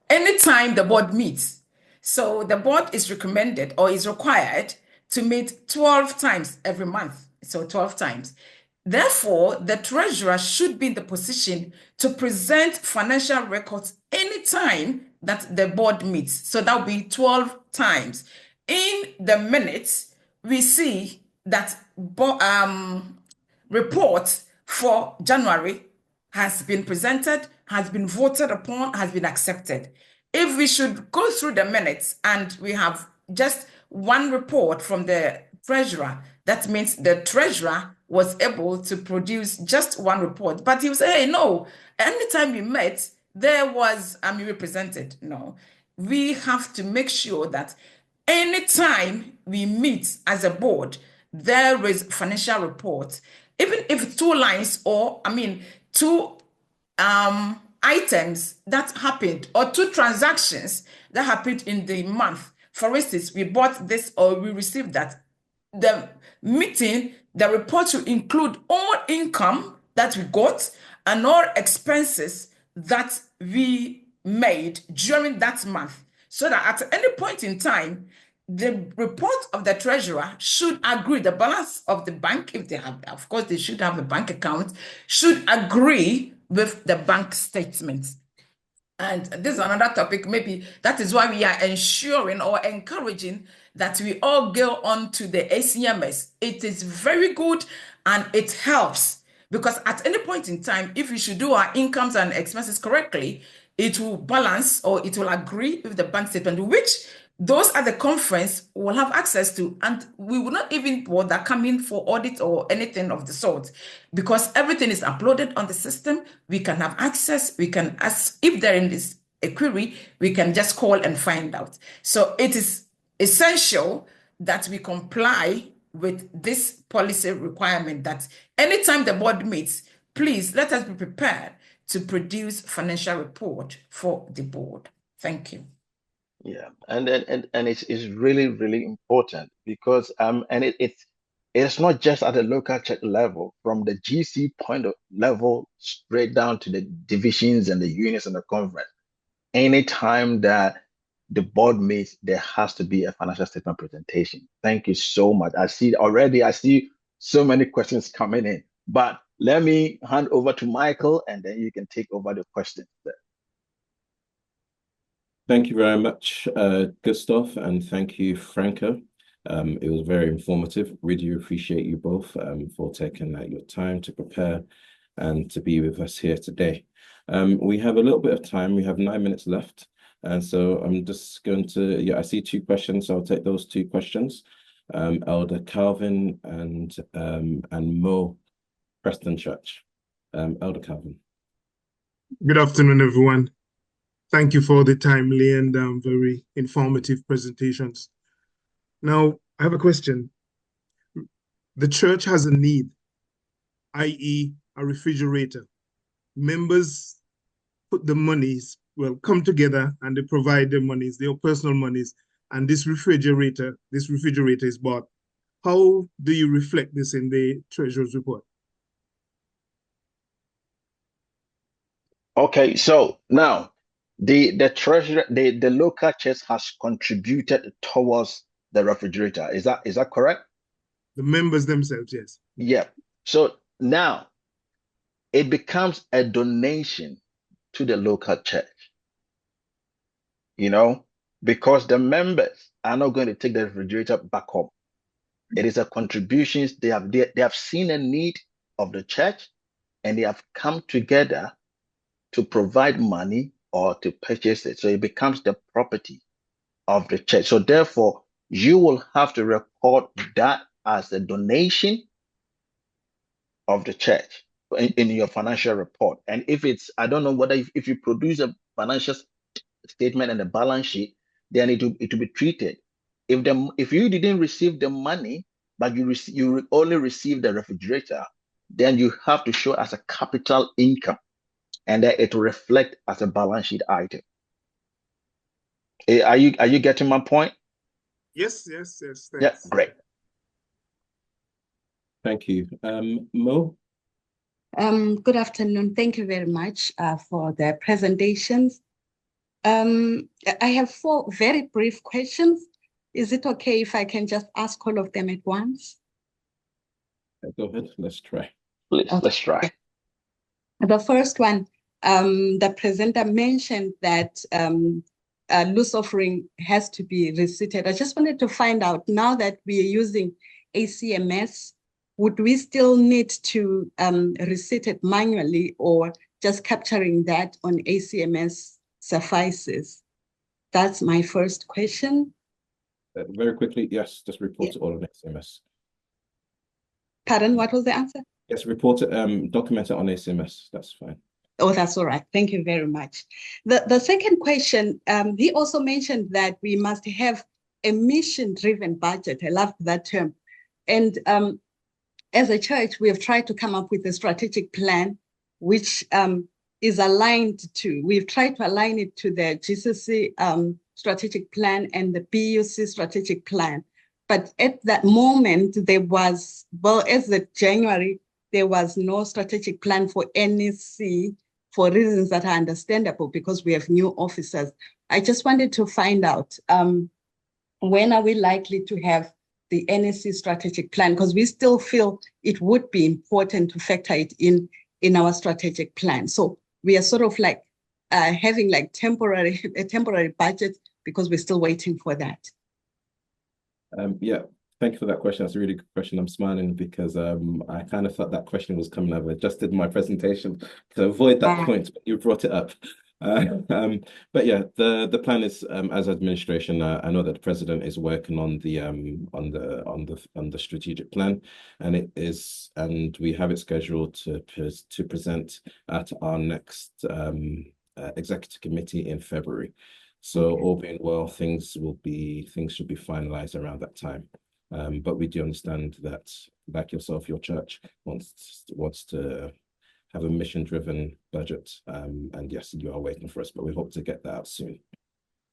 anytime the board meets, so the board is recommended or is required to meet 12 times every month. So 12 times. Therefore, the treasurer should be in the position to present financial records anytime that the board meets. So that will be 12 times. In the minutes, we see that report for January has been presented, has been voted upon, has been accepted. If we should go through the minutes and we have just one report from the treasurer, that means the treasurer was able to produce just one report. But he will say, hey, no, anytime we met, there was represented. No, we have to make sure that anytime we meet as a board, there is financial report, even if 2 lines or, I mean, 2 items that happened or 2 transactions that happened in the month. For instance, we bought this or we received that. The meeting, the report will include all income that we got and all expenses that we made during that month, so that at any point in time, the report of the treasurer should agree, the balance of the bank, if they have, of course, they should have a bank account, should agree with the bank statements. And this is another topic, maybe that is why we are ensuring or encouraging that we all go on to the ACMS. It is very good and it helps, because at any point in time, if we should do our incomes and expenses correctly, it will balance or it will agree with the bank statement, which those at the conference will have access to, and we will not even bother coming for audit or anything of the sort, because everything is uploaded on the system. We can have access. We can ask if there is a query, we can just call and find out. So it is essential that we comply with this policy requirement that anytime the board meets, please let us be prepared to produce financial report for the board. Thank you. Yeah, and it's really, really important because and it's not just at the local church level, from the GC point of level straight down to the divisions and the units and the conference. Anytime that the board meets, there has to be a financial statement presentation. Thank you so much. I see so many questions coming in, but let me hand over to Michael and then you can take over the questions there. Thank you very much, Gustav, and thank you, Franco. It was very informative. Really appreciate you both for taking your time to prepare and to be with us here today. We have a little bit of time. We have 9 minutes left. And so I'm just going to, yeah, I see 2 questions. So I'll take those 2 questions. Elder Calvin and Mo Preston Church. Elder Calvin. Good afternoon, everyone. Thank you for the timely and very informative presentations. Now, I have a question. The church has a need, i.e. a refrigerator. Members put the monies, well, come together and they provide their monies, their personal monies, and this refrigerator is bought. How do you reflect this in the Treasurer's report? Okay, so now the treasurer, the local church has contributed towards the refrigerator. Is that correct? The members themselves, yes. Yeah. So now it becomes a donation to the local church. You know, because the members are not going to take the refrigerator back home. It is a contribution. They have seen a need of the church, and they have come together to provide money or to purchase it. So it becomes the property of the church. So therefore, you will have to record that as a donation of the church in your financial report. And if it's, I don't know whether if you produce a financial statement and a balance sheet, then it will be treated. If you didn't receive the money, but you only receive the refrigerator, then you have to show as a capital income, and then it will reflect as a balance sheet item. Are you getting my point? Yes. Thanks. Yeah, great. Thank you. Mo? Good afternoon. Thank you very much for the presentations. I have 4 very brief questions. Is it okay if I can just ask all of them at once? Go ahead, let's try. Please, okay. Let's try. The first one, the presenter mentioned that loose offering has to be receipted. I just wanted to find out, now that we are using ACMS, would we still need to receipt it manually, or just capturing that on ACMS suffices? That's my first question. Very quickly, yes, just report it all on ACMS. Pardon, what was the answer? Yes, report it, document it on ACMS, that's fine. Oh, that's all right. Thank you very much. The second question, he also mentioned that we must have a mission-driven budget. I love that term. And as a church, we have tried to come up with a strategic plan, which is aligned to, we've tried to align it to the GCC strategic plan and the BUC strategic plan. But at that moment, there was, well, as of January, there was no strategic plan for NEC for reasons that are understandable, because we have new officers. I just wanted to find out, when are we likely to have the NEC strategic plan? Because we still feel it would be important to factor it in our strategic plan. So we are sort of like having like a temporary budget, because we're still waiting for that. Yeah, thank you for that question. That's a really good question. I'm smiling because I kind of thought that question was coming up. I just did my presentation to avoid that point, but you brought it up. But yeah, the plan is, as administration, I know that the president is working on the strategic plan, and we have it scheduled to present at our next executive committee in February. So all being well, things should be finalized around that time. But we do understand that, like yourself, your church wants to have a mission-driven budget. And yes, you are waiting for us, but we hope to get that out soon.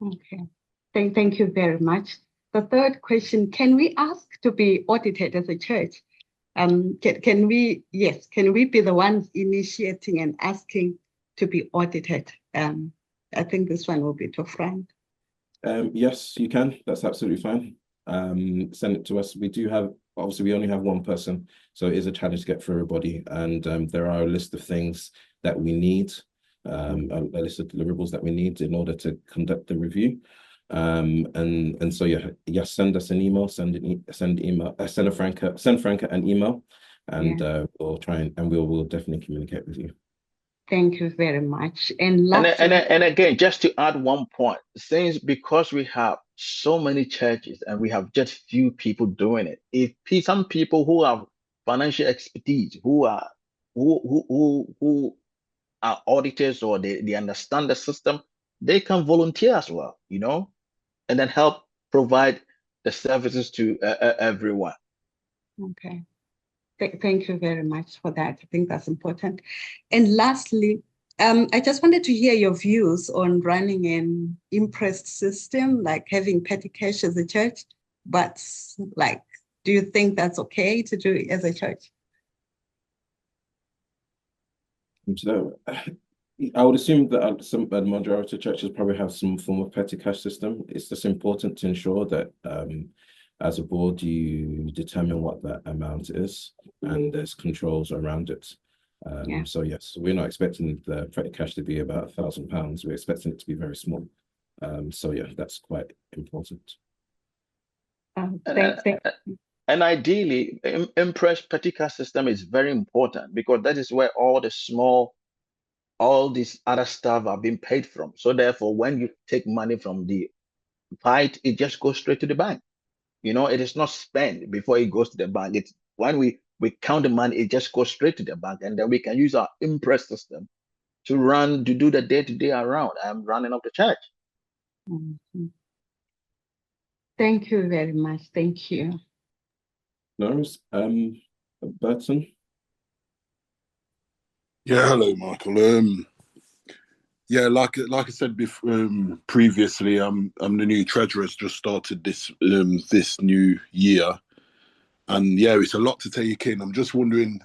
Okay, thank you very much. The third question, can we ask to be audited as a church? Can we be the ones initiating and asking to be audited? I think this one will be to Frank. Yes, you can. That's absolutely fine. Send it to us. Obviously, we only have one person, so it is a challenge to get for everybody. And there are a list of things that we need. a list of deliverables that we need in order to conduct the review. And so yeah, send us an email, send Franca an email, and we'll try and we'll definitely communicate with you. Thank you very much. And lastly, and again, just to add one point, because we have so many churches and we have just few people doing it, if some people who have financial expertise, who are auditors, or they understand the system, they can volunteer as well, and then help provide the services to everyone. Okay. Thank you very much for that. I think that's important. And lastly, I just wanted to hear your views on running an imprest system, like having petty cash as a church, but like, do you think that's okay to do as a church? So I would assume that the majority of churches probably have some form of petty cash system. It's just important to ensure that as a board, you determine what that amount is, and there's controls around it. So yes, we're not expecting the petty cash to be about £1,000. We're expecting it to be very small. So yeah, that's quite important. And ideally, impress petty cash system is very important, because that is where all these other stuff are being paid from. So therefore, when you take money from the fight, it just goes straight to the bank. It is not spent before it goes to the bank. It's when we count the money, it just goes straight to the bank, and then we can use our impress system to do the day-to-day around running of the church. Mm-hmm. Thank you very much. Thank you. No, Burton. Yeah, hello, Michael. Yeah, like I said before, previously, I'm the new treasurer. Has just started this new year, and yeah, it's a lot to take in. I'm just wondering,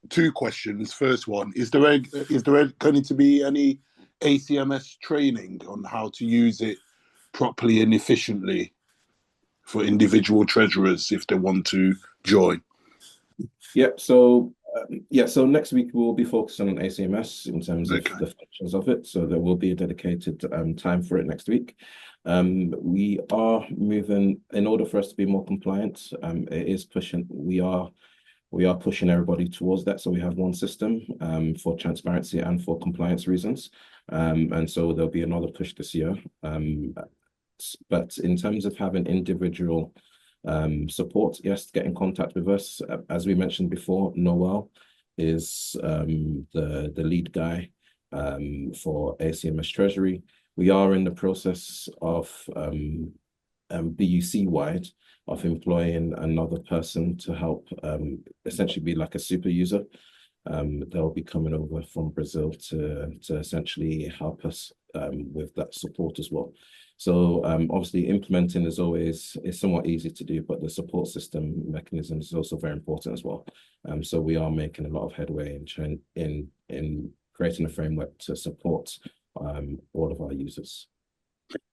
two questions. First one: is there going to be any ACMS training on how to use it properly and efficiently for individual treasurers if they want to join? Yep. So so next week we'll be focusing on ACMS in terms of the functions of it. So there will be a dedicated time for it next week. We are moving in order for us to be more compliant. We are pushing everybody towards that. So we have one system for transparency and for compliance reasons. And so there'll be another push this year. But in terms of having individual support, yes, get in contact with us. As we mentioned before, Noel is the lead guy for ACMS Treasury. We are in the process of BUC-wide of employing another person to help essentially be like a super user. They'll be coming over from Brazil to essentially help us with that support as well. So obviously implementing is somewhat easy to do, but the support system mechanism is also very important as well. So we are making a lot of headway in creating a framework to support all of our users.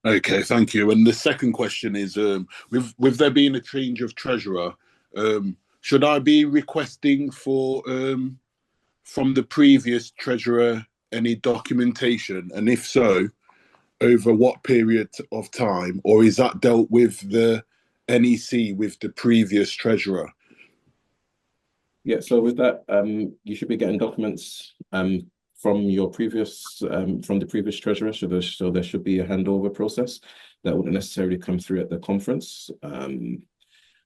Okay, thank you. And the second question is, with there being a change of treasurer, should I be requesting for from the previous treasurer any documentation, and if so, over what period of time, or is that dealt with the NEC with the previous treasurer? Yeah, so with that, you should be getting documents from your previous from the previous treasurer. So there should be a handover process that wouldn't necessarily come through at the conference.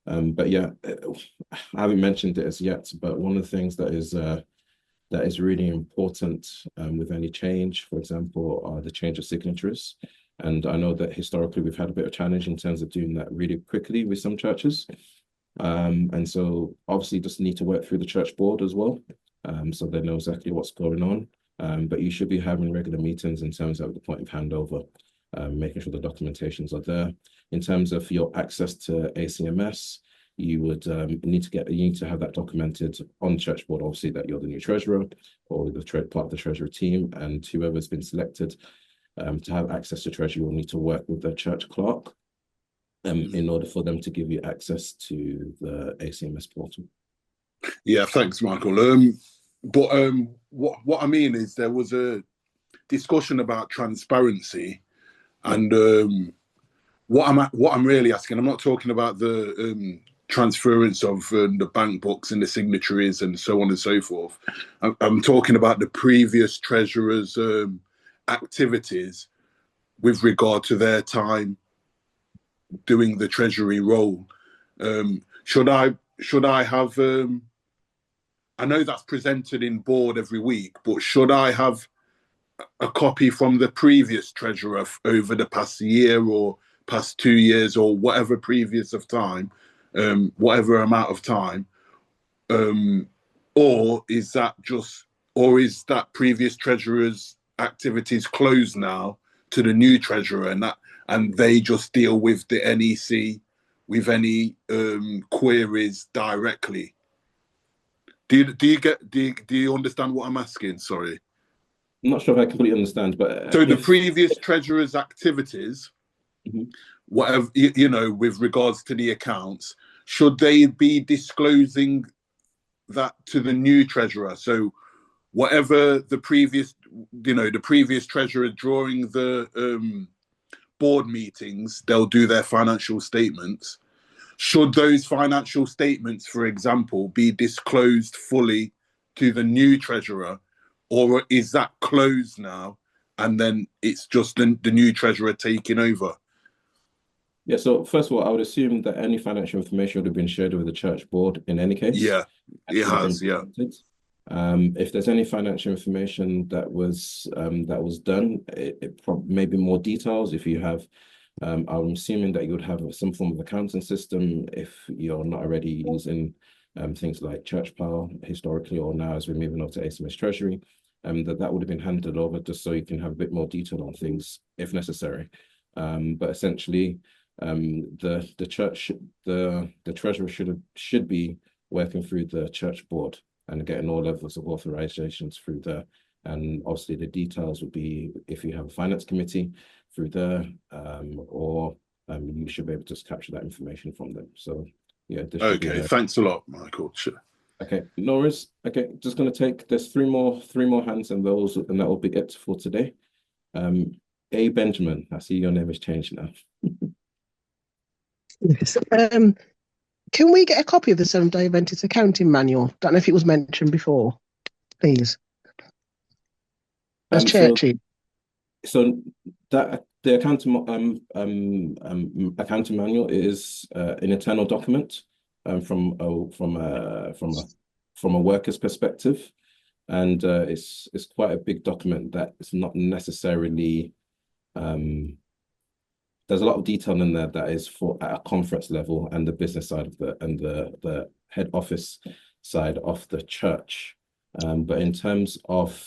But yeah, I haven't mentioned it as yet, but one of the things that is really important with any change, for example, are the change of signatories. And I know that historically we've had a bit of challenge in terms of doing that really quickly with some churches. And so obviously just need to work through the church board as well, so they know exactly what's going on. But you should be having regular meetings in terms of the point of handover, making sure the documentations are there. In terms of your access to ACMS, you would need to have that documented on the church board, obviously, that you're the new treasurer or the part of the treasurer team, and whoever's been selected to have access to treasury will need to work with the church clerk in order for them to give you access to the ACMS portal. Yeah, thanks, Michael. But what I mean is there was a discussion about transparency, and what I'm really asking, I'm not talking about the transference of the bank books and the signatories and so on and so forth. I'm talking about the previous treasurer's activities with regard to their time doing the treasury role. Should I have? I know that's presented in board every week, but should I have a copy from the previous treasurer over the past year or past 2 years or whatever previous of time, whatever amount of time, or is that previous treasurer's activities closed now to the new treasurer, and they just deal with the NEC with any queries directly? Do you understand what I'm asking? Sorry. I'm not sure if I completely understand, but so the previous treasurer's activities, whatever, you know, with regards to the accounts, should they be disclosing that to the new treasurer? So whatever the previous treasurer during the board meetings, they'll do their financial statements. Should those financial statements, for example, be disclosed fully to the new treasurer, or is that closed now and then it's just the new treasurer taking over? Yeah, so first of all, I would assume that any financial information would have been shared with the church board in any case. Yeah, it has, yeah. If there's any financial information that was done, it maybe more details. If you have, I'm assuming that you would have some form of accounting system if you're not already using things like Church Power historically, or now as we're moving on to ASMS Treasury, that would have been handed over just so you can have a bit more detail on things if necessary. But essentially, the church, the treasurer should be working through the church board and getting all levels of authorizations through there. And obviously the details would be if you have a finance committee through there, or you should be able to just capture that information from them. So yeah. Okay, thanks a lot, Michael. Sure. Okay, no worries. Okay, just going to take, there's three more hands, and that will be it for today. A. Benjamin, I see your name has changed now. Yes. Can we get a copy of the Seventh-day Adventist accounting manual? Don't know if it was mentioned before, please. As churchy. So that the accounting manual is an internal document from a worker's perspective, and it's quite a big document that is not necessarily. There's a lot of detail in there that is for at a conference level and the business side of the head office side of the church. But in terms of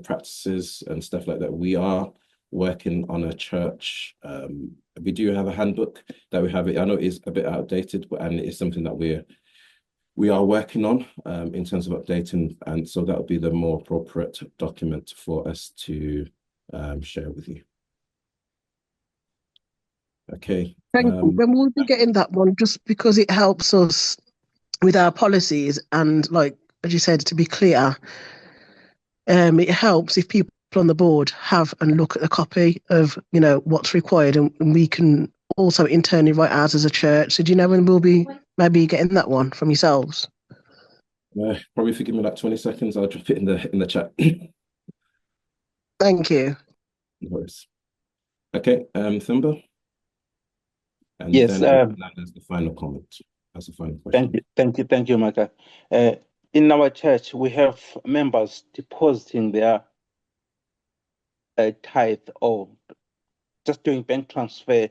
practices and stuff like that, we are working on a church. We do have a handbook that we have. I know it is a bit outdated, and it is something that we are working on in terms of updating, and so that would be the more appropriate document for us to share with you. Okay. Thank you. When we'll be getting that one, just because it helps us with our policies, and like as you said, to be clear, it helps if people on the board have and look at the copy of what's required, and we can also internally write ours as a church. So do you know when we'll be maybe getting that one from yourselves? Probably if you give me like 20 seconds, I'll drop it in the chat. Thank you. No worries. Okay, Thimba. And yes, then there's the final comment. That's the final question. Thank you, Michael. In our church, we have members depositing their tithe or just doing bank transfer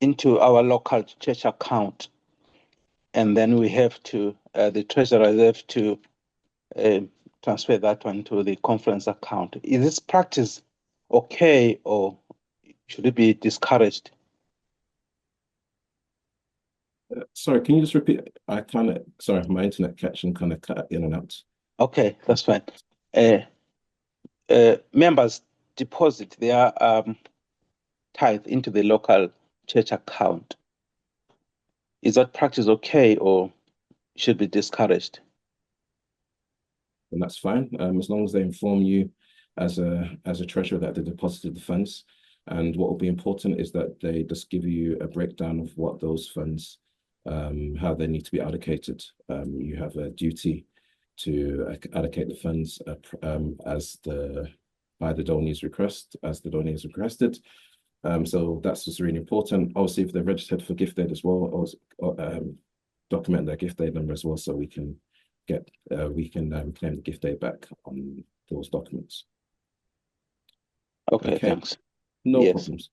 into our local church account, and then we have to the treasurer have to transfer that one to the conference account. Is this practice okay, or should it be discouraged? Sorry, can you just repeat? Sorry, my internet connection kind of cut in and out. Okay, that's fine. Members deposit their tithe into the local church account. Is that practice okay, or should be discouraged? then that's fine. As long as they inform you as a treasurer that they deposited the funds. And what will be important is that they just give you a breakdown of what those funds, how they need to be allocated. You have a duty to allocate the funds by the donor's request, as the donor has requested. So that's just really important. Obviously, if they're registered for gift aid as well, or document their gift aid number as well, so we can claim the gift aid back on those documents. Okay, thanks. No problems.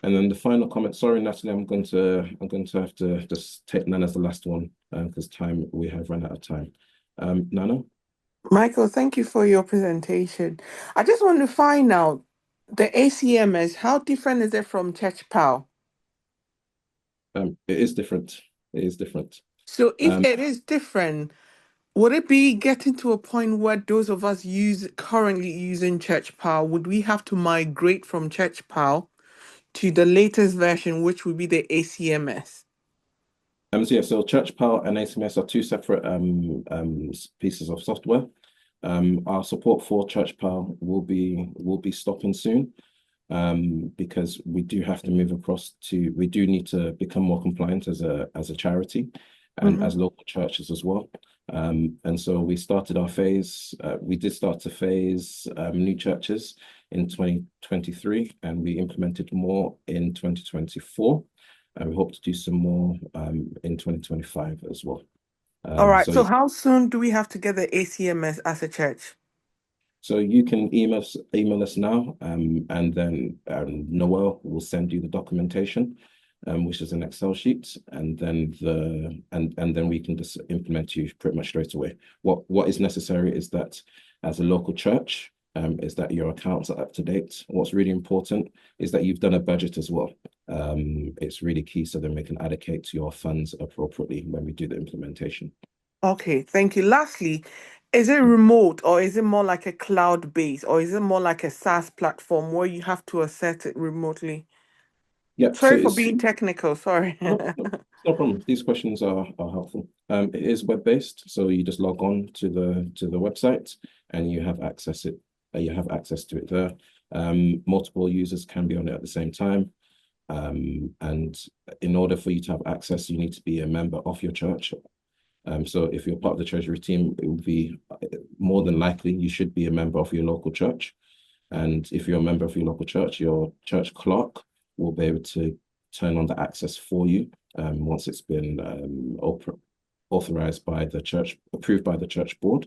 And then the final comment. Sorry, Natalie, I'm going to have to just take Nana as the last one because we have run out of time. Nana. Michael, thank you for your presentation. I just want to find out the ACMS. How different is it from ChurchPal? It is different. It is different. So if it is different, would it be getting to a point where those of us currently using ChurchPal, would we have to migrate from ChurchPal to the latest version, which would be the ACMS? So ChurchPal and ACMS are two separate pieces of software. Our support for ChurchPal will be stopping soon because we do have to move across we do need to become more compliant as a charity and as local churches as well. And so we started our phase. We did start to phase new churches in 2023, and we implemented more in 2024. And we hope to do some more in 2025 as well. All right. So how soon do we have to get the ACMS as a church? So you can email us now, and then Noel will send you the documentation, which is an Excel sheet, and then then we can just implement you pretty much straight away. What is necessary is that as a local church, is that your accounts are up to date. What's really important is that you've done a budget as well. It's really key so then we can allocate your funds appropriately when we do the implementation. Okay, thank you. Lastly, is it remote or is it more like a cloud-based or is it more like a SaaS platform where you have to access it remotely? Yeah. Sorry for being technical, sorry. No problem. These questions are helpful. It is web-based, so you just log on to the website and you have access to it there. Multiple users can be on it at the same time. And in order for you to have access, you need to be a member of your church. So if you're part of the Treasury team, it would be more than likely you should be a member of your local church. And if you're a member of your local church, your church clerk will be able to turn on the access for you once it's been authorized by the church, approved by the church board.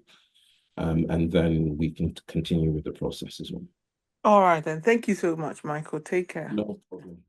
And then we can continue with the process as well. All right, then. Thank you so much, Michael. Take care. No problem.